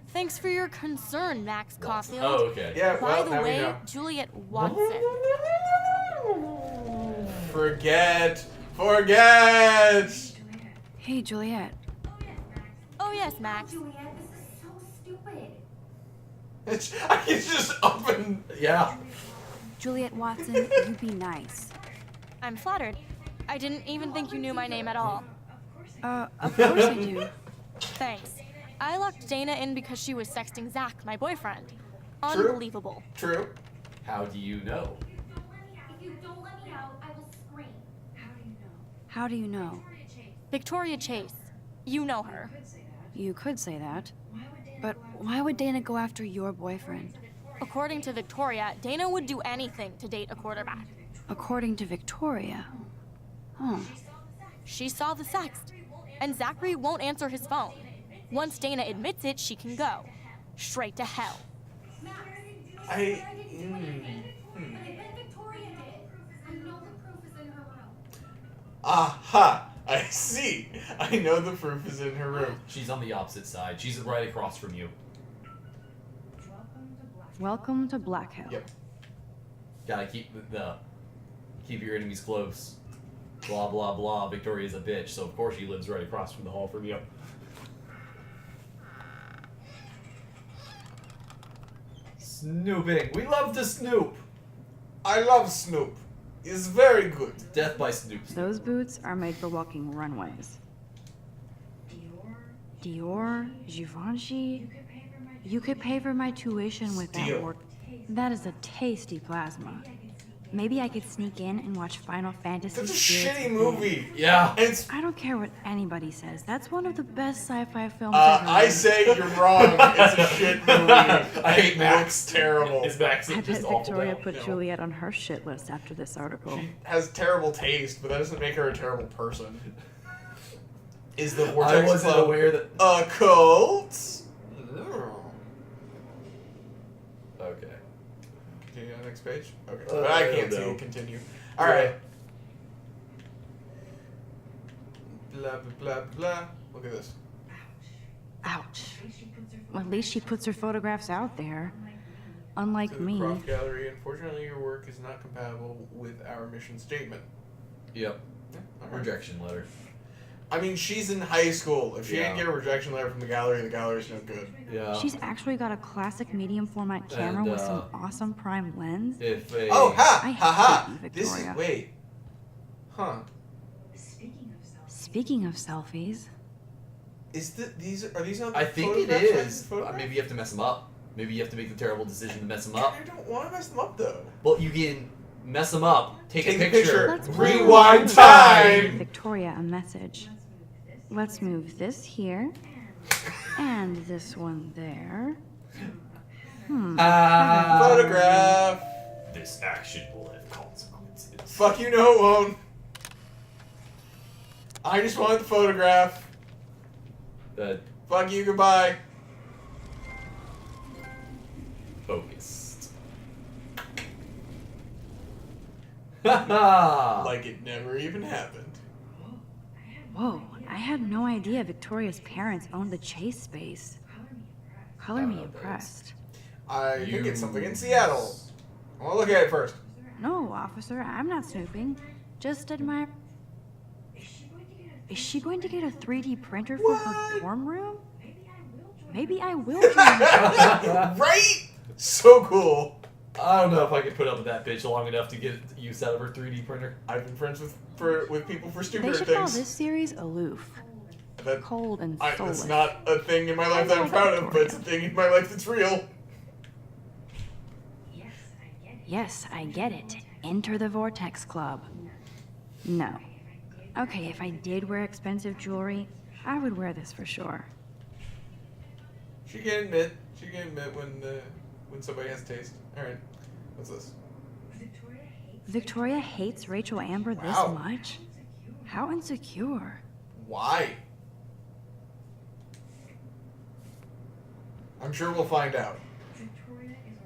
Thanks for your concern, Max Caulfield. Oh, okay. Yeah, By well, the now we way, know. Juliet Watson. Forget! Hey, Juliet. Oh yes, Max. I can just open. Yeah. Juliet Watson, you be nice. I'm flattered. I didn't even think you knew my name at all. Of course I do. Thanks. I locked Dana in because she was sexting Zach, my boyfriend. True. Unbelievable. True. How do you know? How do you know? Victoria Chase. You know her. You could say that. But why would Dana go after your boyfriend? According to Victoria, Dana would do anything to date a quarterback. According to Victoria. Huh. She saw the sext. And Zachary won't answer his phone. Once Dana admits it, she can go. Straight to hell. Aha! I see. I know the proof is in her room. She's on the opposite side. She's right across from you. Welcome to Black Hill. Yep. Gotta keep keep your enemies close. Blah blah blah. Victoria's a bitch, so of course she lives right across from the hall from you. Snooping. We love to snoop. I love Snoop. He's very good. Death by Snoop. Those boots are made for walking runways. Dior, Givenchy. You could pay for my tuition with that word. That is a tasty plasma. Maybe I could sneak in and watch Final Fantasy. That's a Spirits shitty again. movie. Yeah. It's. I don't care what anybody says. That's one of the best sci-fi films ever. I say you're wrong. It's a shit movie. I hate Max. It's terrible. Is Max I bet just awful Victoria now? put Juliet on her shit list after this article. She has terrible taste, but that doesn't make her a terrible person. Is the I Vortex wasn't Club aware that. a cult? Okay. Continue on the next page? Okay. But I can't see no. it continue. Alright. Blah, blah, blah, blah. Look at this. Ouch. Well, at least she puts her photographs out there. Unlike To the me. Croft Gallery, unfortunately, your work is not compatible with our mission statement. Yep. Yeah, all right. Rejection letter. I mean, she's in high school. If she Yeah. didn't get a rejection letter from the gallery's no good. Yeah. She's actually got a classic medium format camera And, with some awesome prime lens. If a Oh, ha! I Ha ha! hate you, This is. Victoria. Wait. Huh. Speaking of selfies, Is are these not the I think it photographs I can is. photograph? Maybe you have to mess them up. Maybe you have to make the terrible decision to mess them up. I don't want to mess them up though. Well, you can mess them up, take a a picture, let's rewind put time. Victoria a message. Let's move this here, and this one there. Photograph. This action will have consequences. Fuck you, no it won't. I just wanted the photograph. Fuck you, goodbye. Focused. Like it never even happened. Whoa, I had no idea Victoria's parents owned the Chase space. Color me impressed. I think it's something in Seattle. I want to look at it first. No, officer, I'm not snooping. Just admire. Is she going to get a 3D printer for her dorm room? Maybe I will join her. Right? So cool. I don't know if I could put up with that bitch long enough to get use out of her 3D printer. I've been friends with people for They stupider should call things. this series aloof. That, Cold and That's soulless. not a thing in my life that I'm like proud of, but Victoria. it's a thing in my life that's real. Yes, I get it. Enter the Vortex Club. No. Okay, if I did wear expensive jewelry, I would wear this for sure. She can admit when somebody has taste. All right, what's this? Victoria hates Rachel Amber this Wow. much? How insecure. Why? I'm sure we'll find out.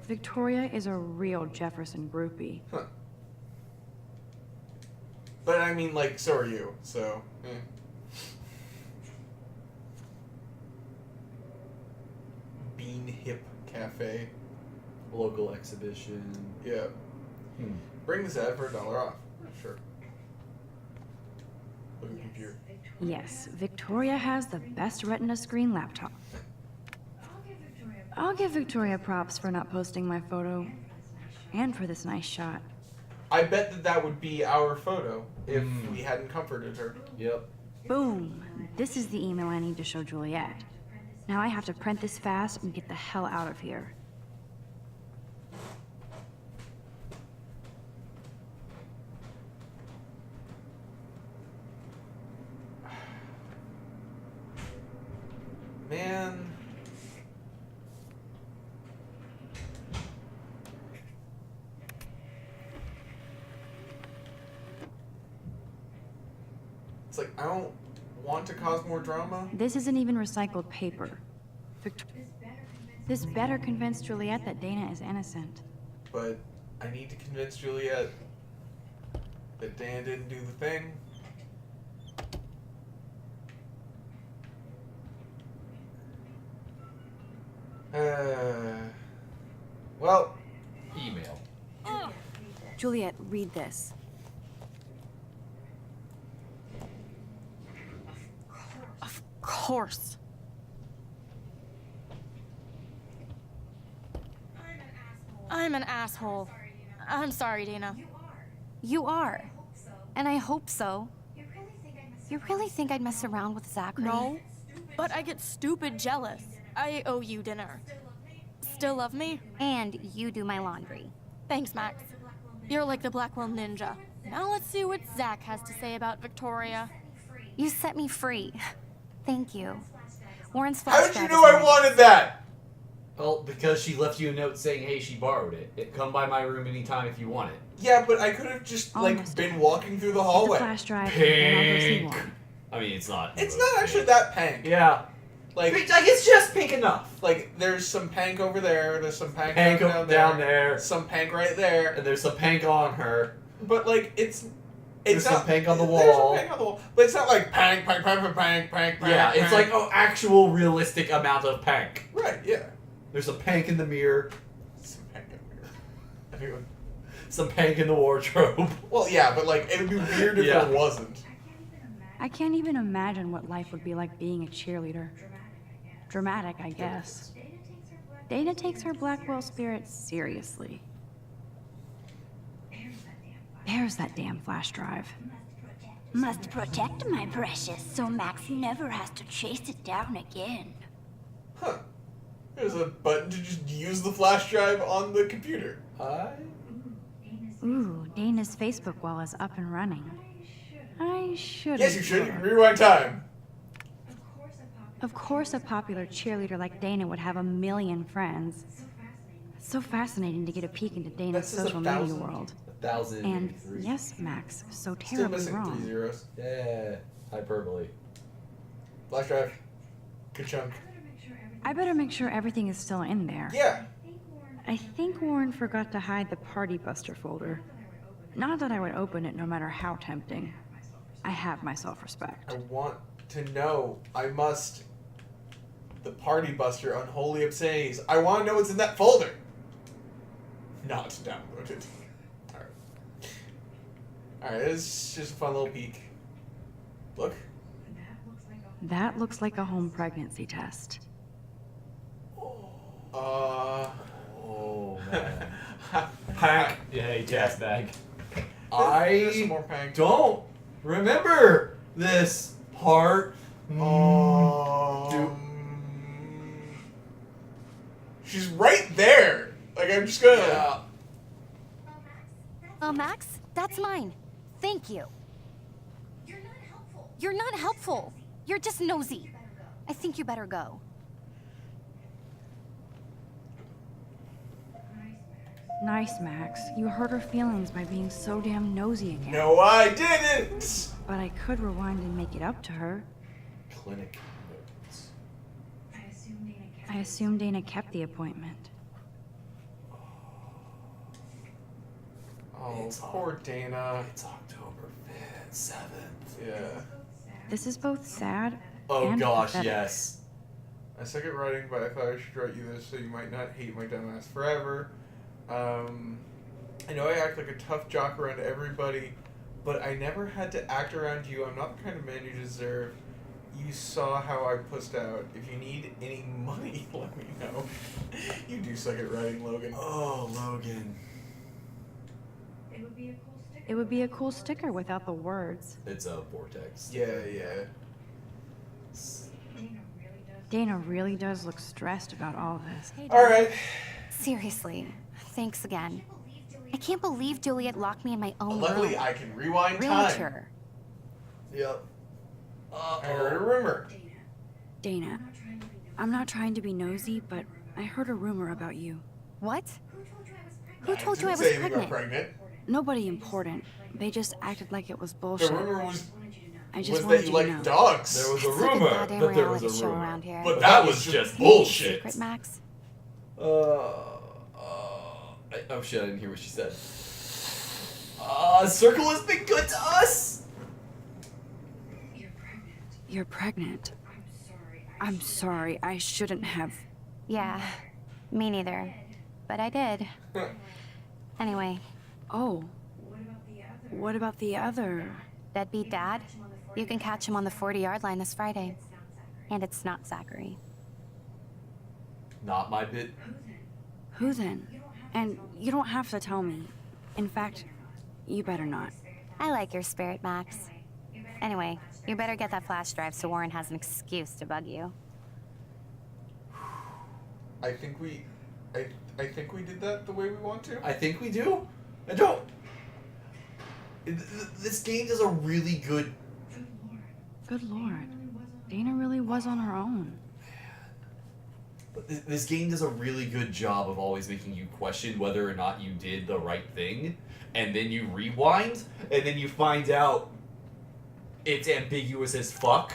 Victoria is a real Jefferson groupie. Huh. But I mean, like, so are you. So. Bean Hip Cafe. Local exhibition. Yeah. Bring this ad for $1 off. Sure. Look at the computer. Yes, Victoria has the best Retina screen laptop. I'll give Victoria props for not posting my photo. And for this nice shot. I bet that would be our photo if we hadn't comforted her. Yep. Boom! This is the email I need to show Juliet. Now I have to print this fast and get the hell out of here. Man. It's like, I don't want to cause more drama. This isn't even recycled paper. This better convince Juliet that Dana is innocent. But I need to convince Juliet that Dan didn't do the thing. Well, email. Juliet, read this. Of course. I'm an asshole. I'm sorry, Dana. You are. And I hope so. You really think I'd mess around with Zachary? No, but I get stupid jealous. I owe you dinner. Still love me? And you do my laundry. Thanks, Max. You're like the Blackwell Ninja. Now let's see what Zach has to say about Victoria. You set me free. Thank you. Warren's how flash did you drive know is I in- wanted that? Well, because she left you a note saying, hey, she borrowed it. Come by my room anytime if you want it. Yeah, but I could have just, like, been walking through the The hallway. flash drive, and I'll go see Pink. Warren. I mean, it's not. It's not actually that pink. Yeah. Like, it's just pink enough. Like, there's some pank over there, there's some pank, Pank down there, there. some pank right there. And there's some pank on her. But, like, it's There's not, some pank on the There's wall. some pank on the wall. But it's not like pank, pank, pank, pank, pank, pank, Yeah, pank. it's like an actual realistic amount of pank. Right, yeah. There's some pank in the mirror. Some pank in the mirror. Anyway. Some pank in the wardrobe. Well, yeah, but, like, it would be weird if Yeah. there wasn't. I can't even imagine what life would be like being a cheerleader. Dramatic, I guess. Dana takes her Blackwell spirit seriously. There's that damn flash drive. Must protect my precious so Max never has to chase it down again. Huh. There's a button to just use the flash drive on the computer. Ooh, Dana's Facebook wall is up and running. I should. Yes, you should. You can rewind time. Of course, a popular cheerleader like Dana would have a million friends. It's so fascinating to get a peek into Dana's That says social media 1,000. world. 1,000. And yes, Max, so Still terribly missing wrong. 3 zeros. Yeah, hyperbole. Flash drive. Good chunk. I better make sure everything is still in there. Yeah. I think Warren forgot to hide the Party Buster folder. Not that I would open it no matter how tempting. I have my self-respect. I want to know. I must. The Party Buster Unholy Obscenities. I want to know what's in that folder. Not downloaded. Alright. Alright, it's just a fun little peek. Look. That looks like a home pregnancy test. Oh, man. Pank. Yeah, gas bag. There's some I more pank. don't remember this part. She's right there. Like, I'm just gonna. Yeah. Oh, Max, that's mine. Thank you. You're not helpful. You're just nosy. I think you better go. Nice, Max. You hurt her feelings by being so damn nosy again. No, I didn't. But I could rewind and make it up to her. Clinic notes. I assume Dana kept the appointment. Oh, poor Dana. It's October 5th, 7th. Yeah. This is both sad Oh and gosh, pathetic. yes. I suck at writing, but I thought I should write you this so you might not hate my dumb ass forever. I know I act like a tough jock around everybody, but I never had to act around you. I'm not the kind of man you deserve. You saw how I pussed out. If you need any money, let me know. You do suck at writing, Logan. Oh, Logan. It would be a cool sticker without the words. It's a vortex. Yeah, yeah. Dana really does look stressed about all this. Alright. Seriously, thanks again. I can't believe Juliet locked me in my own Luckily, room. I can rewind Really time. sure. Yep. I heard a rumor. Dana, I'm not trying to be nosy, but I heard a rumor about you. What? Who told you I Didn't was say anything about pregnant? pregnant. Nobody important. They just acted like it was The bullshit. rumor I just was wanted that you to like know. dogs. There was a It's like a rumor goddamn that there was reality a show rumor. around here. But that was just bullshit. Secret, Max? Oh shit, I didn't hear what she said. Circle has been good to us! You're pregnant. I'm sorry. I shouldn't have. Yeah, me neither. but I did. Anyway. Oh. What about the other? Deadbeat dad? You can catch him on the 40-yard line this Friday. And it's not Zachary. Not my bit. Who then? And you don't have to tell me. In fact, you better not. I like your spirit, Max. Anyway, you better get that flash drive so Warren has an excuse to bug you. I think we did that the way we want to. I think we do. I don't. This game does a really good. Good lord. Dana really was on her own. But this game does a really good job of always making you question whether or not you did the right thing, and then you rewind, and then you find out it's ambiguous as fuck.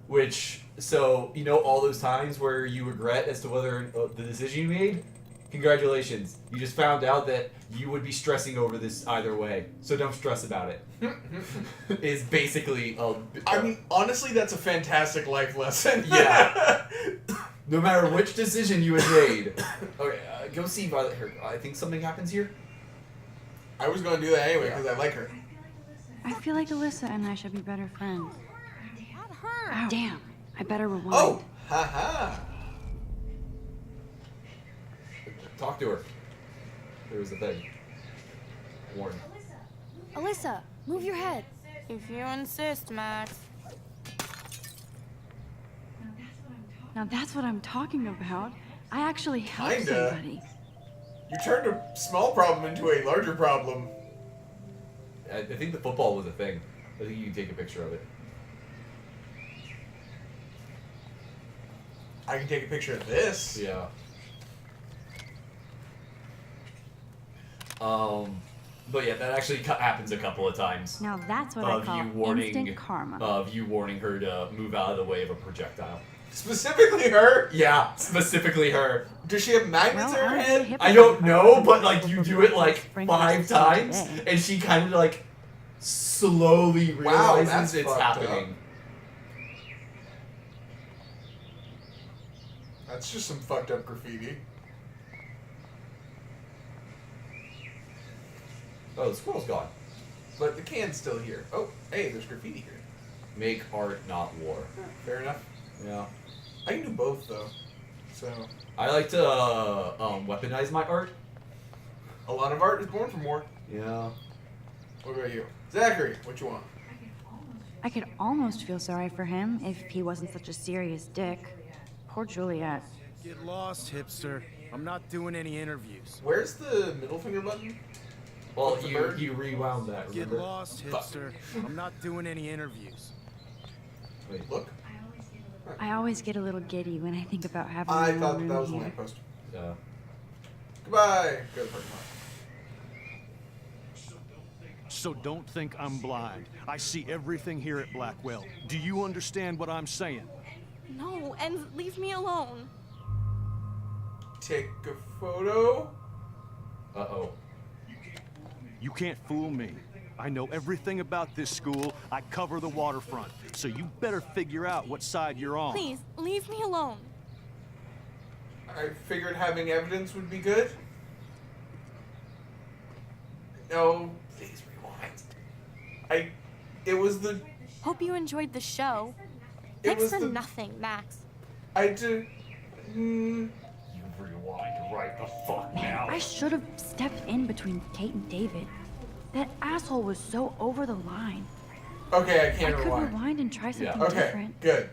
Which, so, you know, all those times where you regret as to whether the decision you made? Congratulations. You just found out that you would be stressing over this either way. So don't stress about it. Is basically I mean, honestly, that's a fantastic life lesson. Yeah. No matter which decision you had made. Okay, go see Violet here. I think something happens here. I was going to do that anyway because I like her. I feel like Alyssa and I should be better friends. Her. Damn. I better rewind. Oh! Haha! Talk to her. There was a thing. Warren. Alyssa, move your head. If you insist, Max. Now that's what I'm talking about. I actually helped Kinda. somebody. You turned a small problem into a larger problem. I think the football was a thing. I think you can take a picture of it. I can take a picture of this. Yeah. But yeah, that actually happens a couple of times. Now that's what I call instant karma. Of you warning her to move out of the way of a projectile. Specifically her? Yeah, specifically her. Does she have magnets in her head? I don't know, but like you do it like 5 times, and she kind of like slowly realizes that's it's fucked happening. up. That's just some fucked up graffiti. Oh, the squirrel's gone. But the can's still here. Oh, hey, there's graffiti here. Make art, not war. Fair enough. Yeah. I can do both, though. So. I like to weaponize my art. A lot of art is born from war. Yeah. What about you? Zachary, what you want? I could almost feel sorry for him if he wasn't such a serious dick. Poor Juliet. Get lost, hipster. I'm not doing any interviews. Where's the middle finger button? Well, What's the bird? you rewound that, remember? Get lost, hipster. I'm not doing any interviews. Wait, look. I always get a little giddy when I think about having I my thought own that room was a here. lamppost. Yeah. Goodbye. Go to the parking lot. So don't think I'm blind. I see everything here at Blackwell. Do you understand what I'm saying? No, and leave me alone. Take a photo. Uh-oh. You can't fool me. I know everything about this school. I cover the waterfront. So you better figure out what side you're on. Please, leave me alone. I figured having evidence would be good. No, please rewind. It was the... Hope you enjoyed the show. It Thanks was for the... nothing, Max. I did... You rewind right the fuck now. I should have stepped in between Kate and David. That asshole was so over the line. Okay, I I can't could rewind. rewind and try something Okay, different. good.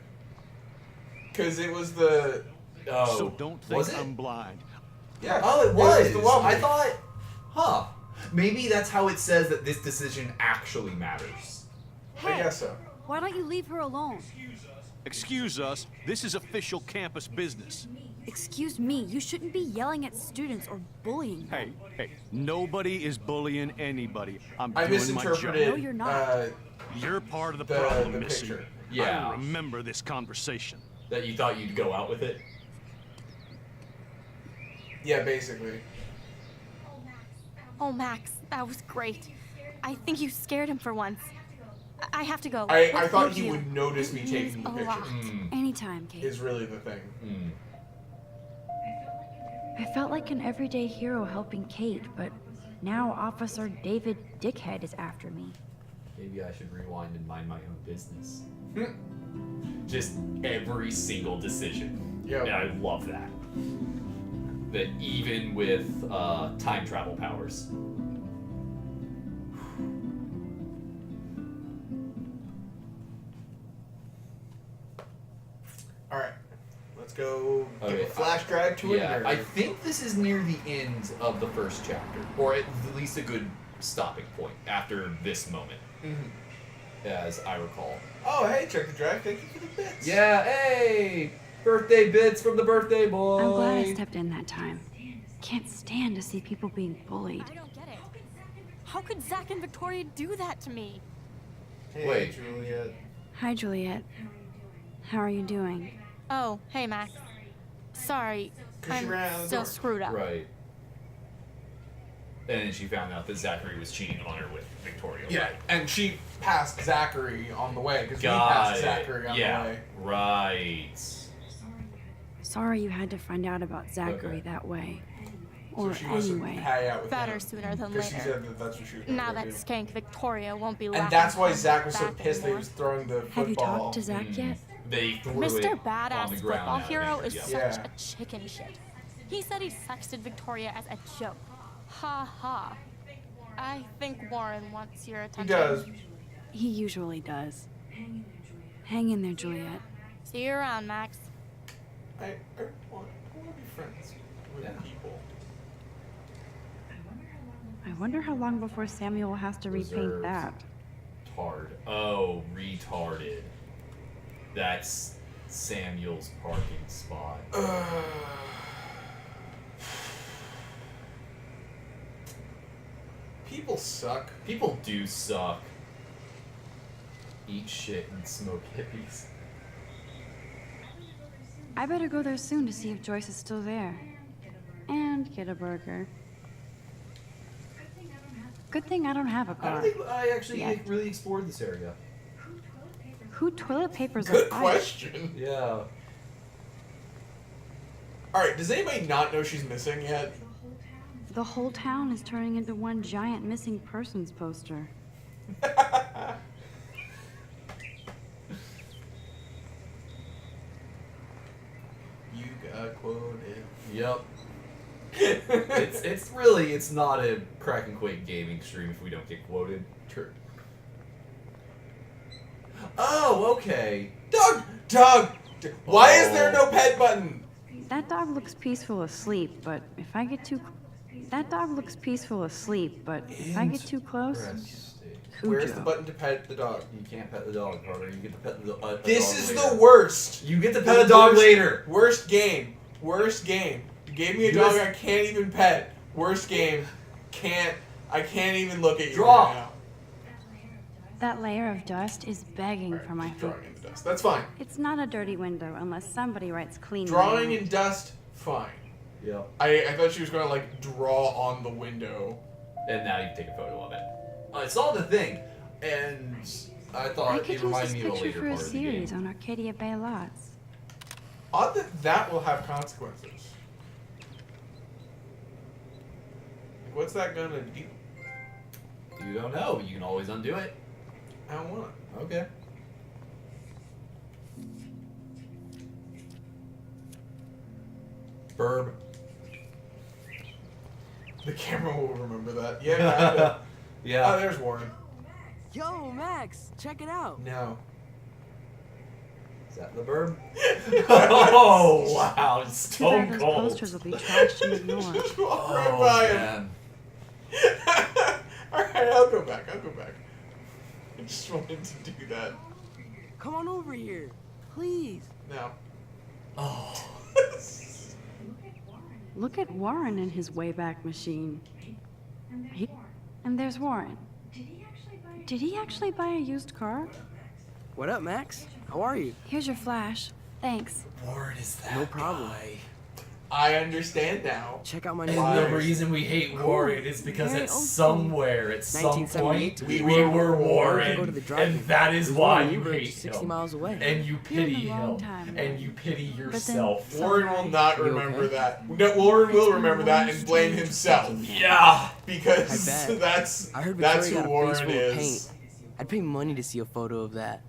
Because it was the... Oh, So don't think I'm blind. Yeah. Oh, it was. the wobbly. I thought, huh? Maybe that's how it says that this decision actually matters. I guess so. Why don't you leave her alone? Excuse us, this is official campus business. Excuse me, you shouldn't be yelling at students or bullying them. Hey, nobody is bullying anybody. I'm I doing my job. misinterpreted. No, you're not. You're part of the the problem, Missy. picture. Yeah. I remember this conversation. That you thought you'd go out with it? Yeah, basically. Oh, Max, that was great. I think you scared him for once. I have to go. I But thought thank he you. would notice me It taking the means a picture. lot. Anytime, Kate. Is really the thing. I felt like an everyday hero helping Kate, but now Officer David Dickhead is after me. Maybe I should rewind and mind my own business. Just every single decision. Yeah. And I love that. That even with time travel powers. Alright. Let's go give Okay, a flash drive to Yeah, it. I think this is near the end of the first chapter. Or at least a good stopping point after this moment. As I recall. Oh, hey, check the drive. Thank you for the bits. Yeah, hey! Birthday bits from the birthday boy! I'm glad I stepped in that time. Can't stand to see people being bullied. I don't get it. How could Zach and Victoria do that to me? Hey, Wait. Juliet. Hi, Juliet. How are you doing? Oh, hey, Max. Sorry, 'Cause she ran out I'm the so door. screwed up. Right. And then she found out that Zachary was cheating on her with Victoria. Yeah, Right. and she passed Zachary on the way because we Got passed it. Zachary on the way. Right. Sorry you had to find out about Zachary Okay. that way. Or So she must have anyway. hang out with Better him. sooner than Because she later. said that that's what she was going Now to that do. skank Victoria won't be And laughing that's why behind Zach my was so back pissed that he anymore. was throwing the football. Have you talked to Zach yet? They threw Mr. it on Badass the ground Football out of Hero anger, is yeah. such a chicken shit. He said he sexted Victoria as a joke. Ha ha. I think Warren wants your He attention. does. He usually does. Hang in there, Juliet. See you around, Max. I want to be friends with people. I wonder how long before Samuel has to repaint Reserved. that. Tard. Oh, retarded. That's Samuel's parking spot. People suck. People do suck. Eat shit and smoke hippies. I better go there soon to see if Joyce is still there. And get a burger. Good thing I don't have a I car. don't think I actually Yet. really explored this area. Who toilet papers Good a fight? question. Yeah. Alright, does anybody not know she's missing yet? The whole town is turning into one giant missing persons poster. You got quoted. Yep. it's not a KrakenQuake gaming stream if we don't get quoted. True. Oh, okay. Doug! Why is there no pet button? That dog looks peaceful asleep, but if I get too... That dog looks peaceful asleep, but if I get too close... Where's the Cujo. button to pet the dog? You can't pet the dog, Carter. You get to pet the dog This is later. the worst. You get to pet a dog later. Worst game. Worst game. You gave me a dog I can't even pet. Worst game. I can't even look at you Draw. right now. That layer of dust is begging for my food. Drawing in the dust. That's fine. It's not a dirty window unless somebody writes clean. Drawing window. in dust, fine. Yeah. I thought she was gonna like draw on the window. And now you can take a photo of it. I saw the thing, and I thought I it could use reminded this me of a picture later for a part of the game. series on Arcadia Bay lots. Odd that that will have consequences. Like, what's that gonna do? You don't know. You can always undo it. I don't want it. Okay. Burb. The camera will remember that. Yeah. Yeah. Oh, there's Warren. Yo, Max, check it out. No. Is that the burb? Oh, wow. It's Too bad stone those cold. posters will be trashed and ignored. Just walk right Oh, by him. man. Alright, I'll go back. I just wanted to do that. Come on over here, please. No. Oh. Look at Warren in his Wayback Machine. And there's Warren. Did he actually buy a used car? What up, Max? How are you? Here's your flash. Thanks. Warren is that No problem. guy. I understand now. Check out my And new the mirrors. reason we hate Warren is because Very at old somewhere, at some 1978 point, to we were Warren, Go to the drive-in. and that is There's why one in you Newburgh, hate 60 him. miles away. And you You're in pity the wrong him, time. and you pity then yourself. Warren will not You remember okay? that. No, Warren will It's been remember a that long, and blame strange himself. Yeah. Because I bet. that's I heard that's Victoria who got a Warren face full of is. paint. I'd pay money to see a photo of that.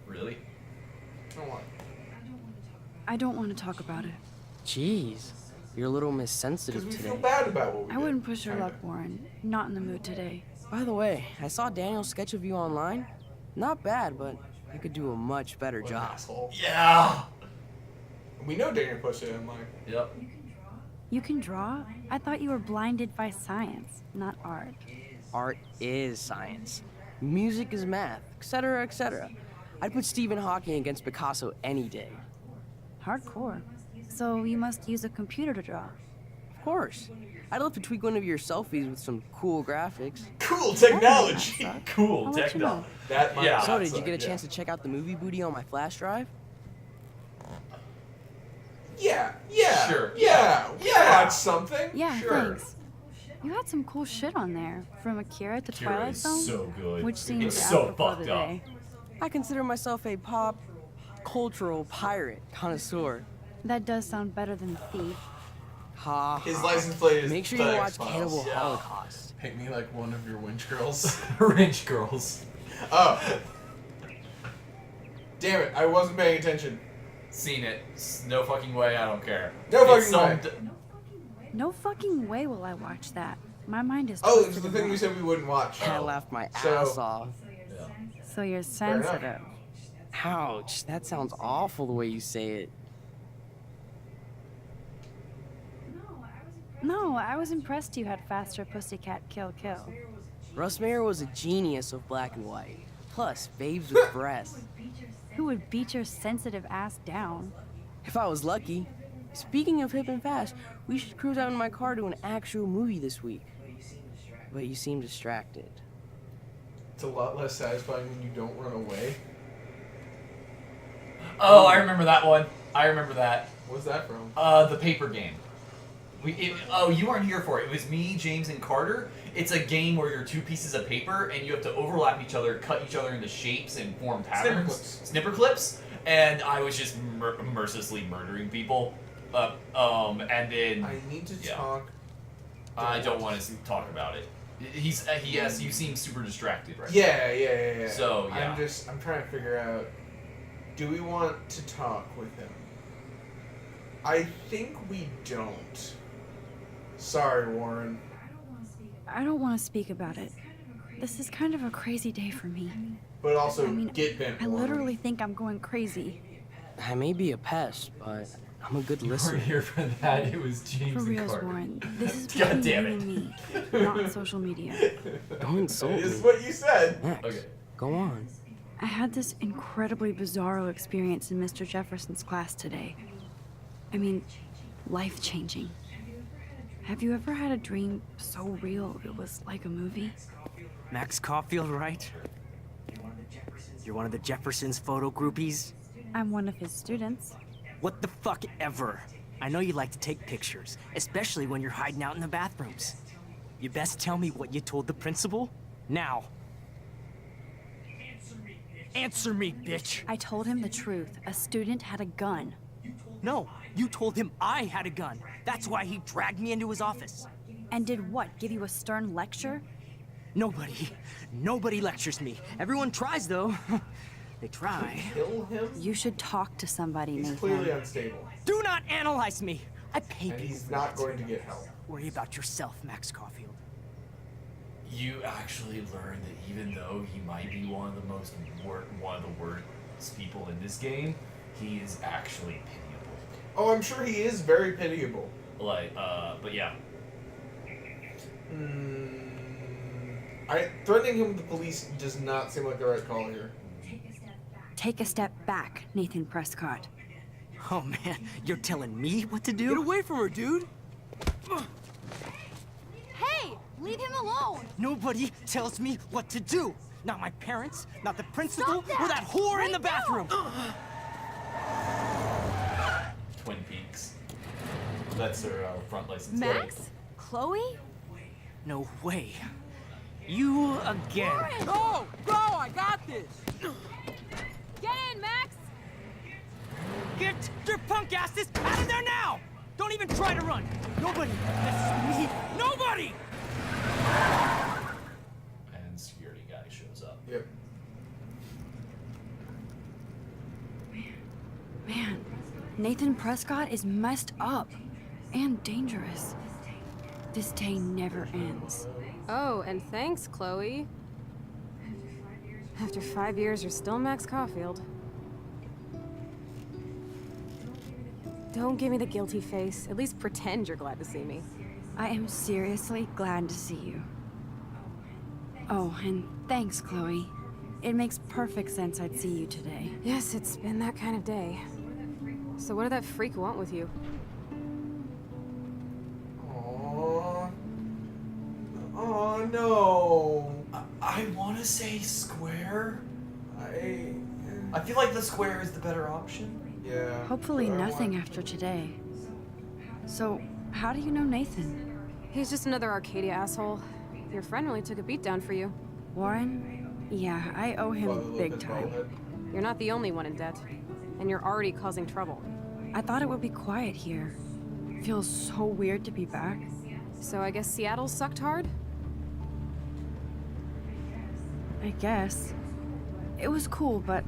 Really? Come on. I don't want to talk about it. Jeez, you're a little Miss Sensitive Because we today. feel bad about what we I did. wouldn't push your Kinda. luck, Warren. Not in the mood today. By the way, I saw Daniel's sketch of you online. Not bad, but you could do a much better What an job. asshole. Yeah. We know Daniel pushed it in like. Yep. You can draw? I thought you were blinded by science, not art. Art is science. Music is math, etc., etc. I'd put Stephen Hawking against Picasso any day. Hardcore. So you must use a computer to draw. Of course. I'd love to tweak one of your selfies with some cool graphics. Cool technology. Cool I'll let you techno. know. That might Yeah. not So, did you suck, get a yeah. chance to check out the movie booty on my flash drive? Yeah. Sure. Yeah. Yeah. Watch something. Yeah, sure. thanks. You had some cool shit on there, from Akira to Akira Twilight is Zone, so good. which seems It's so apropos fucked up. today. I consider myself a pop cultural pirate connoisseur. That does sound better than thief. Ha. His ha. license plate is Make sure you the watch X-Files. Cannibal Yeah. Holocaust. Pick me like one of your winch girls. Rich girls. Oh. Damn it! I wasn't paying attention. Seen it. No fucking way. I don't care. No It's fucking way. No fucking way will I watch that. My mind is Oh, twisted it's the and thing we wrong. said we wouldn't watch. I laughed my So- ass off. So you're enough. sensitive. Ouch, that sounds awful the way you say it. No, I was impressed you had faster Pussycat Kill Kill. Russ Mayer was a genius of black and white. Plus, babes with breasts. Who would beat your sensitive ass down? If I was lucky. Speaking of hip and fast, we should cruise out in my car to an actual movie this week. But you seem distracted. It's a lot less satisfying when you don't run away. Oh, I remember that one. I remember that. What's that from? The paper game. Oh, you weren't here for it. It was me, James, and Carter. It's a game where you're two pieces of paper and you have to overlap each other, cut each other into shapes and form patterns. Snipper clips. And I was just mercilessly murdering people. And then I need to yeah. talk. I don't want to talk about it. Yes, you seem super distracted right Yeah. So, yeah. I'm trying to figure out, do we want to talk with him? I think we don't. Sorry, Warren. I don't want to speak about it. This is kind of a crazy day for me. But also, I mean, get bent, I Warren. literally think I'm going crazy. I may be a pest, but I'm a good You listener. weren't here for that. It was James For and reals, Carter. Warren. This is God between damn you it. and me, not on social media. Don't insult me. It's what you said. Max, Okay. go on. I had this incredibly bizarro experience in Mr. Jefferson's class today. I mean, life-changing. Have you ever had a dream so real it was like a movie? Max Caulfield, right? You're one of the Jefferson's photo groupies? I'm one of his students. What the fuck ever? I know you like to take pictures, especially when you're hiding out in the bathrooms. You best tell me what you told the principal, now. Answer me, bitch! I told him the truth. A student had a gun. No, you told him I had a gun. That's why he dragged me into his office. And did what, give you a stern lecture? Nobody lectures me. Everyone tries, though. They try. Kill him? You should talk to somebody, He's Nathan. clearly unstable. Do not analyze me! I pay And people he's for not that. going to get help. Worry about yourself, Max Caulfield. You actually learned that even though he might be one of the worst people in this game, he is actually pitiable. Oh, I'm sure he is very pitiable. But yeah. Threatening him with the police does not seem like the right call here. Take a step back, Nathan Prescott. Oh man, you're telling me what to do? Get away from her, dude! Hey, leave him alone. Nobody tells me what to do! Not my parents, not the principal, Stop that! or that whore in the Right now! bathroom! That's her front license. Max? Chloe? No way. You again. Go! Go! I got this! Get in, Max! Get your punk asses out of there now! Don't even try to run! Nobody messes with me! Nobody! And security guy shows up. Yep. Man, Nathan Prescott is messed up and dangerous. This day never ends. Oh, and thanks, Chloe. After 5 years, you're still Max Caulfield. Don't give me the guilty face. At least pretend you're glad to see me. I am seriously glad to see you. Oh, and thanks, Chloe. It makes perfect sense I'd see you today. Yes, it's been that kind of day. So what did that freak want with you? Aww. Oh no. I want to say square. I feel like the square is the better option. Yeah. Hopefully nothing after today. So, how do you know Nathan? He's just another Arcadia asshole. Your friend really took a beat down for you. Warren? Yeah, I owe him big time. You're not the only one in debt. And you're already causing trouble. I thought it would be quiet here. Feels so weird to be back. So I guess Seattle sucked hard? I guess. It was cool, but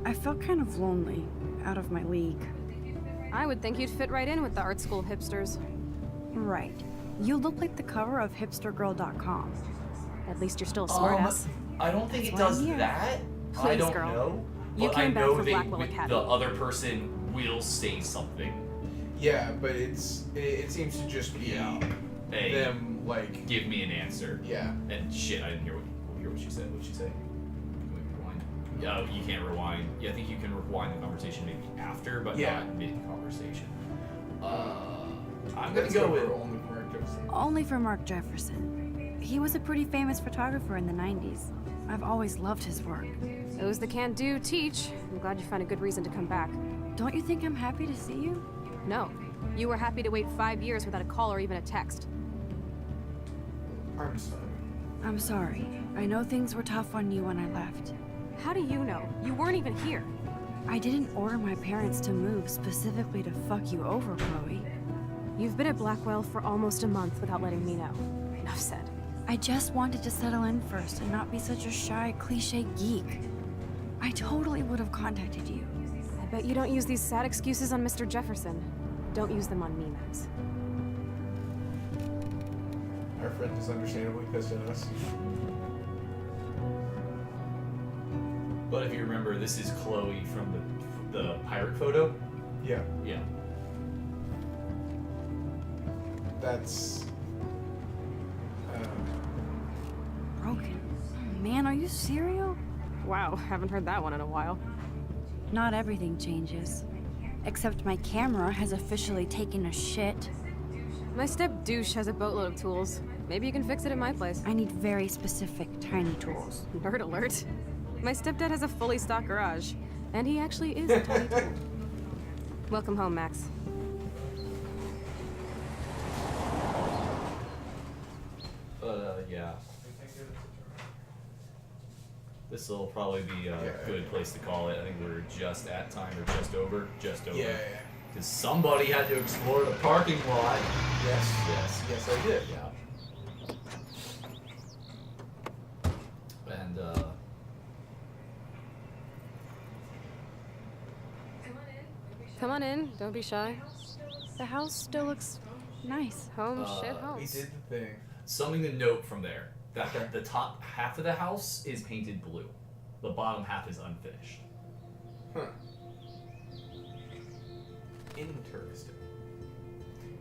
I felt kind of lonely, out of my league. I would think you'd fit right in with the art school hipsters. Right. You look like the cover of hipstergirl.com. At least you're still a smartass. I don't think it That's why I'm does here. that. I Please, don't girl. know. You But came I back know for they, Blackwell Academy. the other person will say something. Yeah, but it seems to just be Hey, them like give me an answer. Yeah. And shit, I didn't hear what she said. What did she say? Can we rewind? Oh, you can't rewind. Yeah, I think you can rewind the conversation maybe after, but Yeah. not mid-conversation. I'm gonna Let's go go with for only for Mark Jefferson. Only for Mark Jefferson. He was a pretty famous photographer in the 90s. I've always loved his work. Those that can't do, teach. I'm glad you found a good reason to come back. Don't you think I'm happy to see you? No. You were happy to wait 5 years without a call or even a text. I'm sorry. I'm sorry. I know things were tough on you when I left. How do you know? You weren't even here. I didn't order my parents to move specifically to fuck you over, Chloe. You've been at Blackwell for almost a month without letting me know. Enough said. I just wanted to settle in first and not be such a shy, cliche geek. I totally would have contacted you. I bet you don't use these sad excuses on Mr. Jefferson. Don't use them on me, Max. Our friend is understandably pissed at us. But if you remember, this is Chloe from the pirate photo. Yeah. Yeah. That's Broken. Man, are you serial? Wow, haven't heard that one in a while. Not everything changes. Except my camera has officially taken a shit. My step douche has a boatload of tools. Maybe you can fix it at my place. I need very specific tiny tools. Nerd alert. My stepdad has a fully stocked garage, and he actually is a tiny tool. Welcome home, Max. Yeah. This will probably be a good place to call it. I think we're just at time, or just over. Just over. Yeah. Because somebody had to explore the parking lot. Yes, I did. Yeah. And Come on in. Don't be shy. The house still looks nice. Home, shit, home. We did the thing. something to note from there. That the top half of the house is painted blue. The bottom half is unfinished. Huh. Interesting.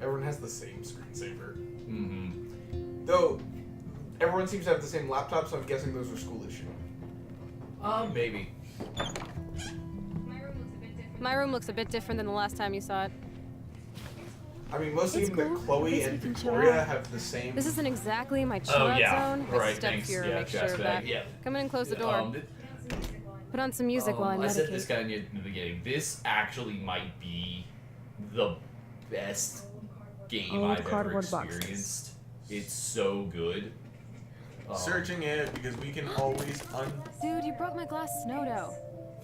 Everyone has the same screensaver. Mm-hmm. Though, everyone seems to have the same laptop, so I'm guessing those are school issue. Maybe. My room looks a bit different than the last time you saw it. I mean, most It's of them, cool. that Chloe At and least we can chill Victoria out. have the same. This isn't exactly my chill Oh, out yeah. zone. Right, Step thanks. here, Yeah, make sure trash of bag, that. yeah. Come in and close the door. Put on some music while I I medicate. said this guy in the beginning. This actually might be the best game Old I've ever cardboard boxes. experienced. It's so good. Searching it because we can always Dude, you broke my glass snow dough.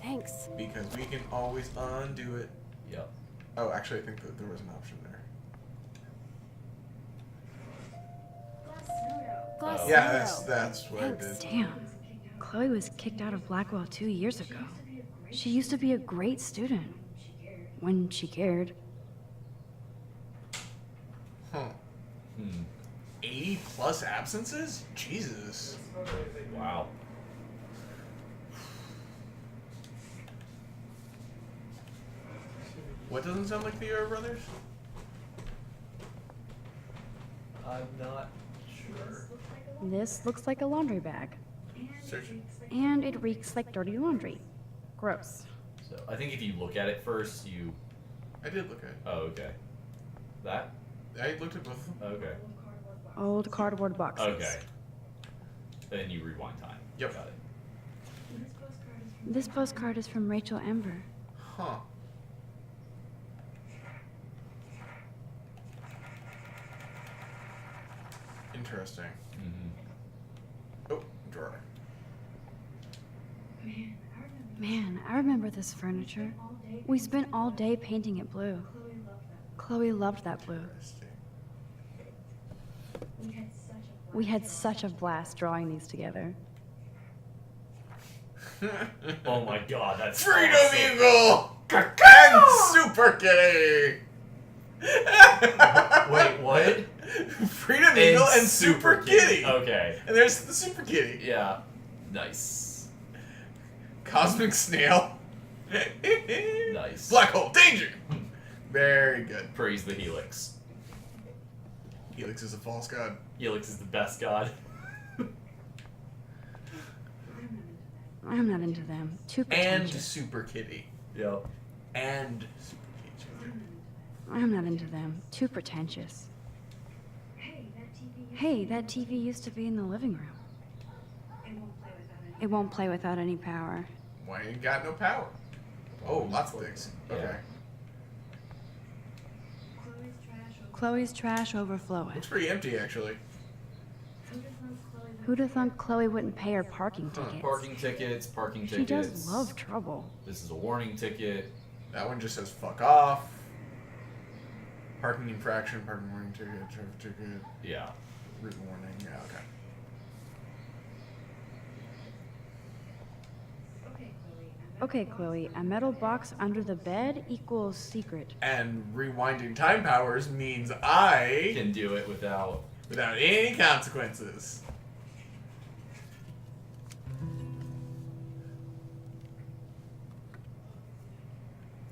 Thanks. because we can always undo it. Yep. Oh, actually, I think that there was an option there. Glass Yeah, snow that's dough. what I Thanks. did. Damn. Chloe was kicked out of Blackwell 2 years ago. She used to be a great student. When she cared. Huh. 80 plus absences? Jesus. Wow. What doesn't sound like the Euro Brothers? I'm not sure. This looks like a laundry bag. Searching. And it reeks like dirty laundry. Gross. So I think if you look at it first, you. I did look at it. Oh, okay. That? I looked at both of them. Okay. Old cardboard boxes. Okay. Then you rewind time. Yep. Got it. This postcard is from Rachel Amber. Huh. Interesting. Oh, drawer. Man, I remember this furniture. We spent all day painting it blue. Chloe loved that blue. We had such a blast drawing these together. Oh my god, that's Freedom awesome. Eagle! And Super Kitty! Wait, what? Freedom Eagle and Super Kitty! Okay. And there's the Super Kitty. Yeah. Nice. Cosmic Snail. Nice. Black Hole Danger! Very good. Praise the Helix. Helix is a false god. Helix is the best god. I'm not into them. Too And pretentious. Super Kitty. Yep. And Super Kitty. I'm not into them. Too pretentious. Hey, that TV used to be in the living room. It won't play without any power. Why ain't got no power? Oh, lots of things. Okay. Chloe's trash overflowing. Looks pretty empty, actually. Who'd have thunk Chloe wouldn't pay her parking tickets? Parking tickets, parking She tickets. does love trouble. This is a warning ticket. That one just says fuck off. Parking infraction, parking warning ticket, traffic ticket. Yeah. Route warning. Yeah, okay. Okay, Chloe, a metal box under the bed equals secret. And rewinding time powers means I can do it without any consequences.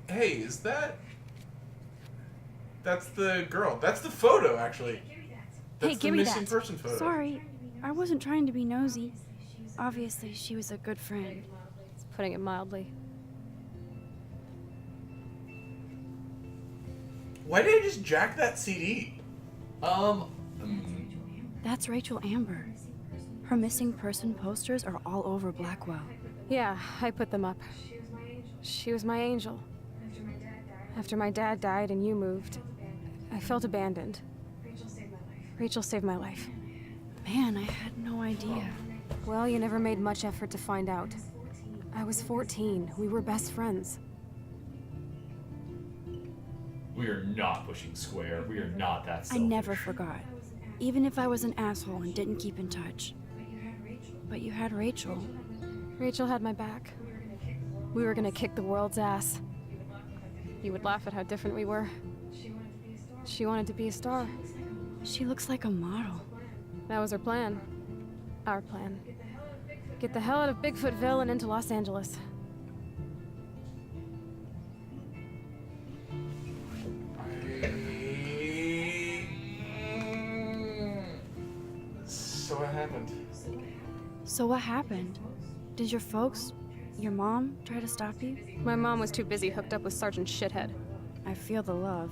Hey, is that? That's the girl. That's the photo, actually. That's Hey, give the me missing that. person photo. Sorry, I wasn't trying to be nosy. Obviously, she was a good friend. It's putting it mildly. Why did I just jack that CD? That's Rachel Amber. Her missing person posters are all over Blackwell. Yeah, I put them up. She was my angel. After my dad died and you moved, I felt abandoned. Rachel saved my life. Man, I had no idea. Well, you never made much effort to find out. I was 14. We were best friends. We are not pushing square. We are not that I selfish. never forgot. Even if I was an asshole and didn't keep in touch. But you had Rachel. Rachel had my back. We were gonna kick the world's ass. You would laugh at how different we were. She wanted to be a star. She looks like a model. That was her plan. Our plan. Get the hell out of Bigfootville and into Los Angeles. So what happened? So what happened? Did your folks, your mom, try to stop you? My mom was too busy hooked up with Sergeant Shithead. I feel the love.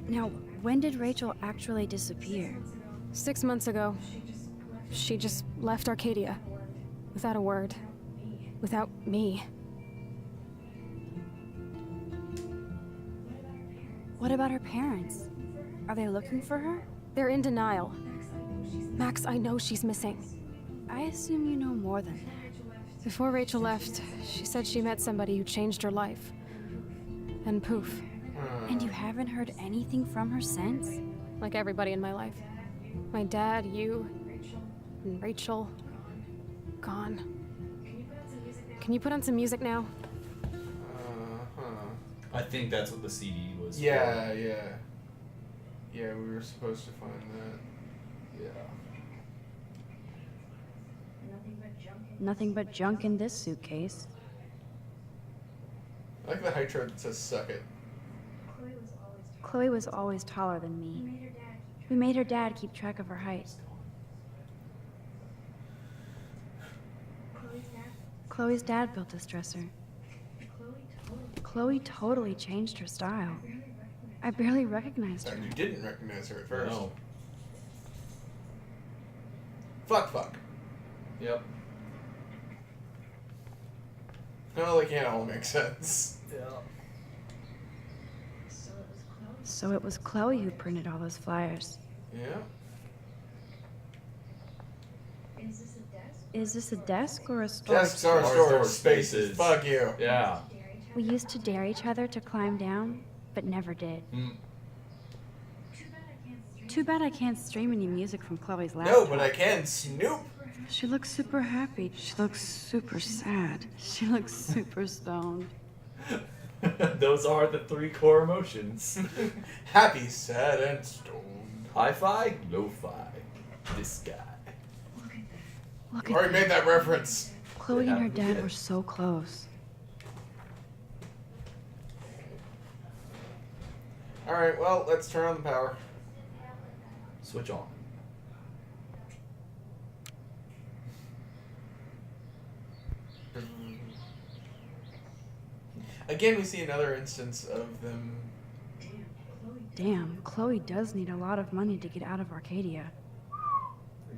Now, when did Rachel actually disappear? 6 months ago. She just left Arcadia. Without a word. Without me. What about her parents? Are they looking for her? They're in denial. Max, I know she's missing. I assume you know more than that. Before Rachel left, she said she met somebody who changed her life. And poof. And you haven't heard anything from her since? Like everybody in my life. My dad, you, and Rachel. Gone. Can you put on some music now? I think that's what the CD was Yeah, for. yeah. Yeah, we were supposed to find that. Yeah. Nothing but junk in this suitcase. I like the high chart that says suck it. Chloe was always taller than me. We made her dad keep track of her height. Chloe's dad built this dresser. Chloe totally changed her style. I barely recognized her. You didn't recognize her at first. No. Fuck. Yep. No, they can't all make sense. Yeah. So it was Chloe who printed all those flyers. Yeah. Is this a desk or a store? Desks are storage spaces. Fuck you. Yeah. We used to dare each other to climb down, but never did. Too bad I can't stream any music from Chloe's laptop. No, but I can snoop. She looks super happy. She looks super sad. She looks super stoned. Those are the 3 core emotions. Happy, sad, and stoned. Hi-fi, lo-fi. This guy. Look Already made that reference. Chloe and her dad were so close. Alright, well, let's turn on the power. Switch on. Again, we see another instance of them. Damn, Chloe does need a lot of money to get out of Arcadia.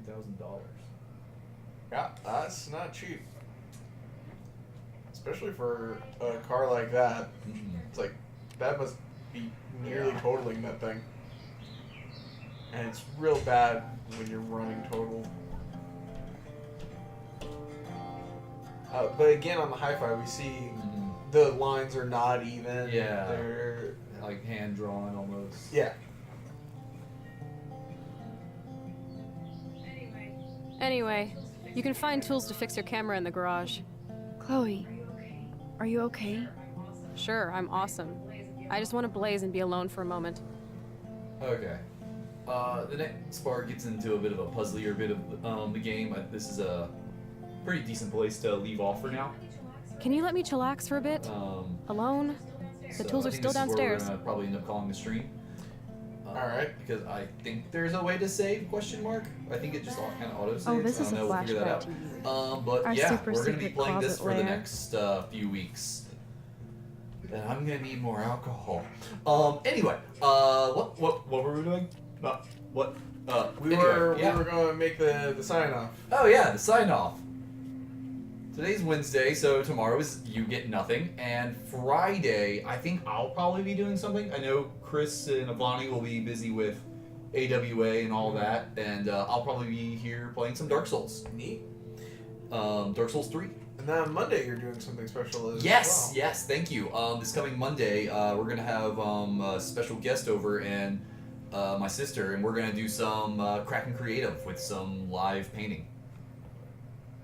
$3,000. Yeah, that's not cheap. Especially for a car like that. It's like, that must be nearly totaling that thing. And it's real bad when you're running total. But again, on the hi-fi, we see the lines are not even. Yeah. They're like hand-drawn almost. Yeah. Anyway, you can find tools to fix your camera in the garage. Chloe, are you okay? Sure, I'm awesome. I just want to blaze and be alone for a moment. Okay. The next part gets into a bit of a puzzlier bit of the game. This is a pretty decent place to leave off for now. Can you let me chillax for a bit? Alone? The tools are still downstairs. We're gonna probably end up calling the stream. Alright. Because I think there's a way to save, question mark. I think it just kind of auto-saves. Oh, this I is don't a know, we'll figure that out. flashback But Our yeah, super we're going to be secret playing this closet for the lair. next few weeks. And I'm going to need more alcohol. Anyway, what were we doing? We were going to make the sign-off. Oh yeah, the sign-off. Today's Wednesday, so tomorrow is You Get Nothing, and Friday, I think I'll probably be doing something. I know Chris and Avani will be busy with AWA and all that, and I'll probably be here playing some Dark Souls. Neat. Dark Souls 3. And then on Monday, you're doing something special as Yes, well. yes, thank you. This coming Monday, we're going to have a special guest over and my sister, and we're going to do some Kraken Creative with some live painting.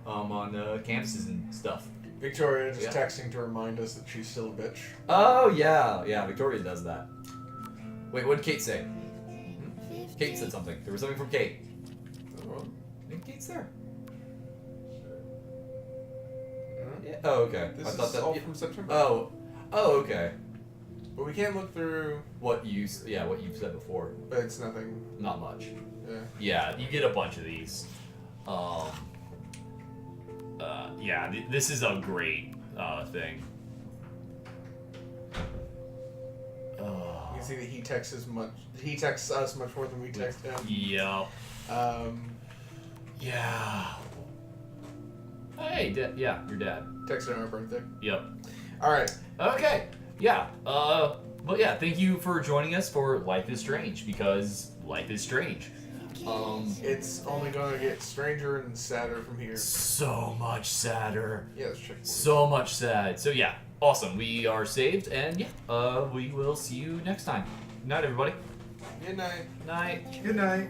On campuses and stuff. Victoria just texting to remind us that she's still a bitch. Oh, yeah, Victoria does that. Wait, what did Kate say? Kate said something. There was something from Kate. I think Kate's there. Yeah. Oh, okay. This I thought is that all from September. Oh, okay. But we can't look through what you've said before. But it's nothing. Not much. Yeah. Yeah, you get a bunch of these. This is a great thing. You can see that he texts us much more than we text him. Yep. Yeah. Hey, your dad. Texted on our birthday. Yep. All right. Okay. yeah, but yeah, thank you for joining us for Life is Strange, because life is strange. It's only gonna get stranger and sadder from here. So much sadder. Yeah, let's check. So much sad. So yeah, awesome. We are saved, and yeah, we will see you next time. Good night, everybody. Good night. Night. Good night.